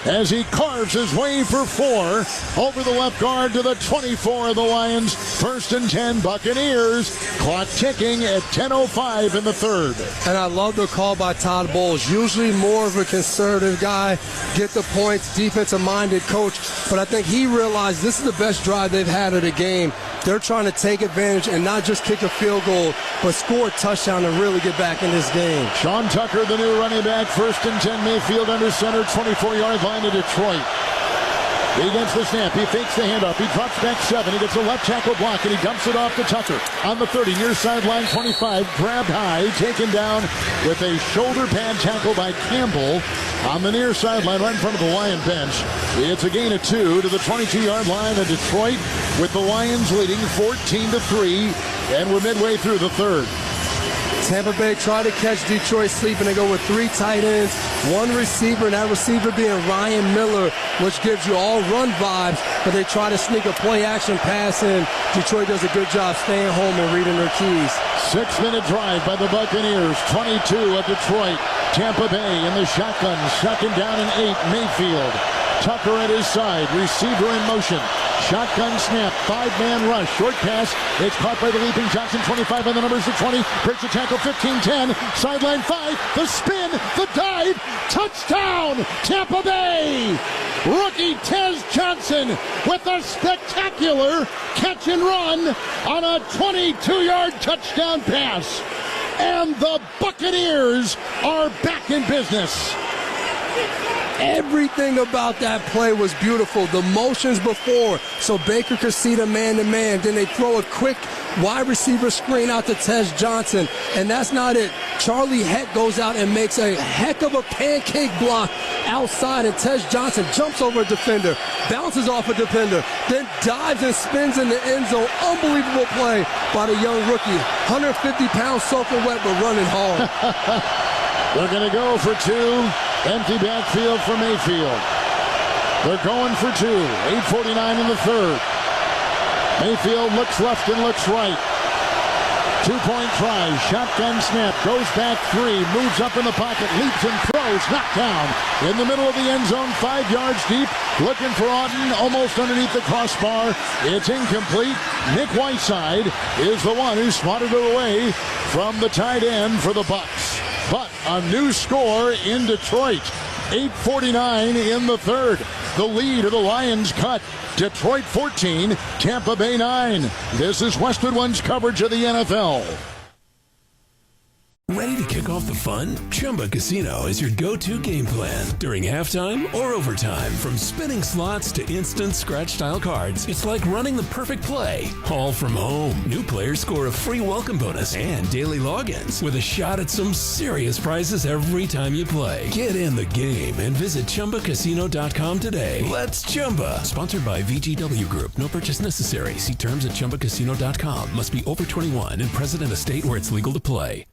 as he carves his way for 4 over the left guard to the 24 of the Lions. 1st and 10 Buccaneers. Clock ticking at 10:05 in the 3rd. And I love the call by Todd Bowles. Usually more of a conservative guy, get the points, defensive-minded coach. But I think he realized this is the best drive they've had of the game. They're trying to take advantage and not just kick a field goal, but score a touchdown and really get back in this game. Sean Tucker, the new running back. 1st and 10 Mayfield under center, 24-yard line of Detroit. He gets the snap. He fakes the handoff. He drops back 7. He gets a left tackle block, and he dumps it off to Tucker. On the 30, near sideline 25. Grabbed high, taken down with a shoulder pad tackle by Campbell. On the near sideline, right in front of the Lion bench. It's a gain of 2 to the 22-yard line of Detroit, with the Lions leading 14-3, and we're midway through the 3rd. Tampa Bay tried to catch Detroit sleeping. They go with 3 tight ends, 1 receiver, and that receiver being Ryan Miller, which gives you all run vibes, but they try to sneak a play-action pass in. Detroit does a good job staying home and reading their keys. 6-minute drive by the Buccaneers, 22 of Detroit. Tampa Bay in the shotgun, 2nd down and 8, Mayfield. Tucker at his side, receiver in motion. Shotgun snap, 5-man rush, short pass. It's caught by the leaping Johnson, 25 on the numbers of 20. Breaks the tackle, 15-10. Sideline 5, the spin, the dive, touchdown, Tampa Bay! Rookie Tez Johnson with a spectacular catch and run on a 22-yard touchdown pass. And the Buccaneers are back in business. Everything about that play was beautiful. The motions before, so Baker could see the man-to-man. Then they throw a quick wide receiver screen out to Tez Johnson, and that's not it. Charlie Heck goes out and makes a heck of a pancake block outside, and Tez Johnson jumps over a defender, bounces off a defender, then dives and spins in the end zone. Unbelievable play by the young rookie. 150 pounds soaking wet, but running hard. They're going to go for 2. Empty backfield for Mayfield. They're going for 2. 8:49 in the 3rd. Mayfield looks left and looks right. 2-point try. Shotgun snap. Goes back 3. Moves up in the pocket. Leaps and throws. Knocked down in the middle of the end zone. 5 yards deep. Looking for Auden. Almost underneath the crossbar. It's incomplete. Nick Whiteside is the one who swatted it away from the tight end for the Bucs. But a new score in Detroit. 8:49 in the 3rd. The lead of the Lions cut. Detroit 14, Tampa Bay 9. This is Westwood One's coverage of the NFL. Ready to kick off the fun? Chumba Casino is your go-to game plan during halftime or overtime. From spinning slots to instant scratch-style cards, it's like running the perfect play, all from home. New players score a free welcome bonus and daily logins with a shot at some serious prizes every time you play. Get in the game and visit ChumbaCasino.com today. Let's Chumba. Sponsored by VGW Group. No purchase necessary. See terms at ChumbaCasino.com. Must be over 21 and present in a state where it's legal to play.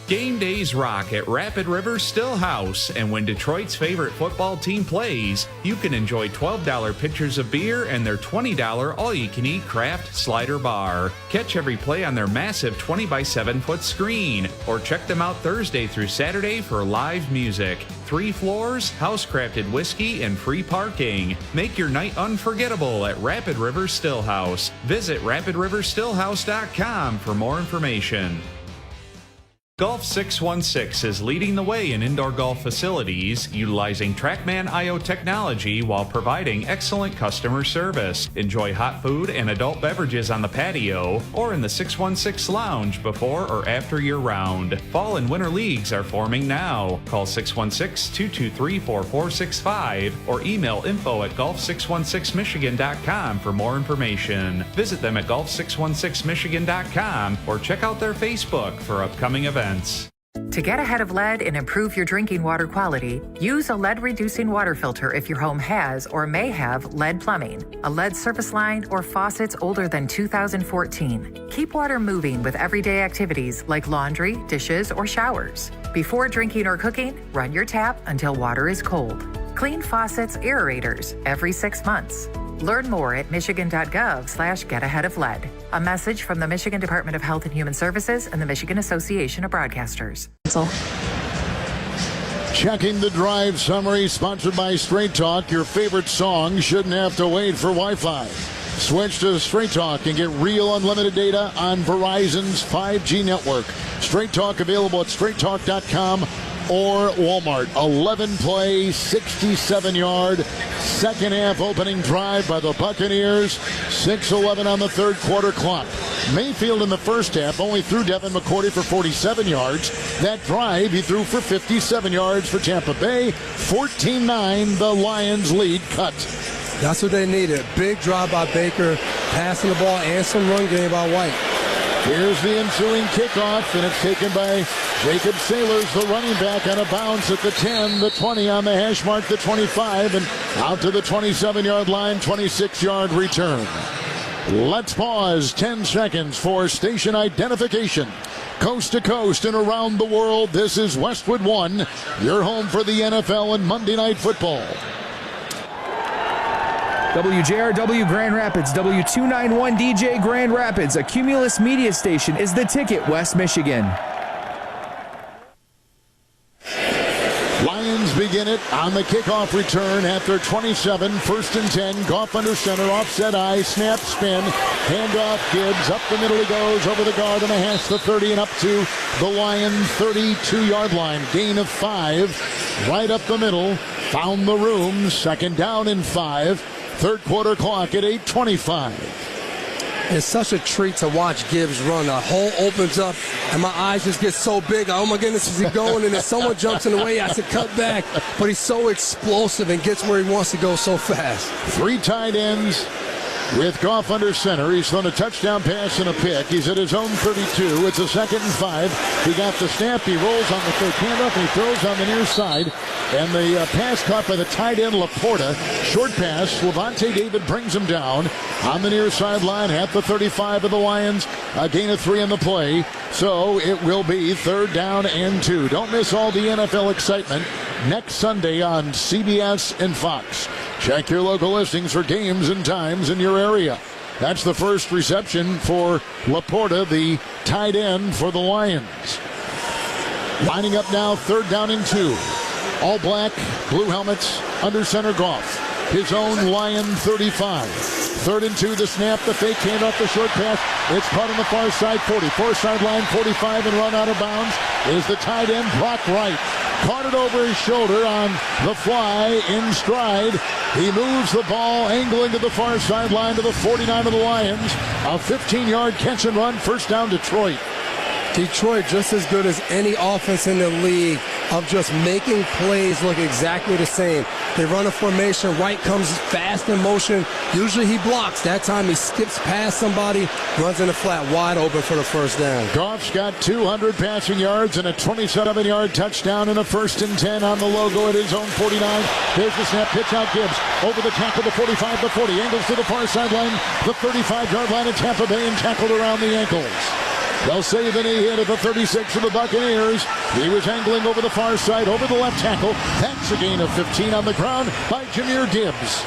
Game days rock at Rapid River Stillhouse, and when Detroit's favorite football team plays, you can enjoy $12 pitchers of beer and their $20 all-you-can-eat craft slider bar. Catch every play on their massive 20-by-7-foot screen, or check them out Thursday through Saturday for live music. 3 floors, house-crafted whiskey, and free parking. Make your night unforgettable at Rapid River Stillhouse. Visit rapidriverstillhouse.com for more information. Golf 616 is leading the way in indoor golf facilities, utilizing TrackMan IO technology while providing excellent customer service. Enjoy hot food and adult beverages on the patio or in the 616 lounge before or after your round. Fall and winter leagues are forming now. Call 616-223-4465 or email info@golf616michigan.com for more information. Visit them at golf616michigan.com or check out their Facebook for upcoming events. To get ahead of lead and improve your drinking water quality, use a lead-reducing water filter if your home has or may have lead plumbing, a lead service line, or faucets older than 2014. Keep water moving with everyday activities like laundry, dishes, or showers. Before drinking or cooking, run your tap until water is cold. Clean faucets, aerators every 6 months. Learn more at michigan.gov/getaheadoflead. A message from the Michigan Department of Health and Human Services and the Michigan Association of Broadcasters. Checking the drive summary, sponsored by Straight Talk. Your favorite song shouldn't have to wait for Wi-Fi. Switch to Straight Talk and get real unlimited data on Verizon's 5G network. Straight Talk available at straighttalk.com or Walmart. 11-play, 67-yard, second half opening drive by the Buccaneers. 6:11 on the third quarter clock. Mayfield in the first half only threw Devin McCourty for 47 yards. That drive he threw for 57 yards for Tampa Bay. 14-9, the Lions lead cut. That's what they needed. Big drive by Baker, passing the ball, and some run game by White. Here's the ensuing kickoff, and it's taken by Jacob Sailors, the running back, on a bounce at the 10, the 20 on the hash mark, the 25, and out to the 27-yard line, 26-yard return. Let's pause 10 seconds for station identification. Coast to coast and around the world, this is Westwood One, your home for the NFL and Monday Night Football. WJRW Grand Rapids, W291DJ Grand Rapids, a Cumulus media station, is the ticket, West Michigan. Lions begin it on the kickoff return after 27, 1st and 10. Goff under center, offset eye, snap, spin, handoff, Gibbs, up the middle he goes, over the guard and a hash the 30 and up to the Lion 32-yard line. Gain of 5, right up the middle, found the room, second down and 5. Third quarter clock at 8:25. It's such a treat to watch Gibbs run. The hole opens up, and my eyes just get so big. Oh, my goodness, is he going? And if someone jumps in the way, I have to cut back. But he's so explosive and gets where he wants to go so fast. 3 tight ends with Goff under center. He's thrown a touchdown pass and a pick. He's at his own 32. It's a 2nd and 5. He got the snap. He rolls on the fake handoff, and he throws on the near side. And the pass caught by the tight end, Laporta. Short pass. Levante David brings him down on the near sideline at the 35 of the Lions. A gain of 3 on the play. So it will be 3rd down and 2. Don't miss all the NFL excitement next Sunday on CBS and Fox. Check your local listings for games and times in your area. That's the first reception for Laporta, the tight end for the Lions. Lining up now, 3rd down and 2. All black, blue helmets, under center Goff. His own Lion 35. 3rd and 2, the snap, the fake handoff, the short pass. It's caught on the far side, 40. Far sideline, 45, and run out of bounds is the tight end, Brock Wright. Caught it over his shoulder on the fly, in stride. He moves the ball, angling to the far sideline to the 49 of the Lions. A 15-yard catch and run, 1st down Detroit. Detroit just as good as any offense in the league of just making plays look exactly the same. They run a formation, Wright comes fast in motion. Usually he blocks. That time he skips past somebody, runs in the flat wide open for the 1st down. Goff's got 200 passing yards and a 27-yard touchdown and a 1st and 10 on the logo at his own 49. Here's the snap, pitch out Gibbs. Over the tackle, the 45, the 40. Angles to the far sideline, the 35-yard line of Tampa Bay, and tackled around the ankles. They'll say the knee hit at the 36 of the Buccaneers. He was angling over the far side, over the left tackle. That's a gain of 15 on the ground by Jahmyr Gibbs.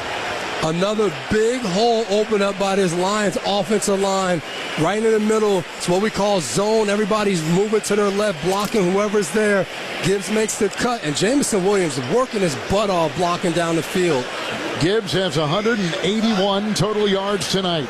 Another big hole opened up by this Lions offensive line. Right in the middle. It's what we call zone. Everybody's moving to their left, blocking whoever's there. Gibbs makes the cut, and Jameson Williams working his butt off blocking down the field. Gibbs has 181 total yards tonight.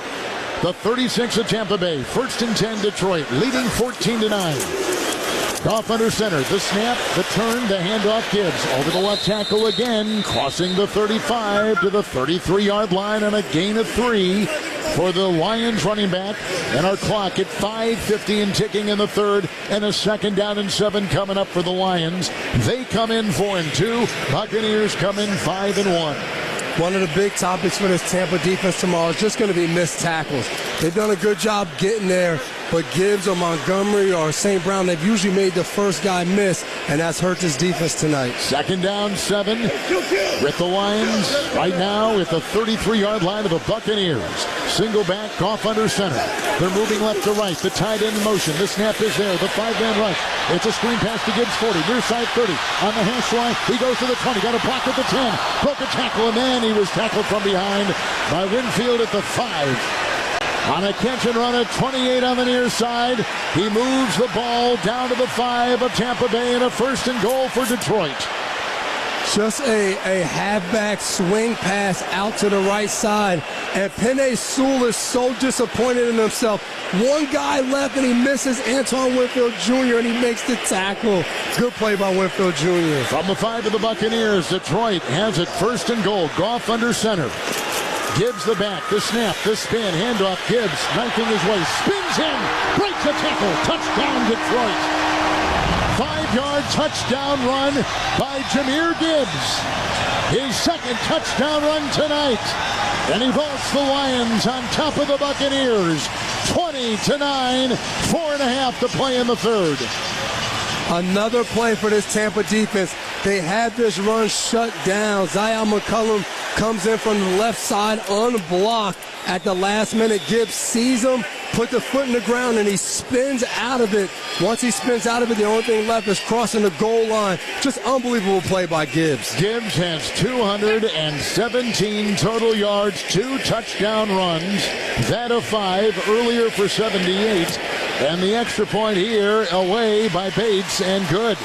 The 36 of Tampa Bay, 1st and 10 Detroit, leading 14-9. Goff under center. The snap, the turn, the handoff. Gibbs over the left tackle again, crossing the 35 to the 33-yard line on a gain of 3 for the Lions running back. And our clock at 5:50 and ticking in the third, and a 2nd down and 7 coming up for the Lions. They come in 4-2. Buccaneers come in 5-1. One of the big topics for this Tampa defense tomorrow is just going to be missed tackles. They've done a good job getting there, but Gibbs or Montgomery or St. Brown, they've usually made the first guy miss, and that's hurt this defense tonight. 2nd down, 7 with the Lions right now at the 33-yard line of the Buccaneers. Single back, Goff under center. They're moving left to right. The tight end in motion. The snap is there. The 5-man rush. It's a screen pass to Gibbs, 40. Near side 30. On the hash line, he goes to the 20. Got a block at the 10. Broke a tackle, and then he was tackled from behind by Winfield at the 5. On a catch and run at 28 on the near side, he moves the ball down to the 5 of Tampa Bay, and a 1st and goal for Detroit. Just a halfback swing pass out to the right side, and Penei Sewell is so disappointed in himself. One guy left, and he misses Antoine Winfield Jr., and he makes the tackle. Good play by Winfield Jr. From the 5 of the Buccaneers, Detroit has it 1st and goal. Goff under center. Gibbs the back, the snap, the spin, handoff. Gibbs knifing his way, spins in, breaks a tackle, touchdown Detroit. 5-yard touchdown run by Jahmyr Gibbs. His 2nd touchdown run tonight. And he vaults the Lions on top of the Buccaneers. 20-9, 4.5 to play in the third. Another play for this Tampa defense. They had this run shut down. Zion McCollum comes in from the left side unblocked at the last minute. Gibbs sees him, put the foot in the ground, and he spins out of it. Once he spins out of it, the only thing left is crossing the goal line. Just unbelievable play by Gibbs. Gibbs has 217 total yards, 2 touchdown runs. That of 5 earlier for 78. And the extra point here away by Bates, and good.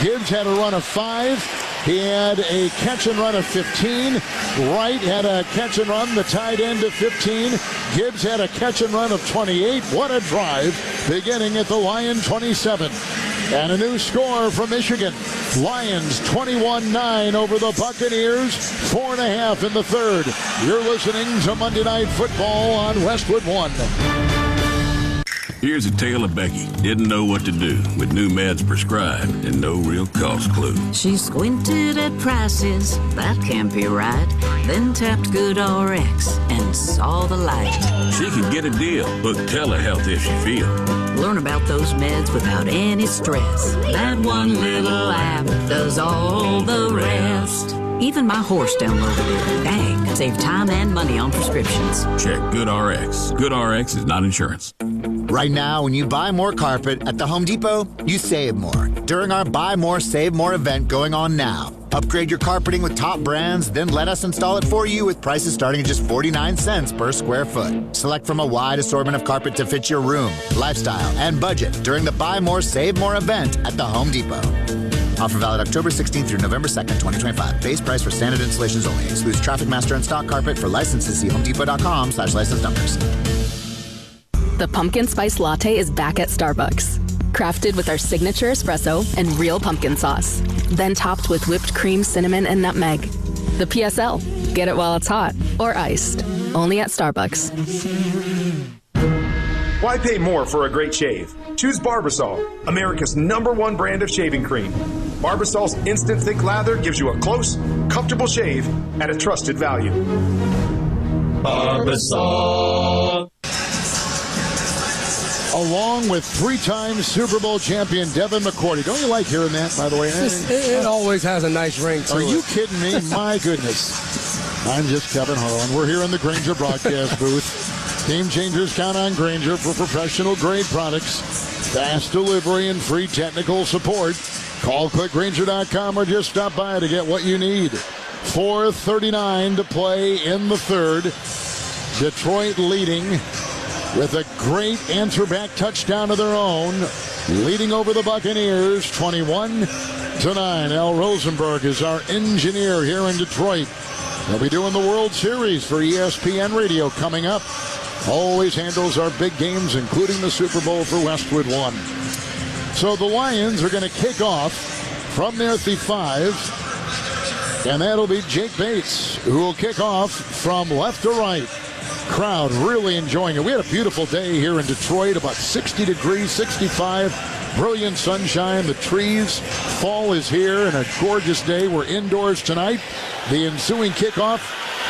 Gibbs had a run of 5. He had a catch and run of 15. Wright had a catch and run, the tight end of 15. Gibbs had a catch and run of 28. What a drive, beginning at the Lion 27. And a new score from Michigan. Lions 21-9 over the Buccaneers, 4.5 in the third. You're listening to Monday Night Football on Westwood One. Here's a tale of Becky. Didn't know what to do with new meds prescribed and no real cost clue. She squinted at prices, that can't be right. Then tapped GoodRx and saw the light. She could get a deal. Book telehealth if she feel. Learn about those meds without any stress. That one little app does all the rest. Even my horse downloaded it. Dang, save time and money on prescriptions. Check GoodRx. GoodRx is not insurance. Right now, when you buy more carpet at the Home Depot, you save more. During our Buy More, Save More event going on now. Upgrade your carpeting with top brands, then let us install it for you with prices starting at just 49 cents per square foot. Select from a wide assortment of carpet to fit your room, lifestyle, and budget during the Buy More, Save More event at the Home Depot. Offer valid October 16th through November 2nd, 2025. Base price for standard installations only. Excludes Traffic Master and stock carpet. For licenses, see homedepot.com/license numbers. The pumpkin spice latte is back at Starbucks. Crafted with our signature espresso and real pumpkin sauce. Then topped with whipped cream, cinnamon, and nutmeg. The PSL. Get it while it's hot or iced. Only at Starbucks. Why pay more for a great shave? Choose Barbasol, America's #1 brand of shaving cream. Barbasol's instant thick lather gives you a close, comfortable shave at a trusted value. Barbasol. Along with 3-time Super Bowl champion Devin McCourty. Don't you like hearing that, by the way? It always has a nice ring to it. Are you kidding me? My goodness. I'm just Kevin Harlan. We're here in the Grainger broadcast booth. Game changers count on Grainger for professional grade products, fast delivery, and free technical support. Call quickgrainger.com or just stop by to get what you need. 4:39 to play in the third. Detroit leading with a great answer-back touchdown of their own, leading over the Buccaneers 21-9. Al Rosenberg is our engineer here in Detroit. They'll be doing the World Series for ESPN Radio coming up. Always handles our big games, including the Super Bowl for Westwood One. So the Lions are going to kick off from their 5, and that'll be Jake Bates, who will kick off from left to right. Crowd really enjoying it. We had a beautiful day here in Detroit, about 60 degrees, 65, brilliant sunshine. The trees, fall is here, and a gorgeous day. We're indoors tonight. The ensuing kickoff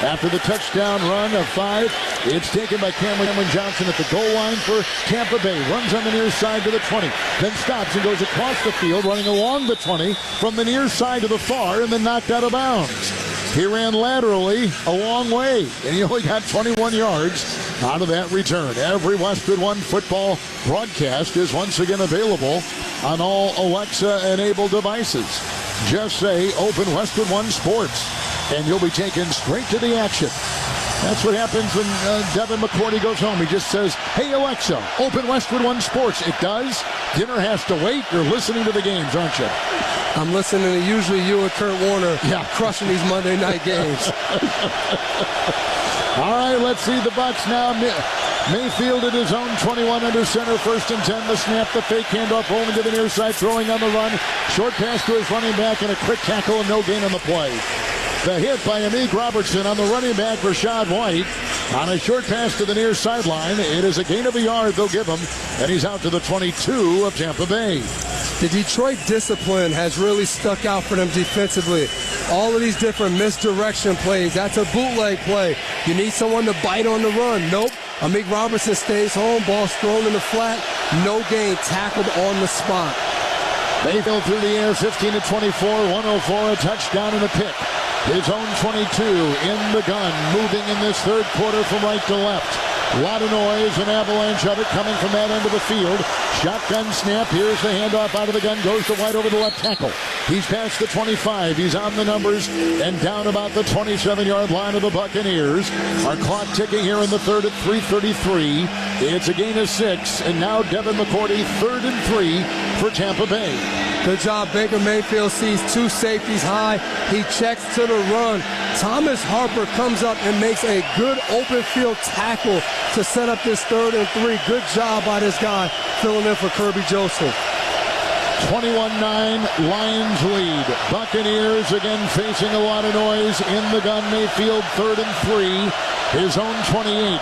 after the touchdown run of 5. It's taken by Cameron Johnson at the goal line for Tampa Bay. Runs on the near side to the 20. Then stops and goes across the field, running along the 20 from the near side to the far, and then knocked out of bounds. He ran laterally a long way, and he only got 21 yards out of that return. Every Westwood One football broadcast is once again available on all Alexa-enabled devices. Just say Open Westwood One Sports, and you'll be taken straight to the action. That's what happens when Devin McCourty goes home. He just says, hey, Alexa, Open Westwood One Sports. It does. Dinner has to wait. You're listening to the games, aren't you? I'm listening to usually you and Kurt Warner crushing these Monday night games. All right, let's see the Bucs now. Mayfield at his own 21 under center, 1st and 10. The snap, the fake handoff, rolling to the near side, throwing on the run. Short pass to his running back and a quick tackle and no gain on the play. The hit by Amik Robertson on the running back, Rachaad White, on a short pass to the near sideline. It is a gain of a yard they'll give him, and he's out to the 22 of Tampa Bay. The Detroit discipline has really stuck out for them defensively. All of these different misdirection plays. That's a bootleg play. You need someone to bite on the run. Nope. Amik Robertson stays home. Ball's thrown in the flat. No gain. Tackled on the spot. Mayfield through the air, 15 to 24, 104, a touchdown and a pick. His own 22 in the gun, moving in this third quarter from right to left. A lot of noise, an avalanche of it coming from that end of the field. Shotgun snap, here's the handoff out of the gun, goes to White over the left tackle. He's past the 25, he's on the numbers, and down about the 27-yard line of the Buccaneers. Our clock ticking here in the third at 3:33. It's a gain of 6, and now Devin McCourty, 3rd and 3 for Tampa Bay. Good job. Baker Mayfield sees 2 safeties high. He checks to the run. Thomas Harper comes up and makes a good open field tackle to set up this 3rd and 3. Good job by this guy filling in for Kirby Joseph. 21-9, Lions lead. Buccaneers again facing a lot of noise in the gun. Mayfield 3rd and 3, his own 28.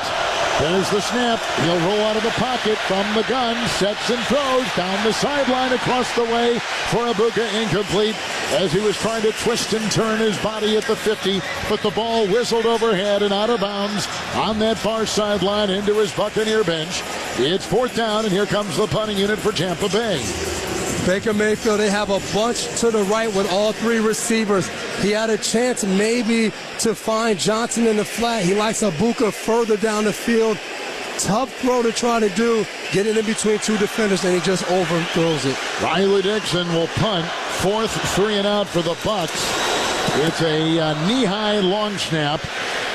There's the snap. He'll roll out of the pocket from the gun. Sets and throws down the sideline across the way for Egbuka, incomplete as he was trying to twist and turn his body at the 50. But the ball whistled overhead and out of bounds on that far sideline into his Buccaneer bench. It's 4th down, and here comes the punting unit for Tampa Bay. Baker Mayfield, they have a bunch to the right with all 3 receivers. He had a chance maybe to find Johnson in the flat. He likes Egbuka further down the field. Tough throw to try to do, get it in between 2 defenders, and he just overthrows it. Riley Dixon will punt, 4th 3 and out for the Bucs. It's a knee-high long snap,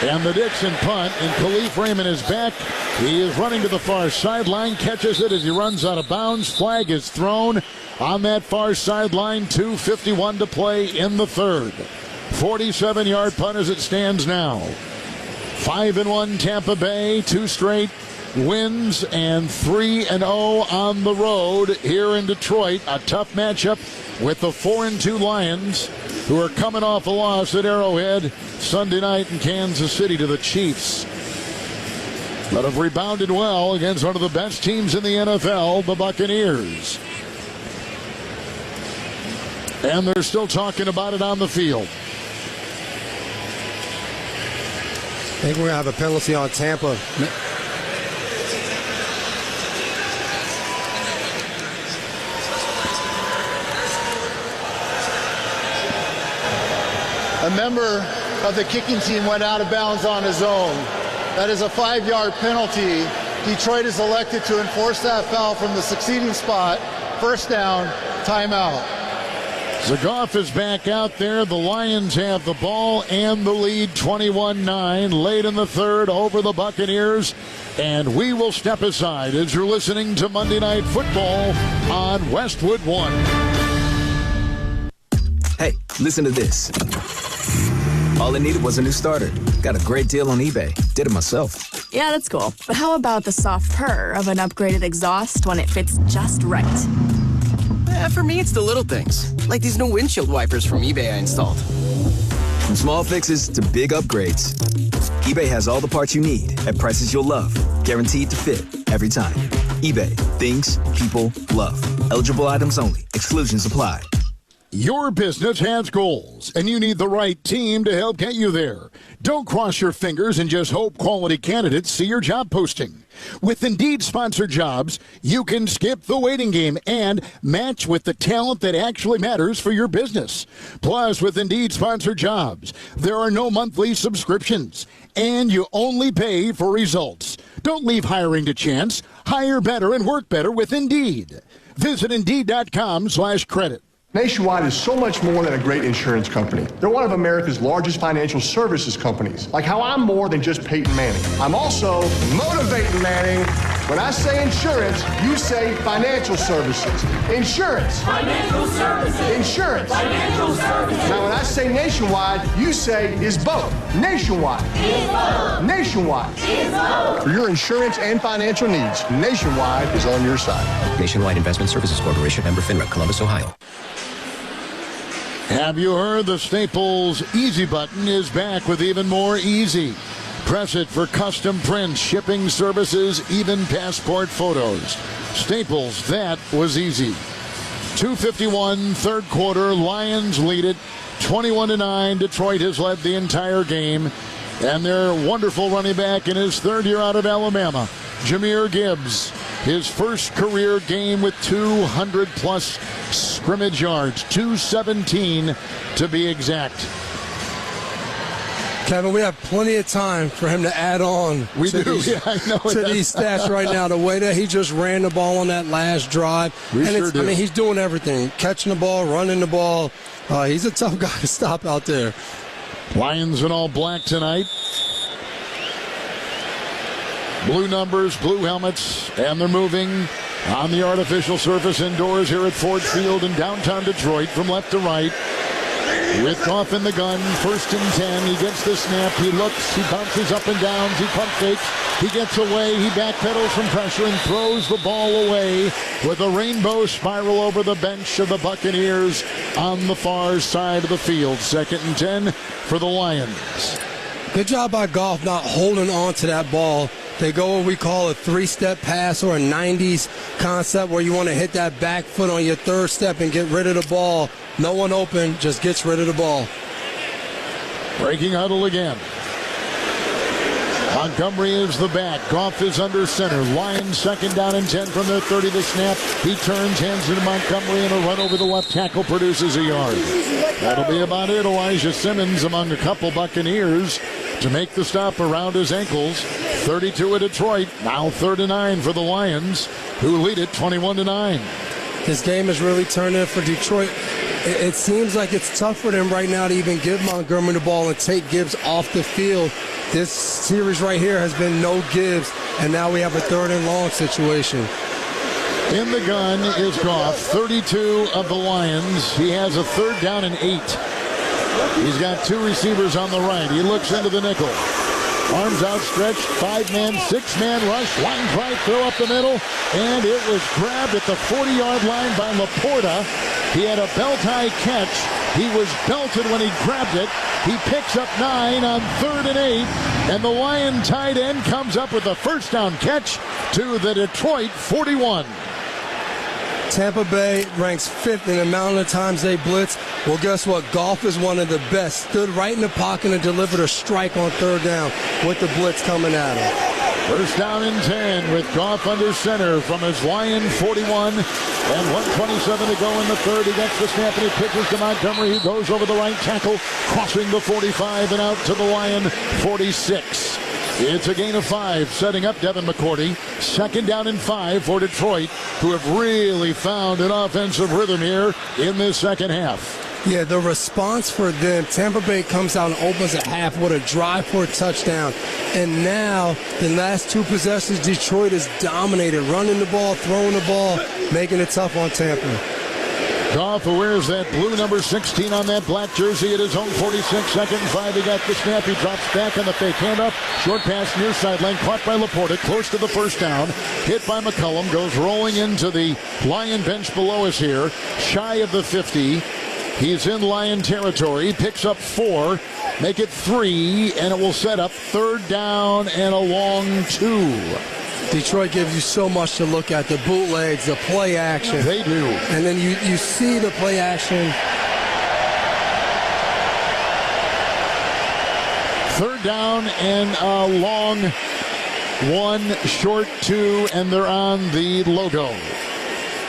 and the Dixon punt, and Khalif Raymond is back. He is running to the far sideline, catches it as he runs out of bounds. Flag is thrown on that far sideline. 2:51 to play in the third. 47-yard punt as it stands now. 5-1 Tampa Bay, 2 straight wins, and 3-0 on the road here in Detroit. A tough matchup with the 4-2 Lions, who are coming off a loss at Arrowhead Sunday night in Kansas City to the Chiefs, but have rebounded well against one of the best teams in the NFL, the Buccaneers. And they're still talking about it on the field. I think we're going to have a penalty on Tampa. A member of the kicking team went out of bounds on his own. That is a 5-yard penalty. Detroit is elected to enforce that foul from the succeeding spot. 1st down, timeout. Goff is back out there. The Lions have the ball and the lead, 21-9, late in the third over the Buccaneers. And we will step aside as you're listening to Monday Night Football on Westwood One. Hey, listen to this. All it needed was a new starter. Got a great deal on eBay. Did it myself. Yeah, that's cool. But how about the soft purr of an upgraded exhaust when it fits just right? For me, it's the little things, like these new windshield wipers from eBay I installed. From small fixes to big upgrades, eBay has all the parts you need at prices you'll love, guaranteed to fit every time. eBay, things people love. Eligible items only. Exclusions apply. Your business has goals, and you need the right team to help get you there. Don't cross your fingers and just hope quality candidates see your job posting. With Indeed-sponsored jobs, you can skip the waiting game and match with the talent that actually matters for your business. Plus, with Indeed-sponsored jobs, there are no monthly subscriptions, and you only pay for results. Don't leave hiring to chance. Hire better and work better with Indeed. Visit Indeed.com/credit. Nationwide is so much more than a great insurance company. They're one of America's largest financial services companies. Like how I'm more than just Peyton Manning. I'm also motivating Manning. When I say insurance, you say financial services. Insurance. Financial services. Insurance. Financial services. Now when I say nationwide, you say is both. Nationwide. Is both. Nationwide. Is both. For your insurance and financial needs, Nationwide is on your side. Nationwide Investment Services Corporation, member FINRA, Columbus, Ohio. Have you heard the Staples Easy button is back with even more easy? Press it for custom prints, shipping services, even passport photos. Staples, that was easy. 2:51, third quarter. Lions lead it 21-9. Detroit has led the entire game. And their wonderful running back in his third year out of Alabama, Jahmyr Gibbs. His first career game with 200-plus scrimmage yards, 217 to be exact. Kevin, we have plenty of time for him to add on to these stats right now. The way that he just ran the ball on that last drive. He's doing everything. Catching the ball, running the ball. He's a tough guy to stop out there. Lions in all black tonight. Blue numbers, blue helmets, and they're moving on the artificial surface indoors here at Ford Field in downtown Detroit from left to right. With Goff in the gun, 1st and 10. He gets the snap. He looks. He bounces up and down. He pump fakes. He gets away. He backpedals from pressure and throws the ball away with a rainbow spiral over the bench of the Buccaneers on the far side of the field. 2nd and 10 for the Lions. Good job by Goff not holding on to that ball. They go what we call a 3-step pass or a 90s concept where you want to hit that back foot on your 3rd step and get rid of the ball. No one open, just gets rid of the ball. Breaking huddle again. Montgomery is the back. Goff is under center. Lions 2nd down and 10 from their 30 to snap. He turns, hands it to Montgomery, and a run over the left tackle produces a yard. That'll be about it. Elijah Simmons among a couple Buccaneers to make the stop around his ankles. 32 at Detroit. Now 3rd and 9 for the Lions, who lead it 21-9. This game has really turned in for Detroit. It seems like it's tough for them right now to even give Montgomery the ball and take Gibbs off the field. This series right here has been no Gibbs, and now we have a 3rd and long situation. In the gun is Goff, 32 of the Lions. He has a 3rd down and 8. He's got 2 receivers on the right. He looks into the nickel. Arms outstretched, 5-man, 6-man rush. Line drive, throw up the middle, and it was grabbed at the 40-yard line by Laporta. He had a belt-high catch. He was belted when he grabbed it. He picks up 9 on 3rd and 8, and the Lion tight end comes up with a 1st down catch to the Detroit 41. Tampa Bay ranks 5th in the amount of times they blitz. Well, guess what? Goff is one of the best. Stood right in the pocket and delivered a strike on 3rd down with the blitz coming at him. 1st down and 10 with Goff under center from his Lion 41 and 1:27 to go in the 3rd. He gets the snap and he pitches to Montgomery, who goes over the right tackle, crossing the 45 and out to the Lion 46. It's a gain of 5, setting up Devin McCourty. 2nd down and 5 for Detroit, who have really found an offensive rhythm here in this 2nd half. Yeah, the response for them, Tampa Bay comes out and opens at half with a drive for a touchdown. And now, the last 2 possessions, Detroit is dominated, running the ball, throwing the ball, making it tough on Tampa. Goff, who wears that blue number 16 on that black jersey at his own 46, second and 5. He got the snap. He drops back on the fake handoff. Short pass near sideline, caught by Laporta, close to the first down. Hit by McCollum, goes rolling into the Lion bench below us here, shy of the 50. He's in Lion territory, picks up 4, make it 3, and it will set up third down and a long 2. Detroit gives you so much to look at, the bootlegs, the play action. They do. And then you see the play action. Third down and a long 1, short 2, and they're on the logo.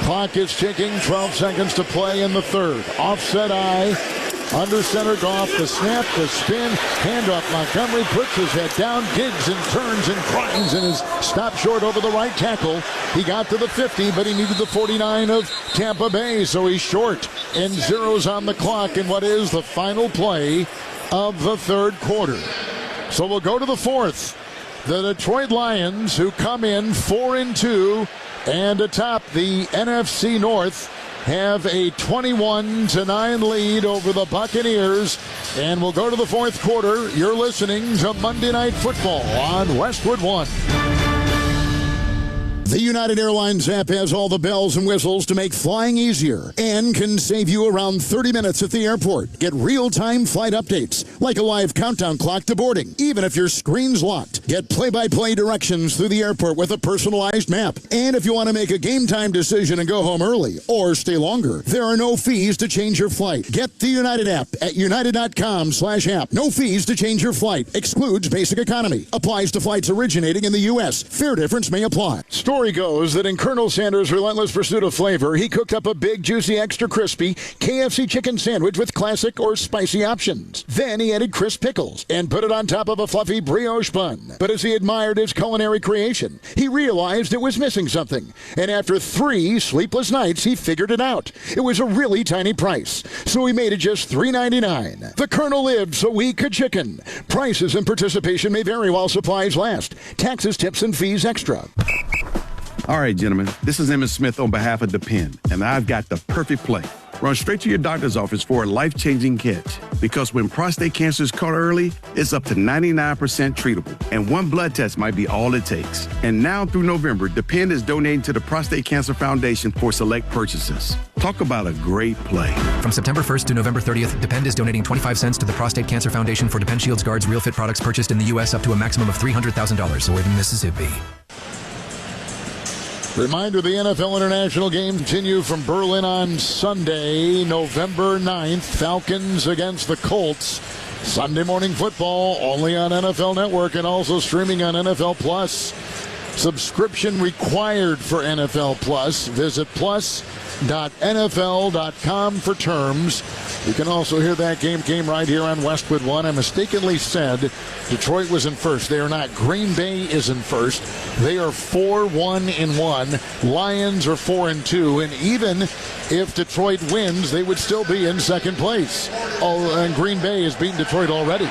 Clock is ticking, 12 seconds to play in the third. Offset eye, under center Goff, the snap, the spin, handoff. Montgomery puts his head down, digs and turns and grinds and is stopped short over the right tackle. He got to the 50, but he needed the 49 of Tampa Bay, so he's short and zeros on the clock in what is the final play of the third quarter. So we'll go to the fourth. The Detroit Lions, who come in 4-2 and atop the NFC North, have a 21-9 lead over the Buccaneers. And we'll go to the fourth quarter. You're listening to Monday Night Football on Westwood One. The United Airlines app has all the bells and whistles to make flying easier and can save you around 30 minutes at the airport. Get real-time flight updates, like a live countdown clock to boarding, even if your screen's locked. Get play-by-play directions through the airport with a personalized map. And if you want to make a game-time decision and go home early or stay longer, there are no fees to change your flight. Get the United app at united.com/app. No fees to change your flight. Excludes basic economy. Applies to flights originating in the U.S. Fare difference may apply. Story goes that in Colonel Sanders' relentless pursuit of flavor, he cooked up a big, juicy, extra crispy KFC chicken sandwich with classic or spicy options. Then he added crisp pickles and put it on top of a fluffy brioche bun. But as he admired his culinary creation, he realized it was missing something. And after 3 sleepless nights, he figured it out. It was a really tiny price. So he made it just $3.99. The Colonel lived so we could chicken. Prices and participation may vary while supplies last. Taxes, tips, and fees extra. All right, gentlemen, this is Emmitt Smith on behalf of Depend, and I've got the perfect play. Run straight to your doctor's office for a life-changing catch. Because when prostate cancer is caught early, it's up to 99% treatable, and 1 blood test might be all it takes. And now through November, Depend is donating to the Prostate Cancer Foundation for select purchases. Talk about a great play. From September 1st to November 30th, Depend is donating 25 cents to the Prostate Cancer Foundation for Depend Shields Guards Real Fit products purchased in the U.S. up to a maximum of $300,000 or in Mississippi. Reminder, the NFL International games continue from Berlin on Sunday, November 9th. Falcons against the Colts. Sunday morning football only on NFL Network and also streaming on NFL Plus. Subscription required for NFL Plus. Visit plus.nfl.com for terms. You can also hear that game right here on Westwood One. I mistakenly said Detroit was in first. They are not. Green Bay is in first. They are 4-1-1. Lions are 4-2. And even if Detroit wins, they would still be in second place. Oh, and Green Bay has beaten Detroit already.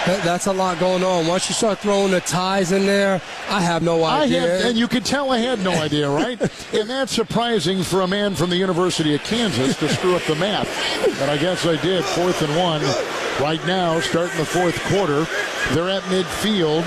That's a lot going on. Once you start throwing the ties in there, I have no idea. And you could tell I had no idea, right? And that's surprising for a man from the University of Kansas to screw up the math. But I guess I did. 4th and 1 right now, starting the fourth quarter. They're at midfield.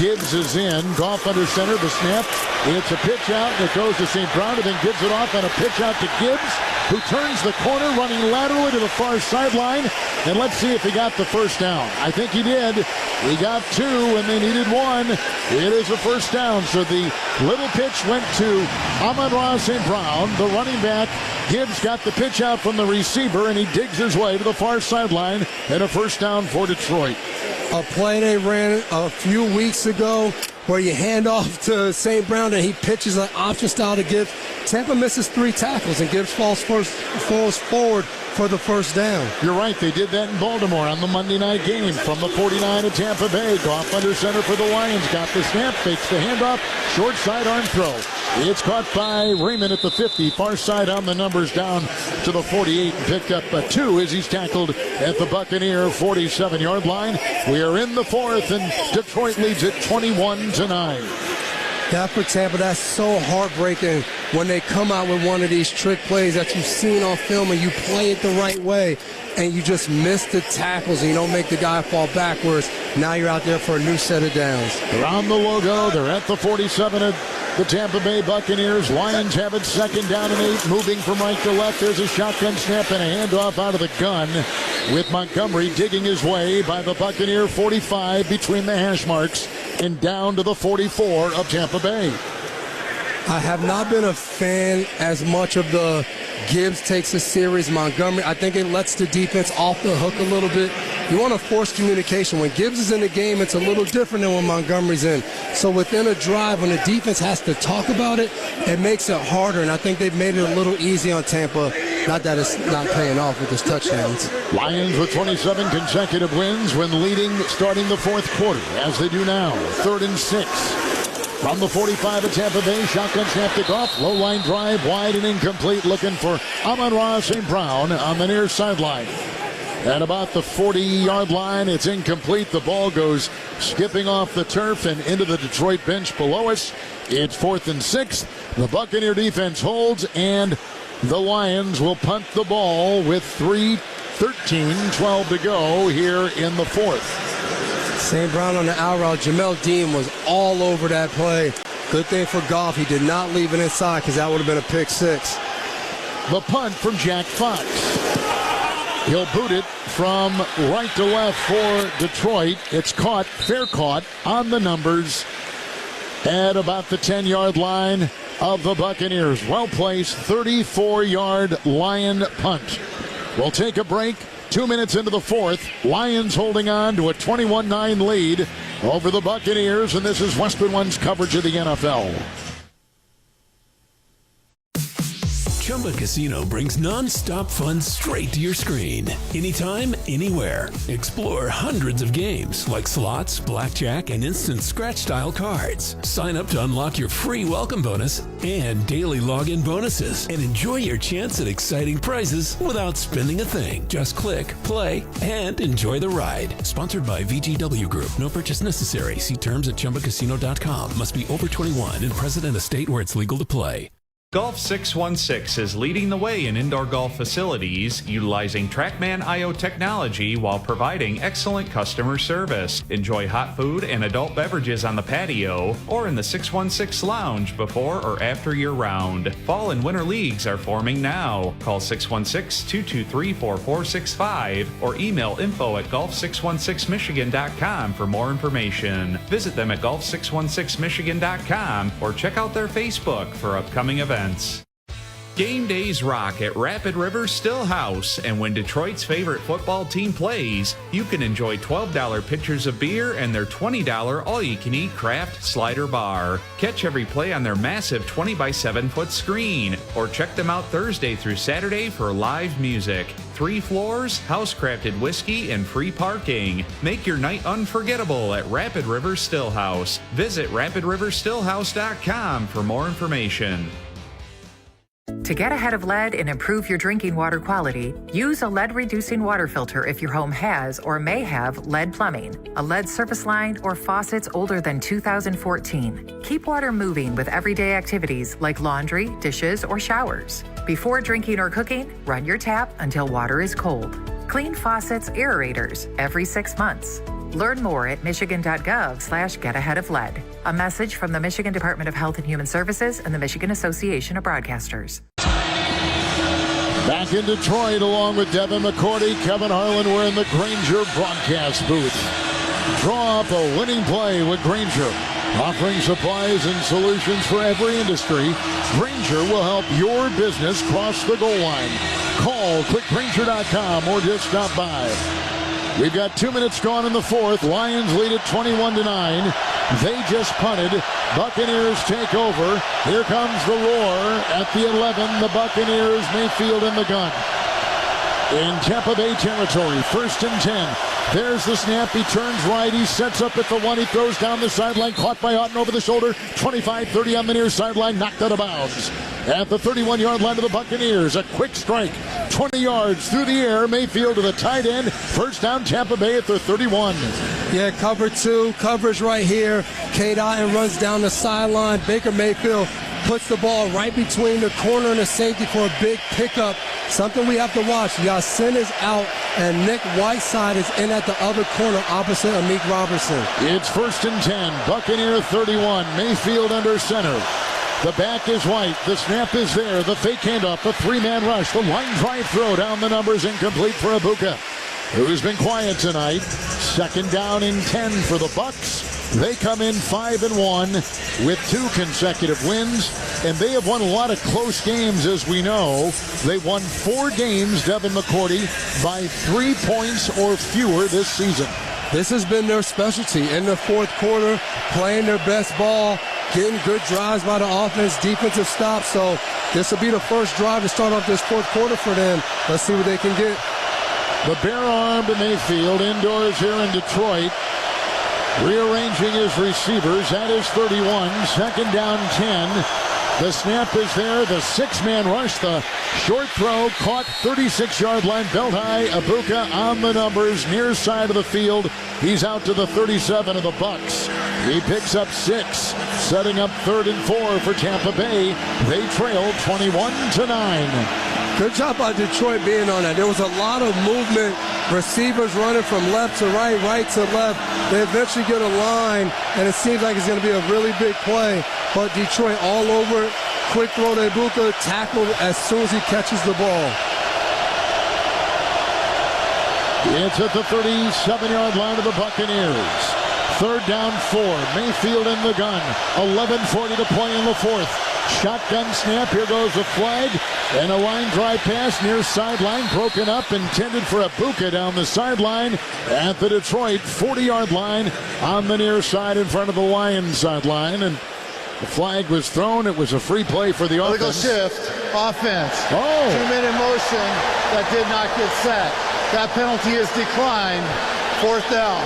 Gibbs is in. Goff under center. The snap. It's a pitch out, and it goes to St. Brown, and then gives it off on a pitch out to Gibbs, who turns the corner, running laterally to the far sideline. And let's see if he got the first down. I think he did. He got 2, and they needed 1. It is a first down. So the little pitch went to Amon St. Brown, the running back. Gibbs got the pitch out from the receiver, and he digs his way to the far sideline, and a first down for Detroit. A play they ran a few weeks ago where you hand off to St. Brown and he pitches an option style to Gibbs. Tampa misses 3 tackles and Gibbs falls forward for the first down. You're right. They did that in Baltimore on the Monday night game from the 49 of Tampa Bay. Goff under center for the Lions. Got the snap, fakes the handoff, short sidearm throw. It's caught by Raymond at the 50. Far side on the numbers down to the 48 and picked up a 2 as he's tackled at the Buccaneer 47-yard line. We are in the fourth, and Detroit leads it 21-9. That for Tampa, that's so heartbreaking when they come out with one of these trick plays that you've seen on film and you play it the right way and you just miss the tackles and you don't make the guy fall backwards, now you're out there for a new set of downs. Around the logo, they're at the 47 of the Tampa Bay Buccaneers. Lions have it 2nd down and 8, moving from right to left. There's a shotgun snap and a handoff out of the gun with Montgomery digging his way by the Buccaneer 45 between the hash marks and down to the 44 of Tampa Bay. I have not been a fan as much of the Gibbs takes a series, Montgomery. I think it lets the defense off the hook a little bit. You want to force communication. When Gibbs is in the game, it's a little different than when Montgomery's in. So within a drive, when the defense has to talk about it, it makes it harder, and I think they've made it a little easy on Tampa. Not that it's not paying off with his touchdowns. Lions with 27 consecutive wins when leading starting the 4th quarter, as they do now. 3rd and 6. From the 45 of Tampa Bay, shotgun snap to Goff, low line drive, wide and incomplete, looking for Amon St. Brown on the near sideline. At about the 40-yard line, it's incomplete. The ball goes skipping off the turf and into the Detroit bench below us. It's 4th and 6. The Buccaneer defense holds, and the Lions will punt the ball with 3:13-12 to go here in the 4th. St. Brown on the out route. Jamel Dean was all over that play. Good thing for Goff. He did not leave it inside because that would have been a pick 6. The punt from Jack Fox. He'll boot it from right to left for Detroit. It's caught, fair caught, on the numbers at about the 10-yard line of the Buccaneers. Well-placed 34-yard Lion punt. We'll take a break. 2 minutes into the 4th, Lions holding on to a 21-9 lead over the Buccaneers, and this is Westwood One's coverage of the NFL. Chumba Casino brings non-stop fun straight to your screen. Anytime, anywhere. Explore hundreds of games like slots, blackjack, and instant scratch-style cards. Sign up to unlock your free welcome bonus and daily login bonuses. And enjoy your chance at exciting prizes without spending a thing. Just click, play, and enjoy the ride. Sponsored by VGW Group. No purchase necessary. See terms at ChumbaCasino.com. Must be over 21 and present in a state where it's legal to play. Golf 616 is leading the way in indoor golf facilities, utilizing TrackMan IO technology while providing excellent customer service. Enjoy hot food and adult beverages on the patio or in the 616 lounge before or after your round. Fall and winter leagues are forming now. Call 616-223-4465 or email info@golf616michigan.com for more information. Visit them at golf616michigan.com or check out their Facebook for upcoming events. Game days rock at Rapid River Stillhouse, and when Detroit's favorite football team plays, you can enjoy $12 pitchers of beer and their $20 all-you-can-eat craft slider bar. Catch every play on their massive 20-by-7-foot screen, or check them out Thursday through Saturday for live music. 3 floors, house-crafted whiskey, and free parking. Make your night unforgettable at Rapid River Stillhouse. Visit rapidriverstillhouse.com for more information. To get ahead of lead and improve your drinking water quality, use a lead-reducing water filter if your home has or may have lead plumbing, a lead service line, or faucets older than 2014. Keep water moving with everyday activities like laundry, dishes, or showers. Before drinking or cooking, run your tap until water is cold. Clean faucets, aerators every 6 months. Learn more at michigan.gov/getaheadoflead. A message from the Michigan Department of Health and Human Services and the Michigan Association of Broadcasters. Back in Detroit, along with Devin McCourty, Kevin Harlan, we're in the Grainger broadcast booth. Draw up a winning play with Grainger. Offering supplies and solutions for every industry, Grainger will help your business cross the goal line. Call clickgrainger.com or just stop by. We've got 2 minutes gone in the 4th. Lions lead it 21-9. They just punted. Buccaneers take over. Here comes the roar at the 11. The Buccaneers, Mayfield in the gun. In Tampa Bay territory, 1st and 10. There's the snap. He turns right. He sets up at the 1. He throws down the sideline. Caught by Otten over the shoulder. 25-30 on the near sideline. Knocked out of bounds. At the 31-yard line of the Buccaneers, a quick strike. 20 yards through the air. Mayfield to the tight end. First down, Tampa Bay at the 31. Yeah, cover 2. Coverage right here. Cade Otten runs down the sideline. Baker Mayfield puts the ball right between the corner and the safety for a big pickup. Something we have to watch. Yasin is out, and Nick Whiteside is in at the other corner opposite Amik Robertson. It's 1st and 10. Buccaneer 31. Mayfield under center. The back is White. The snap is there. The fake handoff. The three-man rush. The line drive throw down the numbers, incomplete for Egbuka, who's been quiet tonight. 2nd down and 10 for the Bucs. They come in 5-1 with 2 consecutive wins, and they have won a lot of close games, as we know. They won 4 games, Devin McCourty, by 3 points or fewer this season. This has been their specialty in the fourth quarter, playing their best ball, getting good drives by the offense, defensive stops. So this will be the first drive to start off this fourth quarter for them. Let's see what they can get. The bare arm to Mayfield indoors here in Detroit. Rearranging his receivers. That is 31. 2nd down 10. The snap is there. The 6-man rush. The short throw caught 36-yard line. Belt high. Egbuka on the numbers. Near side of the field. He's out to the 37 of the Bucs. He picks up 6. Setting up 3rd and 4 for Tampa Bay. They trail 21-9. Good job by Detroit being on that. There was a lot of movement. Receivers running from left to right, right to left. They eventually get a line, and it seems like it's going to be a really big play. But Detroit all over it. Quick throw to Egbuka, tackle as soon as he catches the ball. It's at the 37-yard line of the Buccaneers. 3rd down 4. Mayfield in the gun. 11:40 to play in the 4th. Shotgun snap. Here goes the flag. And a line drive pass near sideline. Broken up. Intended for Egbuka down the sideline at the Detroit 40-yard line on the near side in front of the Lions sideline. And the flag was thrown. It was a free play for the offense. Illegal shift. Offense. Oh. 2-minute motion that did not get set. That penalty is declined. 4th down.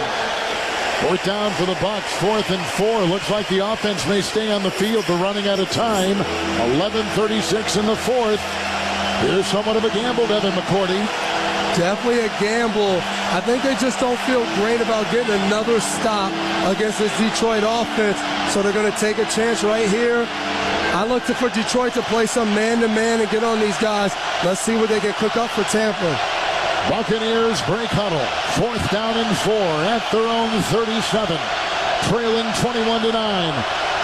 4th down for the Bucs. 4th and 4. Looks like the offense may stay on the field. They're running out of time. 11:36 in the 4th. Here's somewhat of a gamble, Devin McCourty. Definitely a gamble. I think they just don't feel great about getting another stop against this Detroit offense. So they're going to take a chance right here. I look for Detroit to play some man-to-man and get on these guys. Let's see what they can cook up for Tampa. Buccaneers break huddle. 4th down and 4 at their own 37. Trailing 21-9.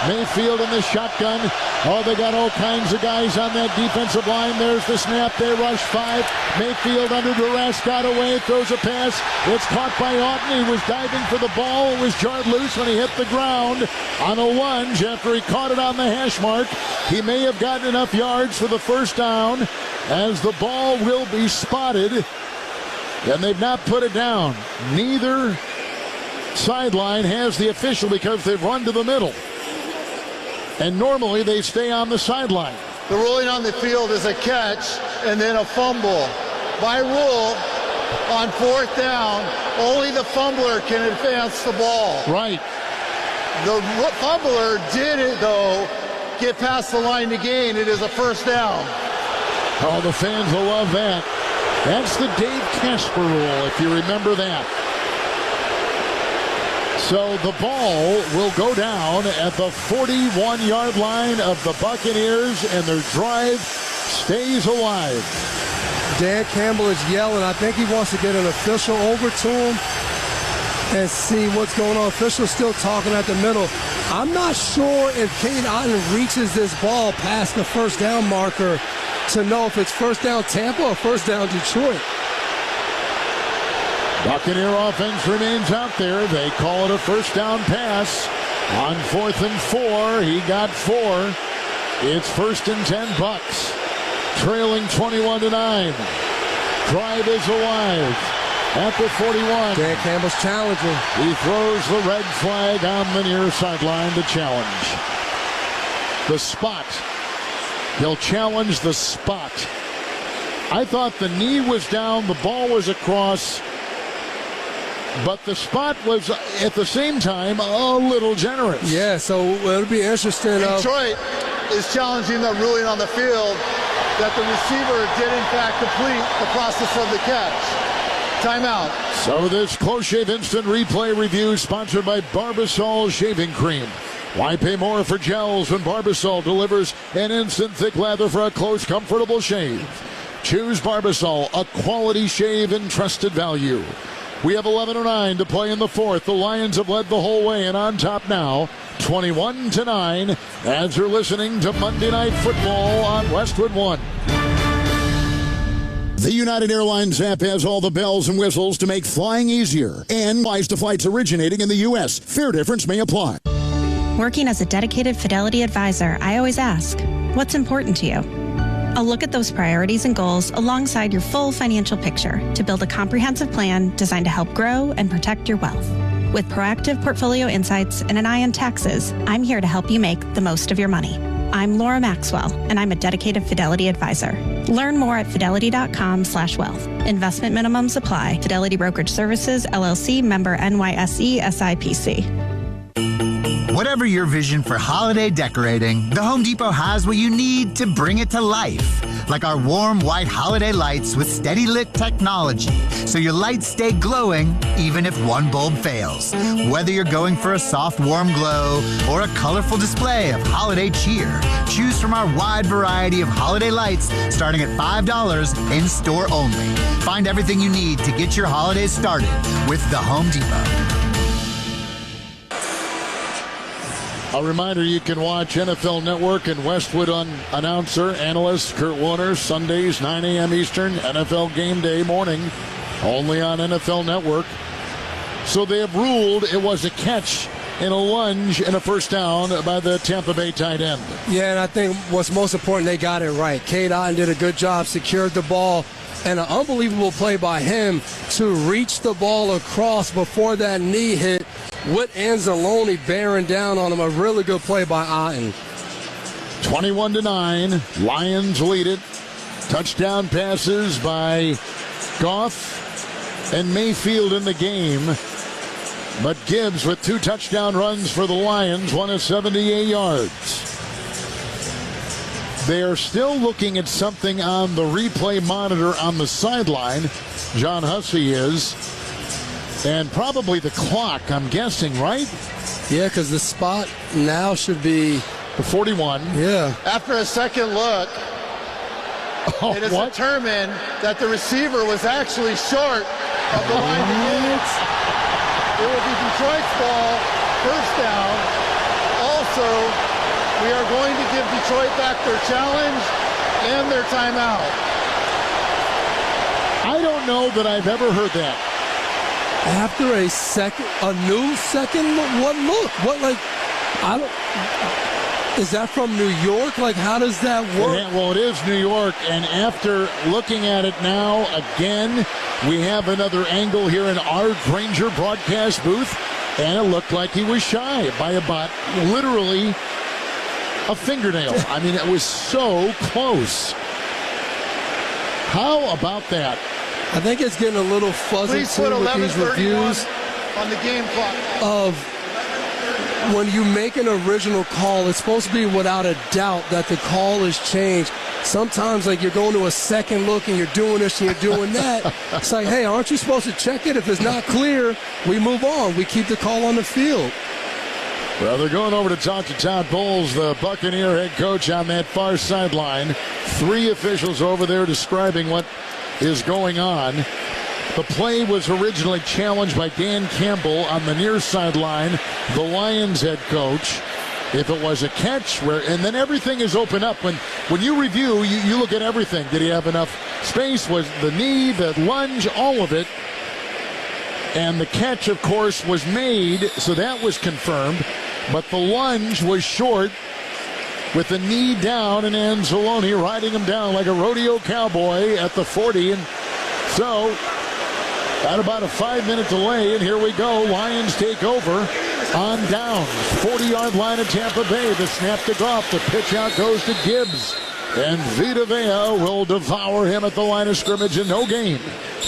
Mayfield in the shotgun. Oh, they got all kinds of guys on that defensive line. There's the snap. They rush 5. Mayfield under duress, got away, throws a pass. It's caught by Auten. He was diving for the ball. It was jarred loose when he hit the ground on a lunge after he caught it on the hash mark. He may have gotten enough yards for the 1st down, as the ball will be spotted. And they've not put it down. Neither sideline has the official because they've run to the middle. And normally they stay on the sideline. The ruling on the field is a catch and then a fumble. By rule, on 4th down, only the fumbler can advance the ball. Right. The fumbler did it, though, get past the line to gain. It is a 1st down. Oh, the fans will love that. That's the Dave Casper rule, if you remember that. So the ball will go down at the 41-yard line of the Buccaneers, and their drive stays alive. Dan Campbell is yelling. I think he wants to get an official over to him and see what's going on. Official's still talking at the middle. I'm not sure if Cade Otton reaches this ball past the 1st down marker to know if it's 1st down Tampa or 1st down Detroit. Buccaneer offense remains out there. They call it a 1st down pass on 4th and 4. He got 4. It's 1st and 10 Bucs. Trailing 21-9. Drive is alive at the 41. Dan Campbell's challenging. He throws the red flag on the near sideline to challenge. The spot. He'll challenge the spot. I thought the knee was down, the ball was across, but the spot was at the same time a little generous. Yeah, so it'll be interesting. Detroit is challenging the ruling on the field that the receiver did in fact complete the process of the catch. Timeout. So this Close Shave Instant Replay Review sponsored by Barbasol Shaving Cream. Why pay more for gels when Barbasol delivers an instant thick lather for a close, comfortable shave? Choose Barbasol, a quality shave and trusted value. We have 11:09 to play in the fourth. The Lions have led the whole way and on top now, 21-9, as you're listening to Monday Night Football on Westwood One. The United Airlines app has all the bells and whistles to make flying easier and applies to flights originating in the U.S. Fare difference may apply. Working as a dedicated Fidelity advisor, I always ask, what's important to you? I'll look at those priorities and goals alongside your full financial picture to build a comprehensive plan designed to help grow and protect your wealth. With proactive portfolio insights and an eye on taxes, I'm here to help you make the most of your money. I'm Laura Maxwell, and I'm a dedicated Fidelity advisor. Learn more at fidelity.com/wealth. Investment minimums apply. Fidelity Brokerage Services, LLC, member NYSE, SIPC. Whatever your vision for holiday decorating, the Home Depot has what you need to bring it to life. Like our warm white holiday lights with steady lit technology, so your lights stay glowing even if one bulb fails. Whether you're going for a soft, warm glow or a colorful display of holiday cheer, choose from our wide variety of holiday lights starting at $5 in store only. Find everything you need to get your holidays started with the Home Depot. A reminder, you can watch NFL Network and Westwood announcer, analyst Kurt Warner, Sundays, 9 a.m. Eastern, NFL Game Day morning, only on NFL Network. So they have ruled it was a catch and a lunge and a first down by the Tampa Bay tight end. Yeah, and I think what's most important, they got it right. Cade Otton did a good job, secured the ball, and an unbelievable play by him to reach the ball across before that knee hit, with Anzalone bearing down on him. A really good play by Otton. 21-9, Lions lead it. Touchdown passes by Goff and Mayfield in the game. But Gibbs with 2 touchdown runs for the Lions, one of 78 yards. They are still looking at something on the replay monitor on the sideline. John Hussey is. And probably the clock, I'm guessing, right? Yeah, because the spot now should be the 41. Yeah. After a second look, it is determined that the receiver was actually short of the line to get. It will be Detroit's ball, first down. Also, we are going to give Detroit back their challenge and their timeout. I don't know that I've ever heard that. After a new second, what look? What, like, I don't, is that from New York? Like, how does that work? Yeah, well, it is New York, and after looking at it now again, we have another angle here in our Granger broadcast booth, and it looked like he was shy by about literally a fingernail. I mean, it was so close. How about that? I think it's getting a little fuzzy too with these reviews on the game clock of when you make an original call, it's supposed to be without a doubt that the call is changed. Sometimes, like, you're going to a second look and you're doing this and you're doing that. It's like, hey, aren't you supposed to check it? If it's not clear, we move on. We keep the call on the field. Well, they're going over to talk to Todd Bowles, the Buccaneer head coach, on that far sideline. 3 officials over there describing what is going on. The play was originally challenged by Dan Campbell on the near sideline, the Lions head coach. If it was a catch, and then everything is open up. When you review, you look at everything. Did he have enough space? Was the knee, the lunge, all of it? And the catch, of course, was made, so that was confirmed. But the lunge was short with the knee down, and Anzalone riding him down like a rodeo cowboy at the 40. And so, at about a 5-minute delay, and here we go. Lions take over on downs. 40-yard line of Tampa Bay. The snap to Goff. The pitch out goes to Gibbs. And Vita Vea will devour him at the line of scrimmage and no gain.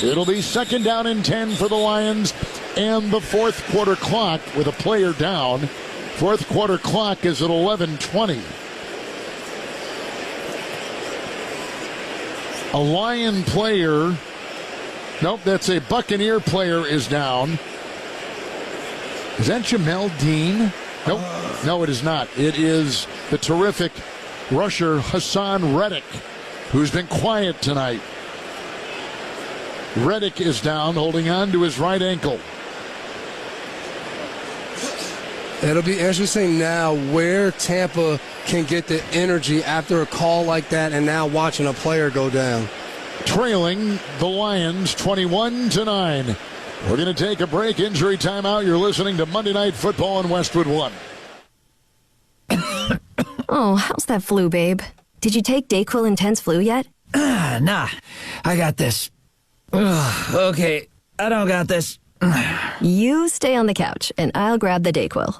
It'll be 2nd down and 10 for the Lions, and the 4th quarter clock with a player down. 4th quarter clock is at 11:20. A Lion player, nope, that's a Buccaneer player is down. Is that Jamel Dean? Nope. No, it is not. It is the terrific rusher Hassan Reddick, who's been quiet tonight. Reddick is down, holding on to his right ankle. It'll be interesting now where Tampa can get the energy after a call like that and now watching a player go down. Trailing the Lions 21-9. We're going to take a break. Injury timeout. You're listening to Monday Night Football on Westwood One. Oh, how's that flu, babe? Did you take Dayquil Intense Flu yet? Nah, I got this. Ugh, okay, I don't got this. You stay on the couch, and I'll grab the Dayquil.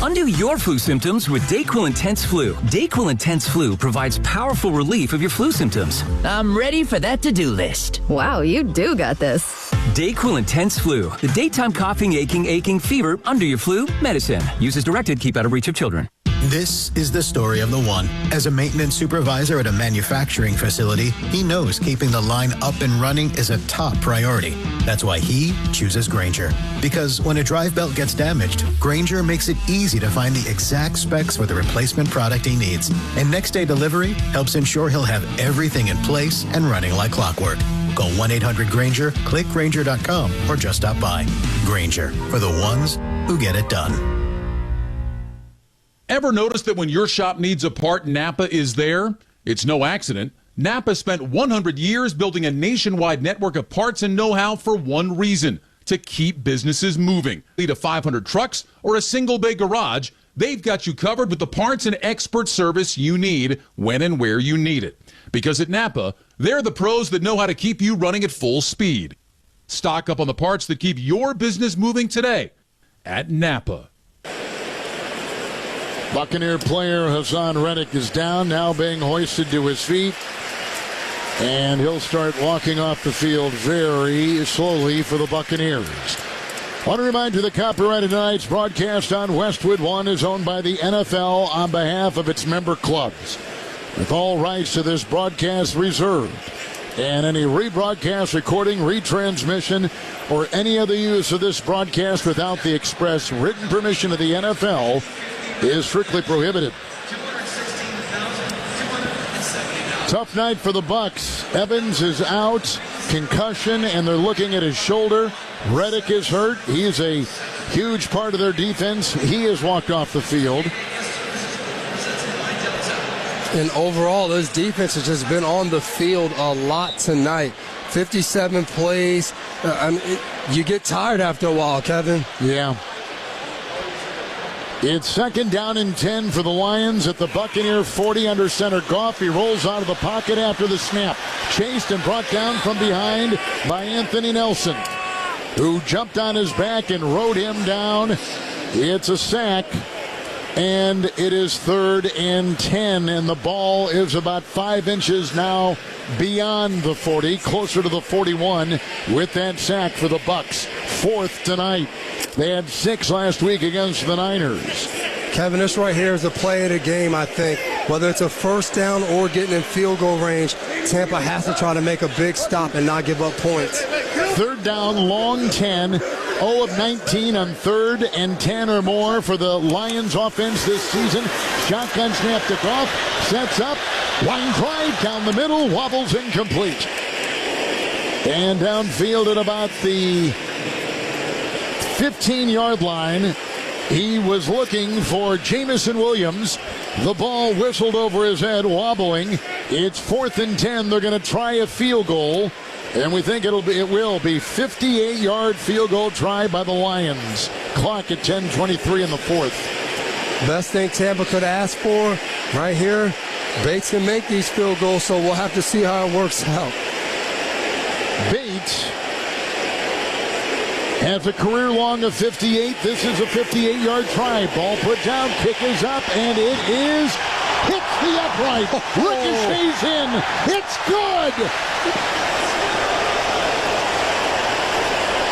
Undo your flu symptoms with Dayquil Intense Flu. Dayquil Intense Flu provides powerful relief of your flu symptoms. I'm ready for that to-do list. Wow, you do got this. Dayquil Intense Flu. The daytime coughing, aching, fever, under your flu, medicine. Use as directed, keep out of reach of children. This is the story of the one. As a maintenance supervisor at a manufacturing facility, he knows keeping the line up and running is a top priority. That's why he chooses Grainger. Because when a drive belt gets damaged, Grainger makes it easy to find the exact specs for the replacement product he needs. And next day delivery helps ensure he'll have everything in place and running like clockwork. Call 1-800-GRAINGER, click Grainger.com, or just stop by. Grainger, for the ones who get it done. Ever notice that when your shop needs a part, Napa is there? It's no accident. Napa spent 100 years building a nationwide network of parts and know-how for one reason: to keep businesses moving. Need a 500 trucks or a single-bay garage, they've got you covered with the parts and expert service you need when and where you need it. Because at Napa, they're the pros that know how to keep you running at full speed. Stock up on the parts that keep your business moving today at Napa. Buccaneer player Hassan Reddick is down, now being hoisted to his feet. And he'll start walking off the field very slowly for the Buccaneers. I want to remind you the copyright of tonight's broadcast on Westwood One is owned by the NFL on behalf of its member clubs, with all rights to this broadcast reserved. And any rebroadcast, recording, retransmission, or any other use of this broadcast without the express written permission of the NFL is strictly prohibited. Tough night for the Bucs. Evans is out, concussion, and they're looking at his shoulder. Reddick is hurt. He is a huge part of their defense. He has walked off the field. And overall, this defense has just been on the field a lot tonight. 57 plays. You get tired after a while, Kevin. Yeah. It's second down and 10 for the Lions at the Buccaneer 40 under center. Goff, he rolls out of the pocket after the snap. Chased and brought down from behind by Anthony Nelson, who jumped on his back and rode him down. It's a sack, and it is 3rd and 10, and the ball is about 5 inches now beyond the 40, closer to the 41 with that sack for the Bucs. 4th tonight. They had 6 last week against the Niners. Kevin, this right here is the play of the game, I think. Whether it's a first down or getting in field goal range, Tampa has to try to make a big stop and not give up points. 3rd down, long 10. 0 of 19 on 3rd and 10 or more for the Lions offense this season. Shotgun snap to Goff, sets up, line drive down the middle, wobbles incomplete. And downfield at about the 15-yard line, he was looking for Jamison Williams. The ball whistled over his head, wobbling. It's 4th and 10. They're going to try a field goal, and we think it will be 58-yard field goal try by the Lions. Clock at 10:23 in the 4th. Best thing Tampa could ask for right here. Bates can make these field goals, so we'll have to see how it works out. Bates has a career long of 58. This is a 58-yard try. Ball put down, kick is up, and it is hits the upright. Ricochets in. It's good.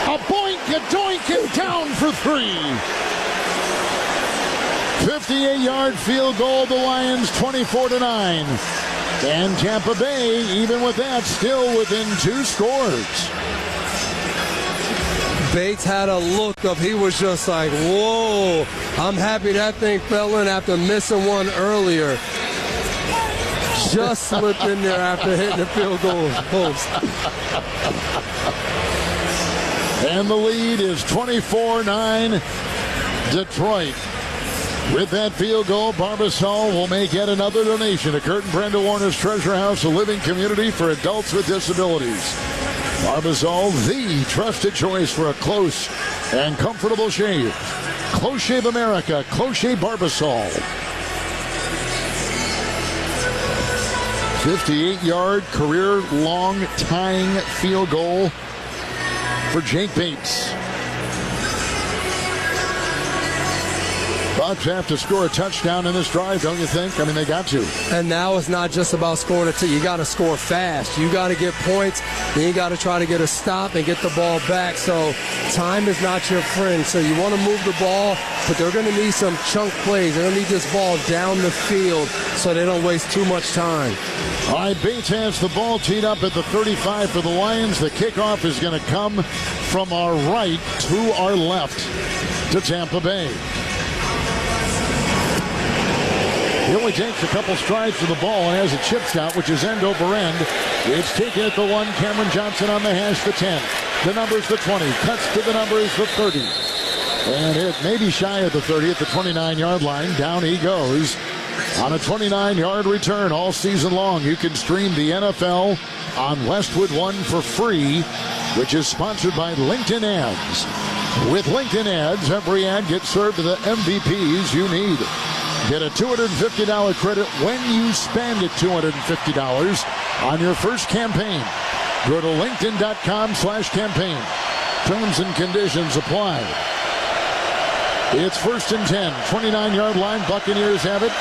A boink, a doink, and down for 3. 58-yard field goal. The Lions 24-9. And Tampa Bay, even with that, still within 2 scores. Bates had a look of he was just like, whoa. I'm happy that thing fell in after missing one earlier. Just slipped in there after hitting the field goal post. And the lead is 24-9 Detroit. With that field goal, Barbasol will make yet another donation to Kurt and Brenda Warner's Treasure House, a living community for adults with disabilities. Barbasol, the trusted choice for a close and comfortable shave. Close Shave America, Close Shave Barbasol. 58-yard career-long tying field goal for Jake Bates. Bucks have to score a touchdown in this drive, don't you think? I mean, they got to. And now it's not just about scoring you got to score fast. You got to get points. Then you got to try to get a stop and get the ball back. So time is not your friend. So you want to move the ball, but they're going to need some chunk plays. They're going to need this ball down the field so they don't waste too much time. All right, Bates has the ball teed up at the 35 for the Lions. The kickoff is going to come from our right to our left to Tampa Bay. He only takes a couple strides to the ball and has it chipped out, which is end over end. It's taken at the 1. Cameron Johnson on the hash, the 10. The number's the 20. Cuts to the numbers, the 30. And it may be shy of the 30 at the 29-yard line. Down he goes on a 29-yard return all season long. You can stream the NFL on Westwood One for free, which is sponsored by LinkedIn Ads. With LinkedIn Ads, every ad gets served to the MVPs you need. Get a $250 credit when you spend it $250 on your first campaign. Go to linkedin.com/campaign. Terms and conditions apply. It's 1st and 10. 29-yard line. Buccaneers have it.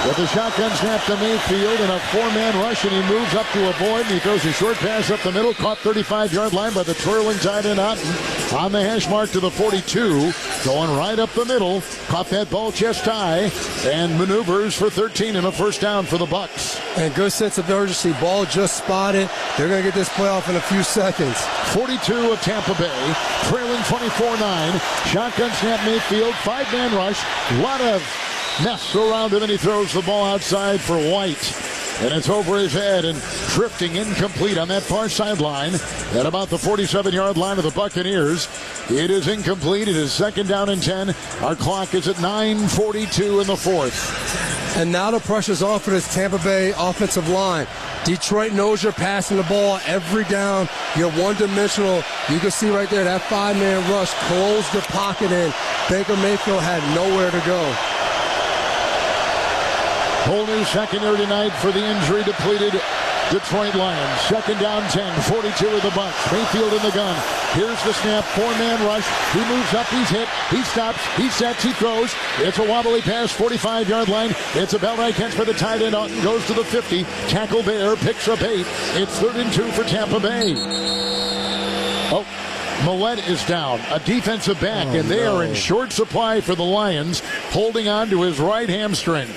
With a shotgun snap to Mayfield and a 4-man rush, and he moves up to avoid, and he throws a short pass up the middle, caught 35-yard line by the twirling tight end Otten. On the hash mark to the 42, going right up the middle, caught that ball chest high, and maneuvers for 13 and a first down for the Bucs. And good sense of urgency. Ball just spotted. They're going to get this play off in a few seconds. 42 of Tampa Bay, trailing 24-9. Shotgun snap Mayfield, 5-man rush, a lot of mess around him, and he throws the ball outside for White. And it's over his head and drifting incomplete on that far sideline at about the 47-yard line of the Buccaneers. It is incomplete. It is 2nd down and 10. Our clock is at 9:42 in the 4th. And now the pressure's on for this Tampa Bay offensive line. Detroit knows you're passing the ball every down. You're one-dimensional. You can see right there that 5-man rush closed the pocket in. Baker Mayfield had nowhere to go. Whole new secondary tonight for the injury-depleted Detroit Lions. 2nd down 10, 42 of the Bucs. Mayfield in the gun. Here's the snap, 4-man rush. He moves up, he's hit, he stops, he sets, he throws. It's a wobbly pass, 45-yard line. It's a bell right catch for the tight end. Otten goes to the 50. Tackle there, picks up 8. It's 3rd and 2 for Tampa Bay. Oh, Millette is down, a defensive back, and they are in short supply for the Lions, holding on to his right hamstring.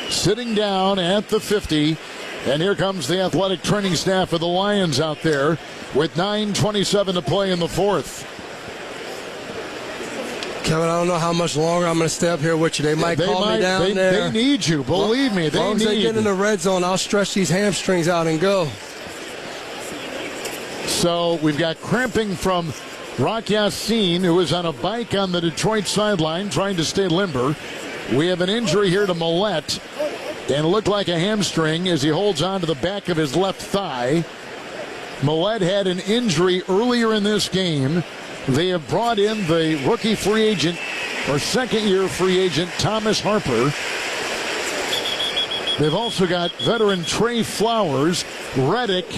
Sitting down at the 50, and here comes the athletic training staff of the Lions out there with 9:27 to play in the 4th. Kevin, I don't know how much longer I'm going to stay up here with you. They might call me down there. They need you, believe me. As long as they get in the red zone, I'll stretch these hamstrings out and go. So we've got cramping from Rock Yassin, who is on a bike on the Detroit sideline trying to stay limber. We have an injury here to Millette, and it looked like a hamstring as he holds on to the back of his left thigh. Millette had an injury earlier in this game. They have brought in the rookie free agent, or second-year free agent, Thomas Harper. They've also got veteran Trey Flowers. Reddick,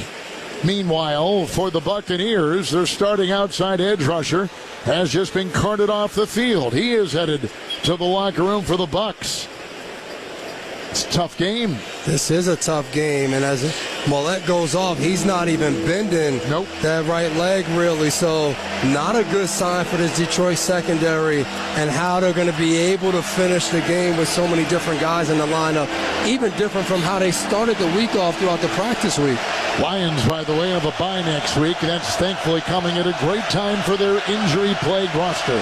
meanwhile, for the Buccaneers, their starting outside edge rusher, has just been carted off the field. He is headed to the locker room for the Bucs. It's a tough game. This is a tough game, and as Millette goes off, he's not even bending that right leg, really. So not a good sign for this Detroit secondary and how they're going to be able to finish the game with so many different guys in the lineup, even different from how they started the week off throughout the practice week. Lions, by the way, have a bye next week. That's thankfully coming at a great time for their injury-plagued roster.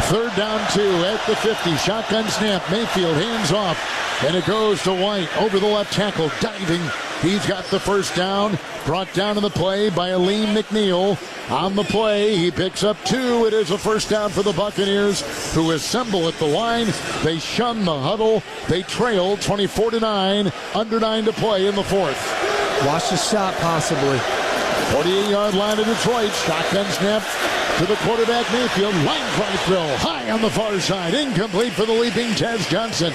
3rd down 2 at the 50. Shotgun snap. Mayfield hands off. And it goes to White over the left tackle. Diving. He's got the first down. Brought down in the play by Aleem McNeil. On the play, he picks up 2. It is a first down for the Buccaneers, who assemble at the line. They shun the huddle. They trail 24-9. Under 9 to play in the 4th. Watch the shot, possibly. 48-yard line of Detroit. Shotgun snap to the quarterback, Mayfield. Line drive throw. High on the far side. Incomplete for the leaping Tez Johnson.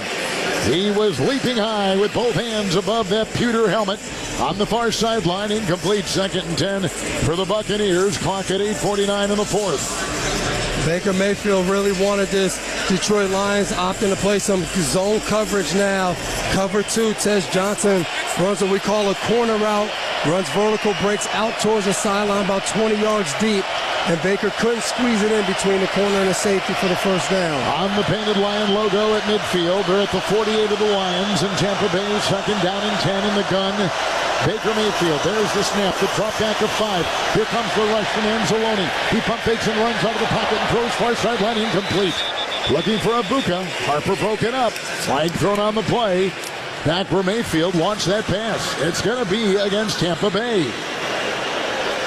He was leaping high with both hands above that pewter helmet. On the far sideline, incomplete. 2nd and 10 for the Buccaneers. Clock at 8:49 in the 4th. Baker Mayfield really wanted this. Detroit Lions opting to play some zone coverage now. Cover 2, Tez Johnson runs what we call a corner route. Runs vertical, breaks out towards the sideline about 20 yards deep. And Baker couldn't squeeze it in between the corner and the safety for the first down. On the painted Lion logo at midfield, they're at the 48 of the Lions, and Tampa Bay 2nd down and 10 in the gun. Baker Mayfield, there's the snap, the drop back of 5. Here comes the rush from Anzalone. He pump fakes and runs out of the pocket and throws far sideline, incomplete. Looking for Egbuka. Harper broken up. Flag thrown on the play. Back where Mayfield launched that pass. It's going to be against Tampa Bay.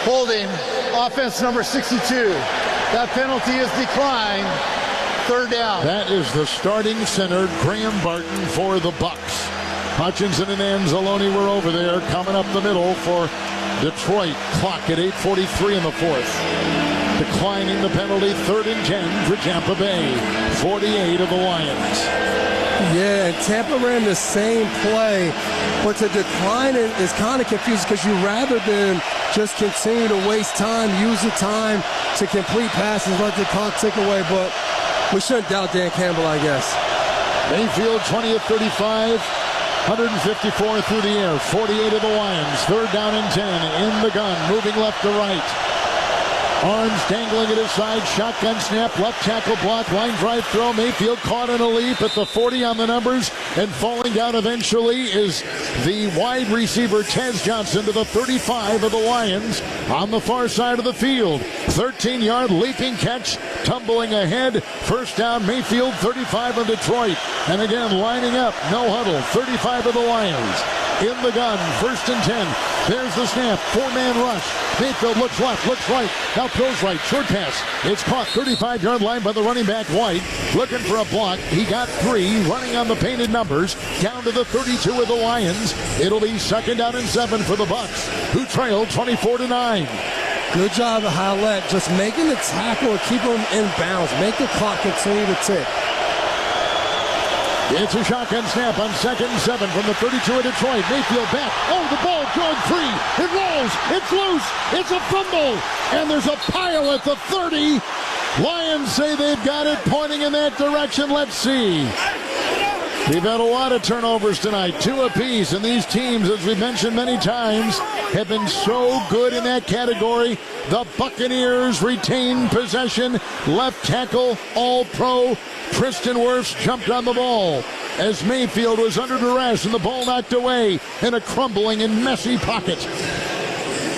Holding, offense number 62. That penalty is declined. 3rd down. That is the starting center, Graham Barton, for the Bucs. Hutchinson and Anzalone were over there, coming up the middle for Detroit. Clock at 8:43 in the 4th. Declining the penalty, 3rd and 10 for Tampa Bay. 48 of the Lions. Yeah, and Tampa ran the same play, but to decline it is kind of confusing because you rather than just continue to waste time, use the time to complete passes, let the clock tick away, but we shouldn't doubt Dan Campbell, I guess. Mayfield 20 of 35, 154 through the air, 48 of the Lions, 3rd down and 10 in the gun, moving left to right. Arms dangling at his side, shotgun snap, left tackle block, line drive throw. Mayfield caught in a leap at the 40 on the numbers, and falling down eventually is the wide receiver Tez Johnson to the 35 of the Lions on the far side of the field. 13-yard leaping catch, tumbling ahead. First down, Mayfield, 35 of Detroit. And again, lining up, no huddle, 35 of the Lions. In the gun, 1st and 10. There's the snap, 4-man rush. Mayfield looks left, looks right, now throws right, short pass. It's caught, 35-yard line by the running back White. Looking for a block, he got 3, running on the painted numbers, down to the 32 of the Lions. It'll be 2nd down and 7 for the Bucs, who trail 24-9. Good job of Howlett, just making the tackle and keep him in bounds. Make the clock continue to tick. It's a shotgun snap on 2nd and 7 from the 32 of Detroit. Mayfield back. Oh, the ball drawn free. It rolls. It's loose. It's a fumble. And there's a pile at the 30. Lions say they've got it, pointing in that direction. Let's see. We've had a lot of turnovers tonight, 2 apiece, and these teams, as we've mentioned many times, have been so good in that category. The Buccaneers retain possession. Left tackle, all-pro, Tristan Wirfs jumped on the ball as Mayfield was under duress and the ball knocked away in a crumbling and messy pocket.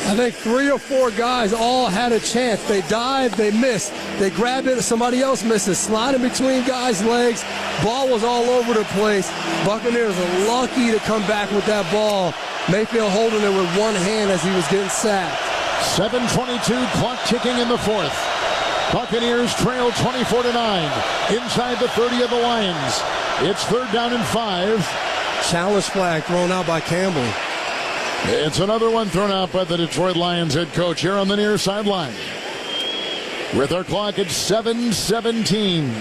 I think 3 or 4 guys all had a chance. They dived, they missed. They grabbed it, somebody else misses. Sliding between guys' legs. Ball was all over the place. Buccaneers are lucky to come back with that ball. Mayfield holding it with one hand as he was getting sacked. 7:22, clock ticking in the 4th. Buccaneers trail 24-9 inside the 30 of the Lions. It's 3rd down and 5. Challenge flag thrown out by Campbell. It's another one thrown out by the Detroit Lions head coach here on the near sideline. With our clock at 7:17.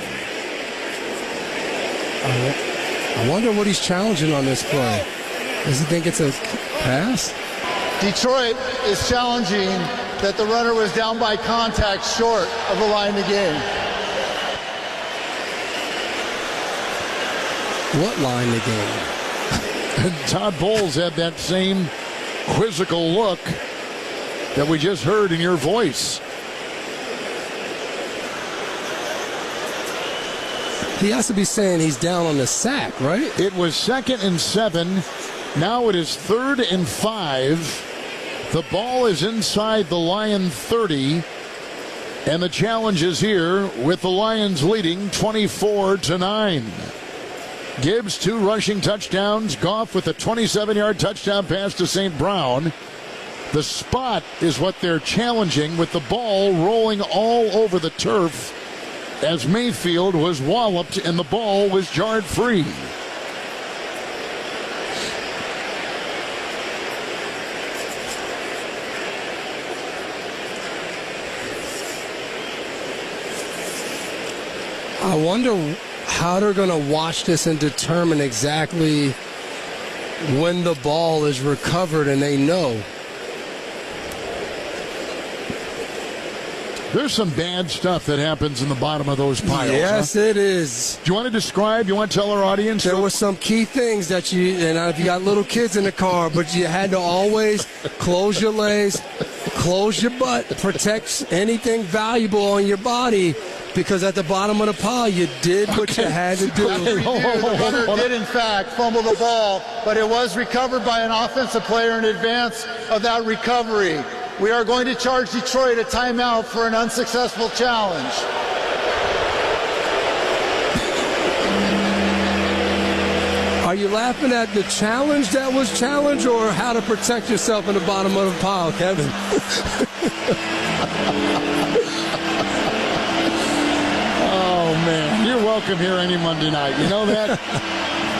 I wonder what he's challenging on this play. Does he think it's a pass? Detroit is challenging that the runner was down by contact short of the line of the game. What line of the game? Todd Bowles had that same quizzical look that we just heard in your voice. He has to be saying he's down on the sack, right? It was 2nd and 7. Now it is 3rd and 5. The ball is inside the Lion 30, and the challenge is here with the Lions leading 24-9. Gibbs, 2 rushing touchdowns. Goff with a 27-yard touchdown pass to St. Brown. The spot is what they're challenging, with the ball rolling all over the turf as Mayfield was walloped and the ball was jarred free. I wonder how they're going to watch this and determine exactly when the ball is recovered and they know. There's some bad stuff that happens in the bottom of those piles. Yes, it is. Do you want to describe? You want to tell our audience? There were some key things that if you got little kids in the car, but you had to always close your legs, close your butt, protect anything valuable on your body, because at the bottom of the pile, you did what you had to do. The runner did, in fact, fumble the ball, but it was recovered by an offensive player in advance of that recovery. We are going to charge Detroit a timeout for an unsuccessful challenge. Are you laughing at the challenge that was challenged, or how to protect yourself in the bottom of the pile, Kevin? Oh, man. You're welcome here any Monday night. You know that?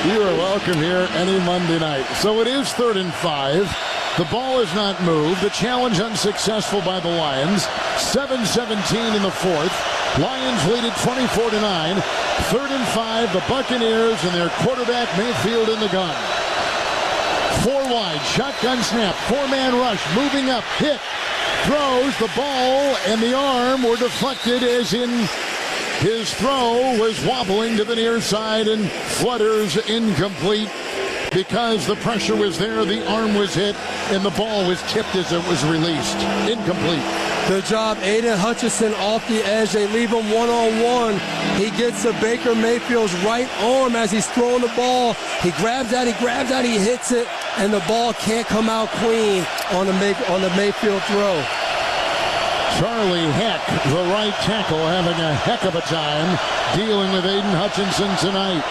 You are welcome here any Monday night. So it is 3rd and 5. The ball is not moved. The challenge unsuccessful by the Lions. 7:17 in the 4th. Lions lead it 24-9. 3rd and 5. The Buccaneers and their quarterback Mayfield in the gun. 4 wide. Shotgun snap. 4-man rush. Moving up. Hit. Throws the ball, and the arm were deflected, as in his throw was wobbling to the near side and flutters incomplete. Because the pressure was there, the arm was hit, and the ball was tipped as it was released. Incomplete. Good job. Aiden Hutchinson off the edge. They leave him one-on-one. He gets to Baker Mayfield's right arm as he's throwing the ball. He grabs that, he hits it, and the ball can't come out clean on the Mayfield throw. Charlie Heck, the right tackle, having a heck of a time dealing with Aiden Hutchinson tonight.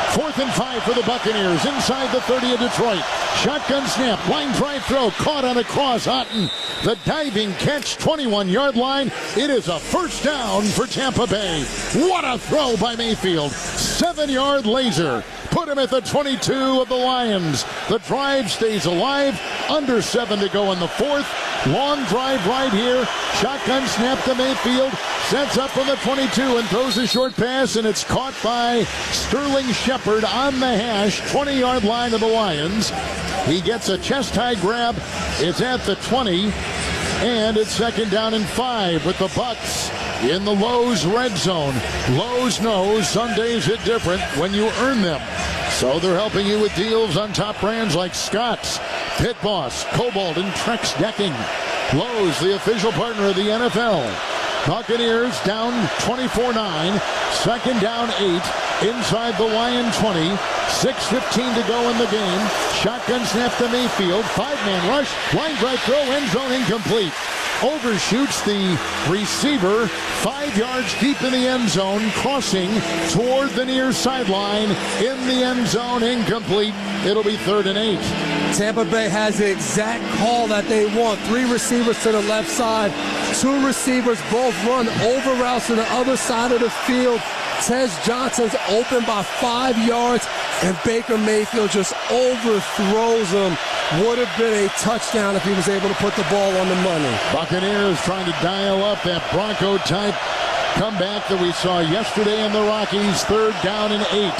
4th and 5 for the Buccaneers inside the 30 of Detroit. Shotgun snap, line drive throw, caught on a cross. Otten, the diving catch, 21-yard line. It is a first down for Tampa Bay. What a throw by Mayfield. 7-yard laser. Put him at the 22 of the Lions. The drive stays alive. Under 7 to go in the 4th. Long drive right here. Shotgun snap to Mayfield. Sets up from the 22 and throws a short pass, and it's caught by Sterling Shepard on the hash, 20-yard line of the Lions. He gets a chest-high grab. It's at the 20, and it's 2nd down and 5 with the Bucs in the Lowe's red zone. Lowe's knows Sundays hit different when you earn them. So they're helping you with deals on top brands like Scott's, Pit Boss, Cobalt, and Trex Decking. Lowe's, the official partner of the NFL. Buccaneers down 24-9. 2nd down 8. Inside the Lion 20. 6:15 to go in the game. Shotgun snap to Mayfield. 5-man rush. Line drive throw. End zone incomplete. Overshoots the receiver 5 yards deep in the end zone, crossing toward the near sideline. In the end zone, incomplete. It'll be 3rd and 8. Tampa Bay has the exact call that they want. 3 receivers to the left side. 2 receivers both run over routes to the other side of the field. Tez Johnson's open by 5 yards, and Baker Mayfield just overthrows him. Would have been a touchdown if he was able to put the ball on the money. Buccaneers trying to dial up that Bronco-type comeback that we saw yesterday in the Rockies. 3rd down and 8.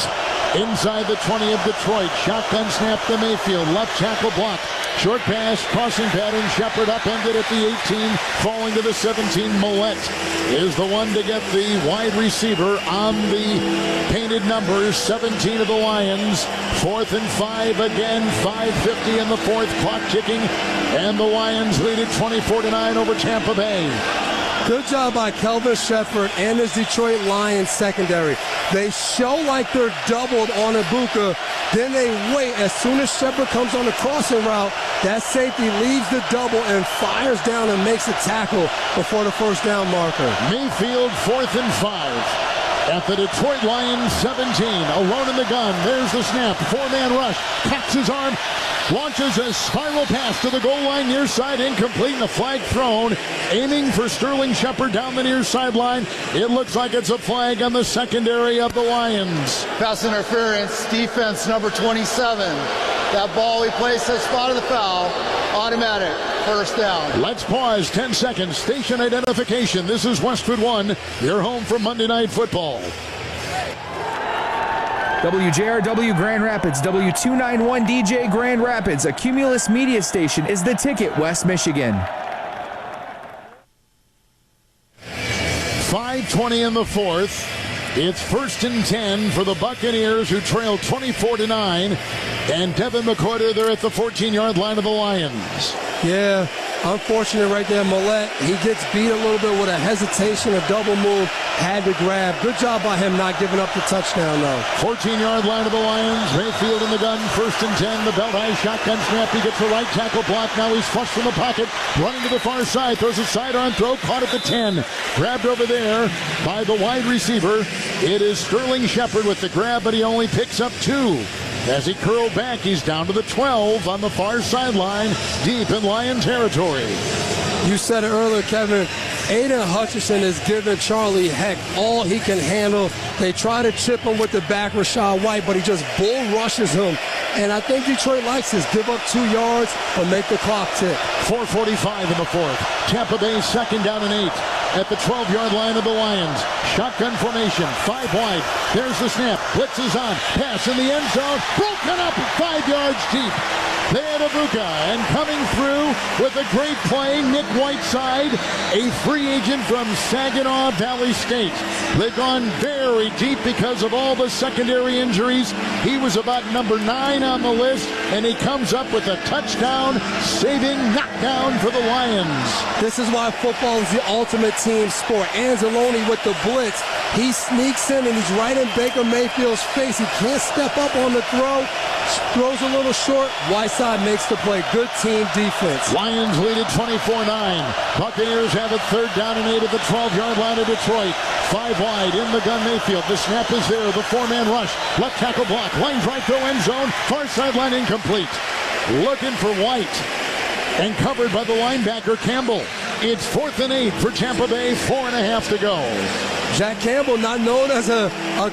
Inside the 20 of Detroit. Shotgun snap to Mayfield. Left tackle block. Short pass, crossing pattern. Shepard upended at the 18, falling to the 17. Millette is the one to get the wide receiver on the painted numbers. 17 of the Lions. 4th and 5 again. 5:50 in the 4th. Clock ticking. And the Lions lead it 24-9 over Tampa Bay. Good job by Kelvin Shepherd and his Detroit Lions secondary. They show like they're doubled on Egbuka. Then they wait. As soon as Shepherd comes on the crossing route, that safety leaves the double and fires down and makes a tackle before the first down marker. Mayfield 4th and 5. At the Detroit Lions 17, alone in the gun. There's the snap. 4-man rush. Cocks his arm. Launches a spiral pass to the goal line near side. Incomplete and a flag thrown. Aiming for Sterling Shepard down the near sideline. It looks like it's a flag on the secondary of the Lions. Pass interference. Defense number 27. That ball he placed at spot of the foul. Automatic. First down. Let's pause 10 seconds. Station identification. This is Westwood 1. Your home for Monday Night Football. WJRW Grand Rapids, W291DJ Grand Rapids, a Cumulus media station, is the ticket, West Michigan. 5:20 in the fourth. It's 1st and 10 for the Buccaneers, who trail 24-9. And Devin McCorder, they're at the 14-yard line of the Lions. Yeah, unfortunate right there, Millette. He gets beat a little bit with a hesitation, a double move, had to grab. Good job by him not giving up the touchdown, though. 14-yard line of the Lions. Mayfield in the gun, 1st and 10. The belt high shotgun snap. He gets the right tackle block. Now he's flushed from the pocket, running to the far side. Throws a sidearm throw, caught at the 10. Grabbed over there by the wide receiver. It is Sterling Shepard with the grab, but he only picks up 2. As he curled back, he's down to the 12 on the far sideline, deep in Lion territory. You said it earlier, Kevin. Aiden Hutchinson is giving Charlie Heck all he can handle. They try to chip him with the back, Rashad White, but he just bull rushes him. And I think Detroit likes this. Give up 2 yards, but make the clock tick. 4:45 in the fourth. Tampa Bay 2nd down and 8 at the 12-yard line of the Lions. Shotgun formation, 5 wide. There's the snap. Blitz is on. Pass in the end zone. Broken up 5 yards deep. They had Egbuka, and coming through with a great play, Nick Whiteside, a free agent from Saginaw Valley State. They've gone very deep because of all the secondary injuries. He was about number 9 on the list, and he comes up with a touchdown-saving knockdown for the Lions. This is why football is the ultimate team sport. Anzalone with the blitz. He sneaks in, and he's right in Baker Mayfield's face. He can't step up on the throw. Throws a little short. Whiteside makes the play. Good team defense. Lions lead at 24-9. Buccaneers have it 3rd down and 8 at the 12-yard line of Detroit. 5 wide in the gun Mayfield. The snap is there. The 4-man rush. Left tackle block. Line drive throw end zone. Far sideline incomplete. Looking for White. And covered by the linebacker Campbell. It's 4th and 8 for Tampa Bay. 4.5 to go. Jack Campbell, not known as a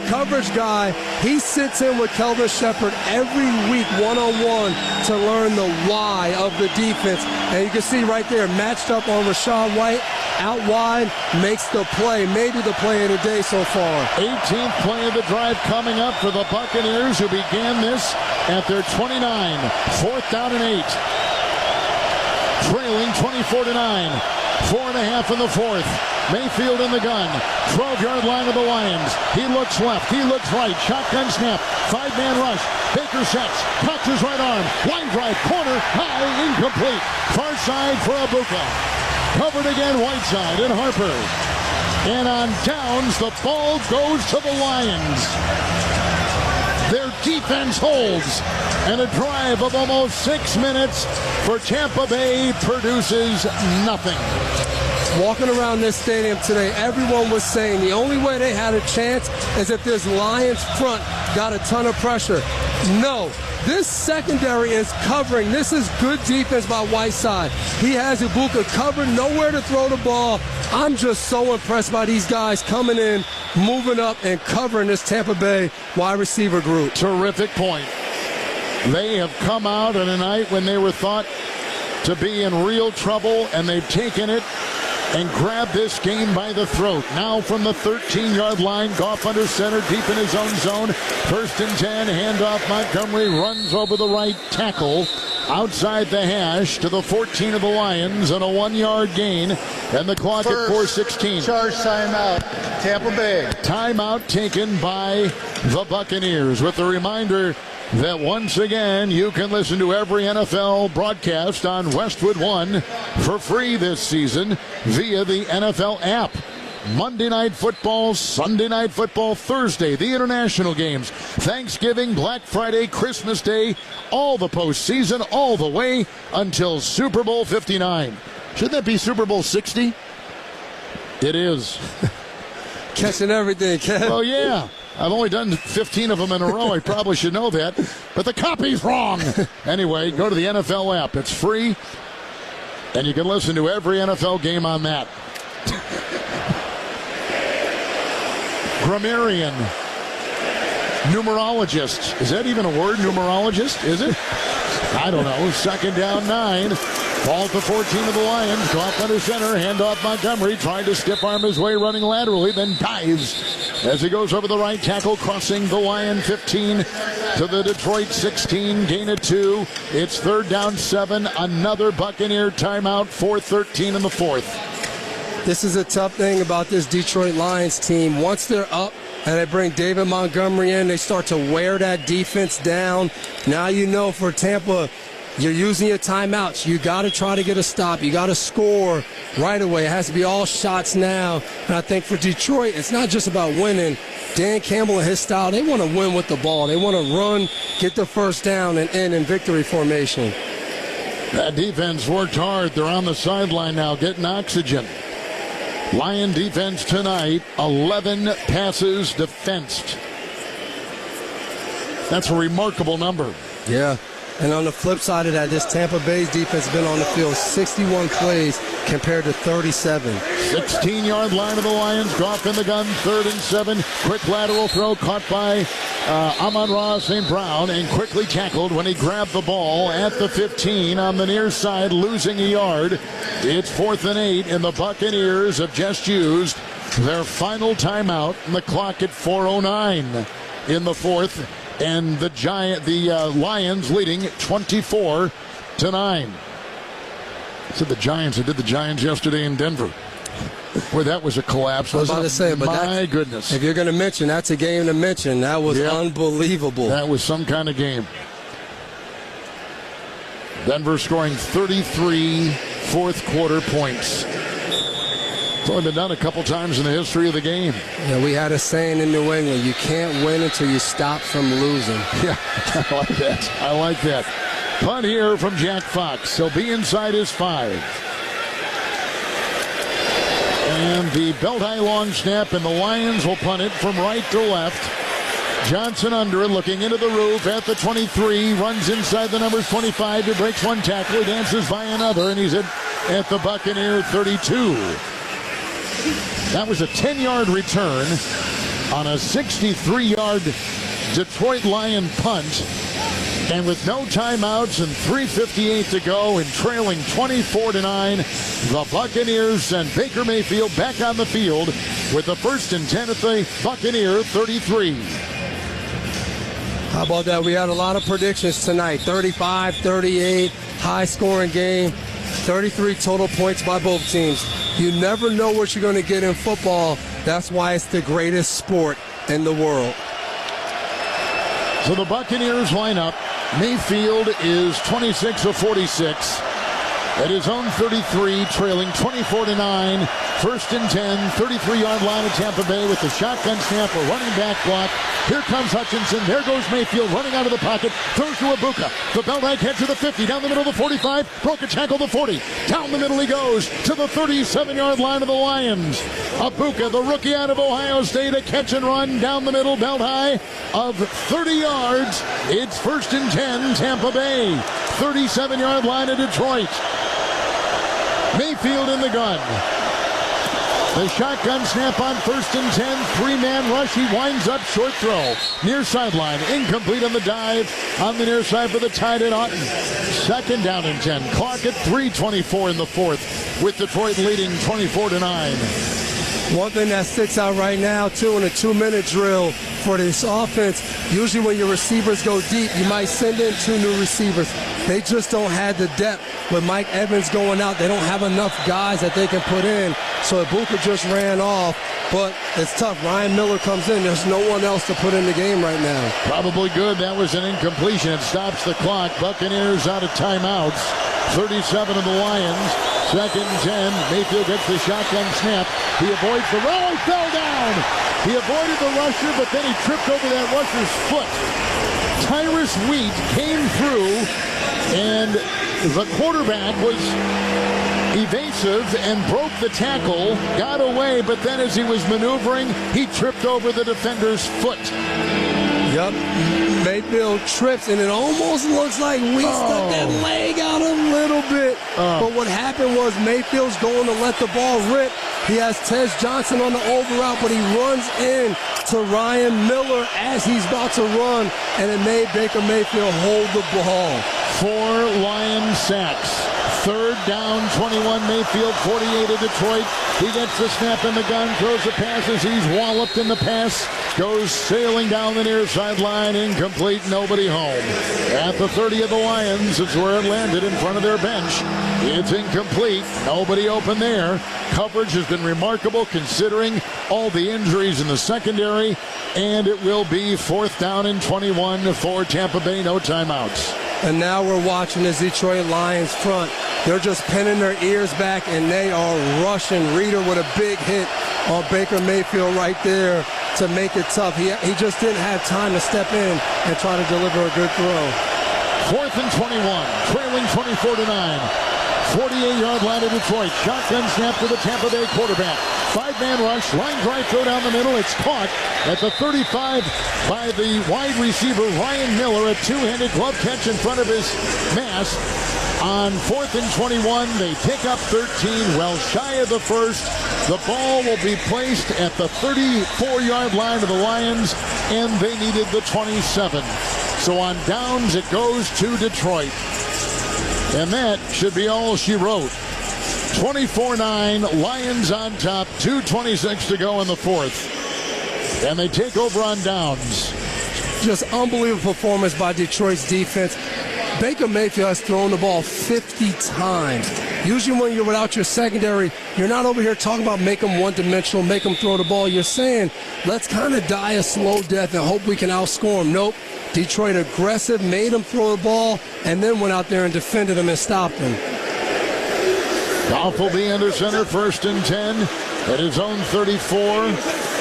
coverage guy, he sits in with Kelvin Shepherd every week one-on-one to learn the why of the defense. And you can see right there, matched up on Rashad White, out wide, makes the play, maybe the play of the day so far. 18th play of the drive coming up for the Buccaneers, who began this at their 29. 4th down and 8. Trailing 24-9. 4.5 in the fourth. Mayfield in the gun. 12-yard line of the Lions. He looks left. He looks right. Shotgun snap. 5-man rush. Baker sets. Cocks his right arm. Line drive. Corner. High. Incomplete. Far side for Egbuka. Covered again. Whiteside and Harper. And on downs, the ball goes to the Lions. Their defense holds. And a drive of almost 6 minutes for Tampa Bay produces nothing. Walking around this stadium today, everyone was saying the only way they had a chance is if this Lions front got a ton of pressure. No, this secondary is covering. This is good defense by Whiteside. He has Egbuka covered, nowhere to throw the ball. I'm just so impressed by these guys coming in, moving up, and covering this Tampa Bay wide receiver group. Terrific point. They have come out on a night when they were thought to be in real trouble, and they've taken it and grabbed this game by the throat. Now from the 13-yard line, Goff under center, deep in his own zone. 1st and 10, handoff. Montgomery runs over the right tackle outside the hash to the 14 of the Lions, and a 1-yard gain, and the clock at 4:16. Charge timeout, Tampa Bay. Timeout taken by the Buccaneers, with a reminder that once again you can listen to every NFL broadcast on Westwood One for free this season via the NFL app. Monday Night Football, Sunday Night Football, Thursday, the international games, Thanksgiving, Black Friday, Christmas Day, all the postseason, all the way until Super Bowl 59. Shouldn't that be Super Bowl 60? It is. Catching everything, Kev. Well, yeah. I've only done 15 of them in a row. I probably should know that. But the copy's wrong. Anyway, go to the NFL app. It's free. And you can listen to every NFL game on that. Grammarian. Numerologist. Is that even a word, numerologist? Is it? I don't know. Second down 9. Ball at the 14 of the Lions. Goff under center. Handoff Montgomery. Tried to stiff arm his way running laterally. Then dives as he goes over the right tackle. Crossing the Lion 15 to the Detroit 16. Gain of 2. It's third down 7. Another Buccaneer timeout. 4:13 in the fourth. This is a tough thing about this Detroit Lions team. Once they're up and they bring David Montgomery in, they start to wear that defense down. Now you know for Tampa, you're using your timeouts. You got to try to get a stop. You got to score right away. It has to be all shots now. And I think for Detroit, it's not just about winning. Dan Campbell and his style, they want to win with the ball. They want to run, get the first down, and end in victory formation. That defense worked hard. They're on the sideline now getting oxygen. Lion defense tonight, 11 passes defensed. That's a remarkable number. Yeah. And on the flip side of that, this Tampa Bay's defense has been on the field 61 plays compared to 37. 16-yard line of the Lions. Goff in the gun, 3rd and 7. Quick lateral throw caught by Amon-Ra St. Brown and quickly tackled when he grabbed the ball at the 15 on the near side, losing a yard. It's 4th and 8, and the Buccaneers have just used their final timeout, and the clock at 4:09 in the fourth. And the Lions leading 24-9. I said the Giants. I did the Giants yesterday in Denver. Boy, that was a collapse. I was about to say, but my goodness. If you're going to mention, that's a game to mention. That was unbelievable. That was some kind of game. Denver scoring 33 fourth-quarter points. It's only been done a couple times in the history of the game. Yeah, we had a saying in New England, you can't win until you stop from losing. Yeah, I like that. I like that. Punt here from Jack Fox. He'll be inside his 5. And the belt-high long snap, and the Lions will punt it from right to left. Johnson under it, looking into the roof at the 23, runs inside the numbers 25. He breaks one tackle, he dances by another, and he's at the Buccaneer 32. That was a 10-yard return on a 63-yard Detroit Lion punt. And with no timeouts and 3:58 to go and trailing 24-9, the Buccaneers send Baker Mayfield back on the field with the 1st and 10 at the Buccaneer 33. How about that? We had a lot of predictions tonight. 35-38, high-scoring game. 33 total points by both teams. You never know what you're going to get in football. That's why it's the greatest sport in the world. So the Buccaneers line up. Mayfield is 26 of 46 at his own 33, trailing 24-9. 1st and 10, 33-yard line of Tampa Bay with the shotgun snap, a running back block. Here comes Hutchinson. There goes Mayfield running out of the pocket. Throws to Egbuka. The belt-high catch to the 50. Down the middle of the 45. Broke a tackle the 40. Down the middle he goes to the 37-yard line of the Lions. Egbuka, the rookie out of Ohio State, a catch and run down the middle, belt-high of 30 yards. It's 1st and 10, Tampa Bay. 37-yard line of Detroit. Mayfield in the gun. The shotgun snap on 1st and 10. 3-man rush. He winds up short throw. Near sideline. Incomplete on the dive on the near side for the tight end Otten. 2nd down and 10. Clock at 3:24 in the fourth with Detroit leading 24-9. One thing that sticks out right now, too, in a 2-minute drill for this offense, usually when your receivers go deep, you might send in 2 new receivers. They just don't have the depth. With Mike Evans going out, they don't have enough guys that they can put in. so Egbuka just ran off. But it's tough. Ryan Miller comes in. There's no one else to put in the game right now. Probably good. That was an incompletion. It stops the clock. Buccaneers out of timeouts. 37 of the Lions. 2nd and 10. Mayfield gets the shotgun snap. He avoids the roll. He fell down. He avoided the rusher, but then he tripped over that rusher's foot. Tyrus Wheat came through, and the quarterback was evasive and broke the tackle, got away, but then as he was maneuvering, he tripped over the defender's foot. Yep. Mayfield trips, and it almost looks like we stuck that leg out a little bit. But what happened was Mayfield's going to let the ball rip. He has Tez Johnson on the over route, but he runs in to Ryan Miller as he's about to run, and it made Baker Mayfield hold the ball. 4 Lion sacks. 3rd down, 21 Mayfield, 48 of Detroit. He gets the snap in the gun, throws the passes. He's walloped in the pass. Goes sailing down the near sideline, incomplete, nobody home. At the 30 of the Lions, it's where it landed in front of their bench. It's incomplete, nobody open there. Coverage has been remarkable considering all the injuries in the secondary, and it will be 4th down and 21 for Tampa Bay, no timeouts. And now we're watching this Detroit Lions front. They're just pinning their ears back, and they are rushing. Reader with a big hit on Baker Mayfield right there to make it tough. He just didn't have time to step in and try to deliver a good throw. 4th and 21, trailing 24-9. 48-yard line of Detroit. Shotgun snap to the Tampa Bay quarterback. 5-man rush, line drive throw down the middle. It's caught at the 35 by the wide receiver Ryan Miller. A two-handed glove catch in front of his mask. On 4th and 21, they pick up 13, well shy of the first. The ball will be placed at the 34-yard line of the Lions, and they needed the 27. So on downs, it goes to Detroit. And that should be all she wrote. 24-9, Lions on top, 2:26 to go in the 4th. And they take over on downs. Just unbelievable performance by Detroit's defense. Baker Mayfield has thrown the ball 50 times. Usually when you're without your secondary, you're not over here talking about make them one-dimensional, make them throw the ball. You're saying, let's kind of die a slow death and hope we can outscore them. Nope. Detroit aggressive, made him throw the ball, and then went out there and defended him and stopped him. Goff will be under center, 1st and 10 at his own 34.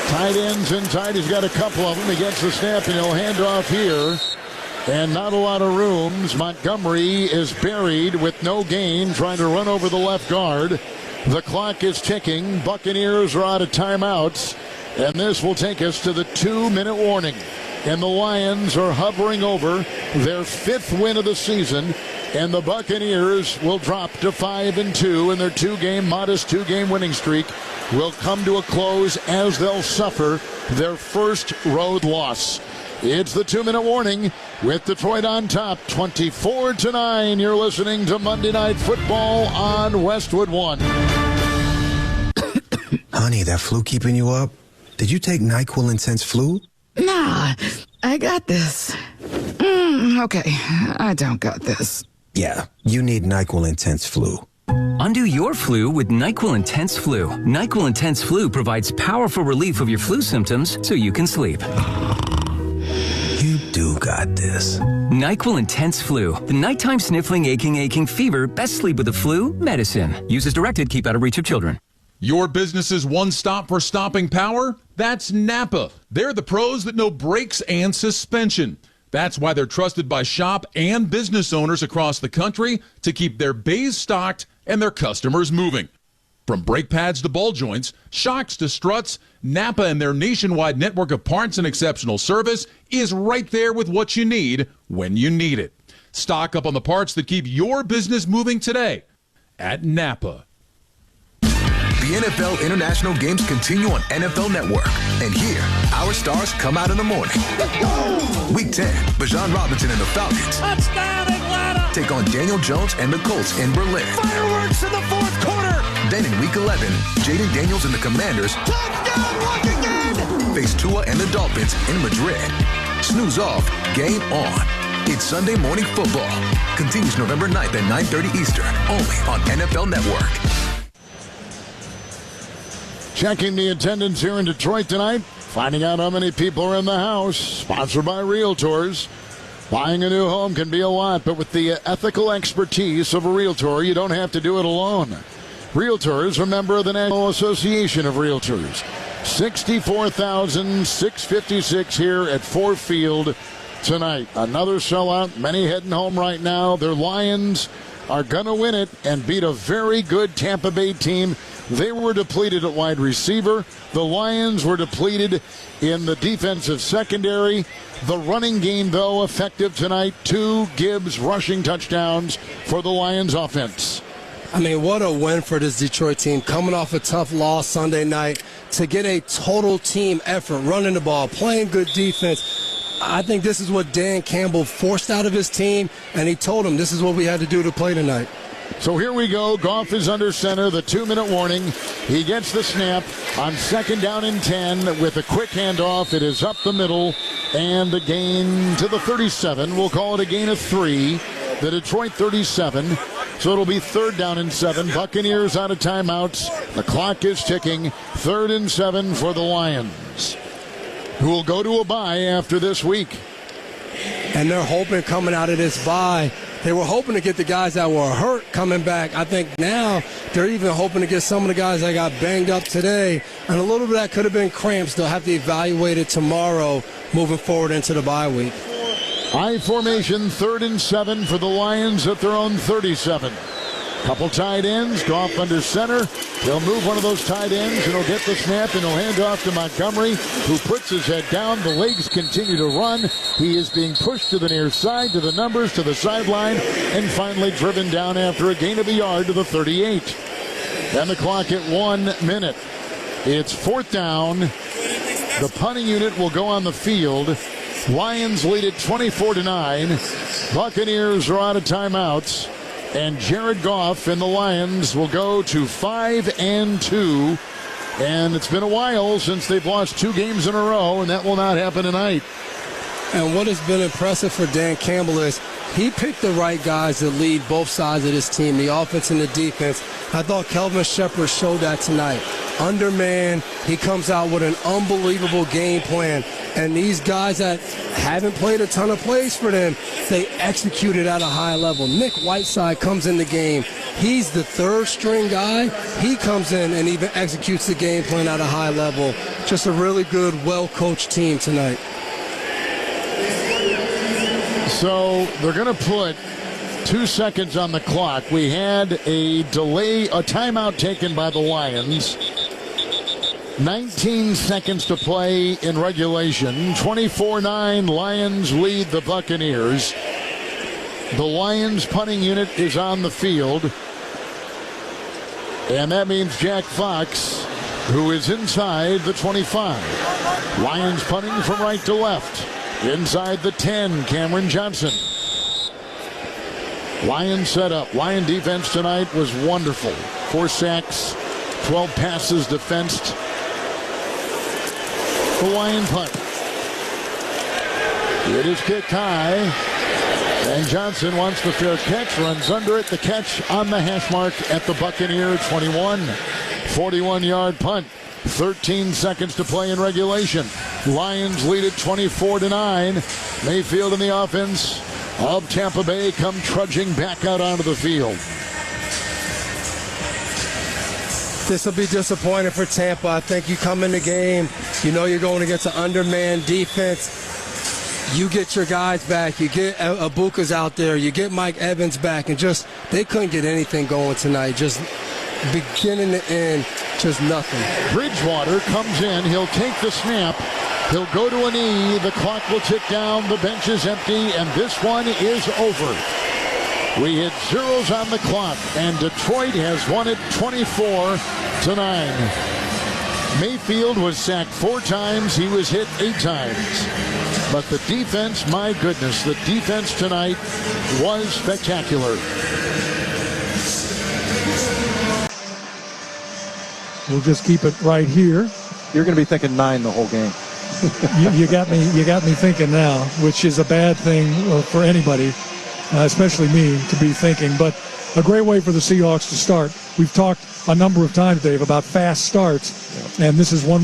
Tight ends in tight. He's got a couple of them. He gets the snap, and he'll hand off here. And not a lot of rooms. Montgomery is buried with no gain, trying to run over the left guard. The clock is ticking. Buccaneers are out of timeouts. And this will take us to the 2-minute warning. And the Lions are hovering over their 5th win of the season. And the Buccaneers will drop to 5-2, and their modest two-game winning streak will come to a close as they'll suffer their first road loss. It's the 2-minute warning with Detroit on top, 24-9. You're listening to Monday Night Football on Westwood One. Honey, that flu keeping you up? Did you take NyQuil Intense Flu? Nah, I got this. Okay, I don't got this. Yeah, you need NyQuil Intense Flu. Undo your flu with NyQuil Intense Flu. NyQuil Intense Flu provides powerful relief of your flu symptoms so you can sleep. You do got this. NyQuil Intense Flu. The nighttime sniffling, aching fever. Best sleep with the flu medicine. Use as directed. Keep out of reach of children. Your business's one stop for stopping power? That's Napa. They're the pros that know brakes and suspension. That's why they're trusted by shop and business owners across the country to keep their bays stocked and their customers moving. From brake pads to ball joints, shocks to struts, Napa and their nationwide network of parts and exceptional service is right there with what you need when you need it. Stock up on the parts that keep your business moving today at Napa. The NFL international games continue on NFL Network. And here, our stars come out in the morning. Week 10, Bijan Robinson and the Falcons. Touchdown, Atlanta! Take on Daniel Jones and the Colts in Berlin. Fireworks in the fourth quarter! Then in Week 11, Jaden Daniels and the Commanders. Touchdown, Washington! Face Tua and the Dolphins in Madrid. Snooze off, game on. It's Sunday Morning Football. Continues November 9th at 9:30 Eastern, only on NFL Network. Checking the attendance here in Detroit tonight. Finding out how many people are in the house. Sponsored by Realtors. Buying a new home can be a lot, but with the ethical expertise of a realtor, you don't have to do it alone. Realtors are a member of the National Association of Realtors. 64,656 here at Ford Field tonight. Another sellout. Many heading home right now. Their Lions are going to win it and beat a very good Tampa Bay team. They were depleted at wide receiver. The Lions were depleted in the defensive secondary. The running game, though, effective tonight. 2 Gibbs rushing touchdowns for the Lions offense. I mean, what a win for this Detroit team. Coming off a tough loss Sunday night to get a total team effort, running the ball, playing good defense. I think this is what Dan Campbell forced out of his team, and he told him this is what we had to do to play tonight. So here we go. Goff is under center. The 2-minute warning. He gets the snap on 2nd down and 10 with a quick handoff. It is up the middle and a gain to the 37. We'll call it a gain of 3. The Detroit 37. So it'll be 3rd down and 7. Buccaneers out of timeouts. The clock is ticking. 3rd and 7 for the Lions, who will go to a bye after this week. And they're hoping coming out of this bye, they were hoping to get the guys that were hurt coming back. I think now they're even hoping to get some of the guys that got banged up today. And a little bit of that could have been cramps. They'll have to evaluate it tomorrow moving forward into the bye week. I formation, 3rd and 7 for the Lions at their own 37. Couple tight ends, Goff under center. He'll move one of those tight ends and he'll get the snap and he'll hand off to Montgomery, who puts his head down. The legs continue to run. He is being pushed to the near side, to the numbers, to the sideline, and finally driven down after a gain of a yard to the 38. And the clock at 1 minute. It's 4th down. The punting unit will go on the field. Lions lead it 24-9. Buccaneers are out of timeouts. And Jared Goff and the Lions will go to 5-2. And it's been a while since they've lost 2 games in a row, and that will not happen tonight. And what has been impressive for Dan Campbell is he picked the right guys that lead both sides of this team, the offense and the defense. I thought Kelvin Shepard showed that tonight. Underman, he comes out with an unbelievable game plan. And these guys that haven't played a ton of plays for them, they executed at a high level. Nick Whiteside comes in the game. He's the 3rd string guy. He comes in and even executes the game plan at a high level. Just a really good, well-coached team tonight. So they're going to put 2 seconds on the clock. We had a delay, a timeout taken by the Lions. 19 seconds to play in regulation. 24-9, Lions lead the Buccaneers. The Lions punting unit is on the field. And that means Jack Fox, who is inside the 25. Lions punting from right to left. Inside the 10, Cameron Johnson. Lions set up. Lion defense tonight was wonderful. 4 sacks, 12 passes defensed. The Lion punt. It is kicked high. And Johnson wants the fair catch, runs under it. The catch on the hash mark at the Buccaneer 21. 41-yard punt. 13 seconds to play in regulation. Lions lead it 24-9. Mayfield in the offense of Tampa Bay come trudging back out onto the field. This will be disappointing for Tampa. I think you come in the game, you know you're going against an undermanned defense. You get your guys back. You get Egbuka's out there. You get Mike Evans back. And just, they couldn't get anything going tonight. Just beginning to end, just nothing. Bridgewater comes in. He'll take the snap. He'll go to a knee. The clock will tick down. The bench is empty. And this one is over. We hit zeros on the clock, and Detroit has won it 24-9. Mayfield was sacked 4 times. He was hit 8 times. But the defense, my goodness, the defense tonight was spectacular. We'll just keep it right here. You're going to be thinking 9 the whole game. you got me thinking now, which is a bad thing for anybody. Especially me, to be thinking. But a great way for the Seahawks to start. We've talked a number of times, Dave, about fast starts, and this is one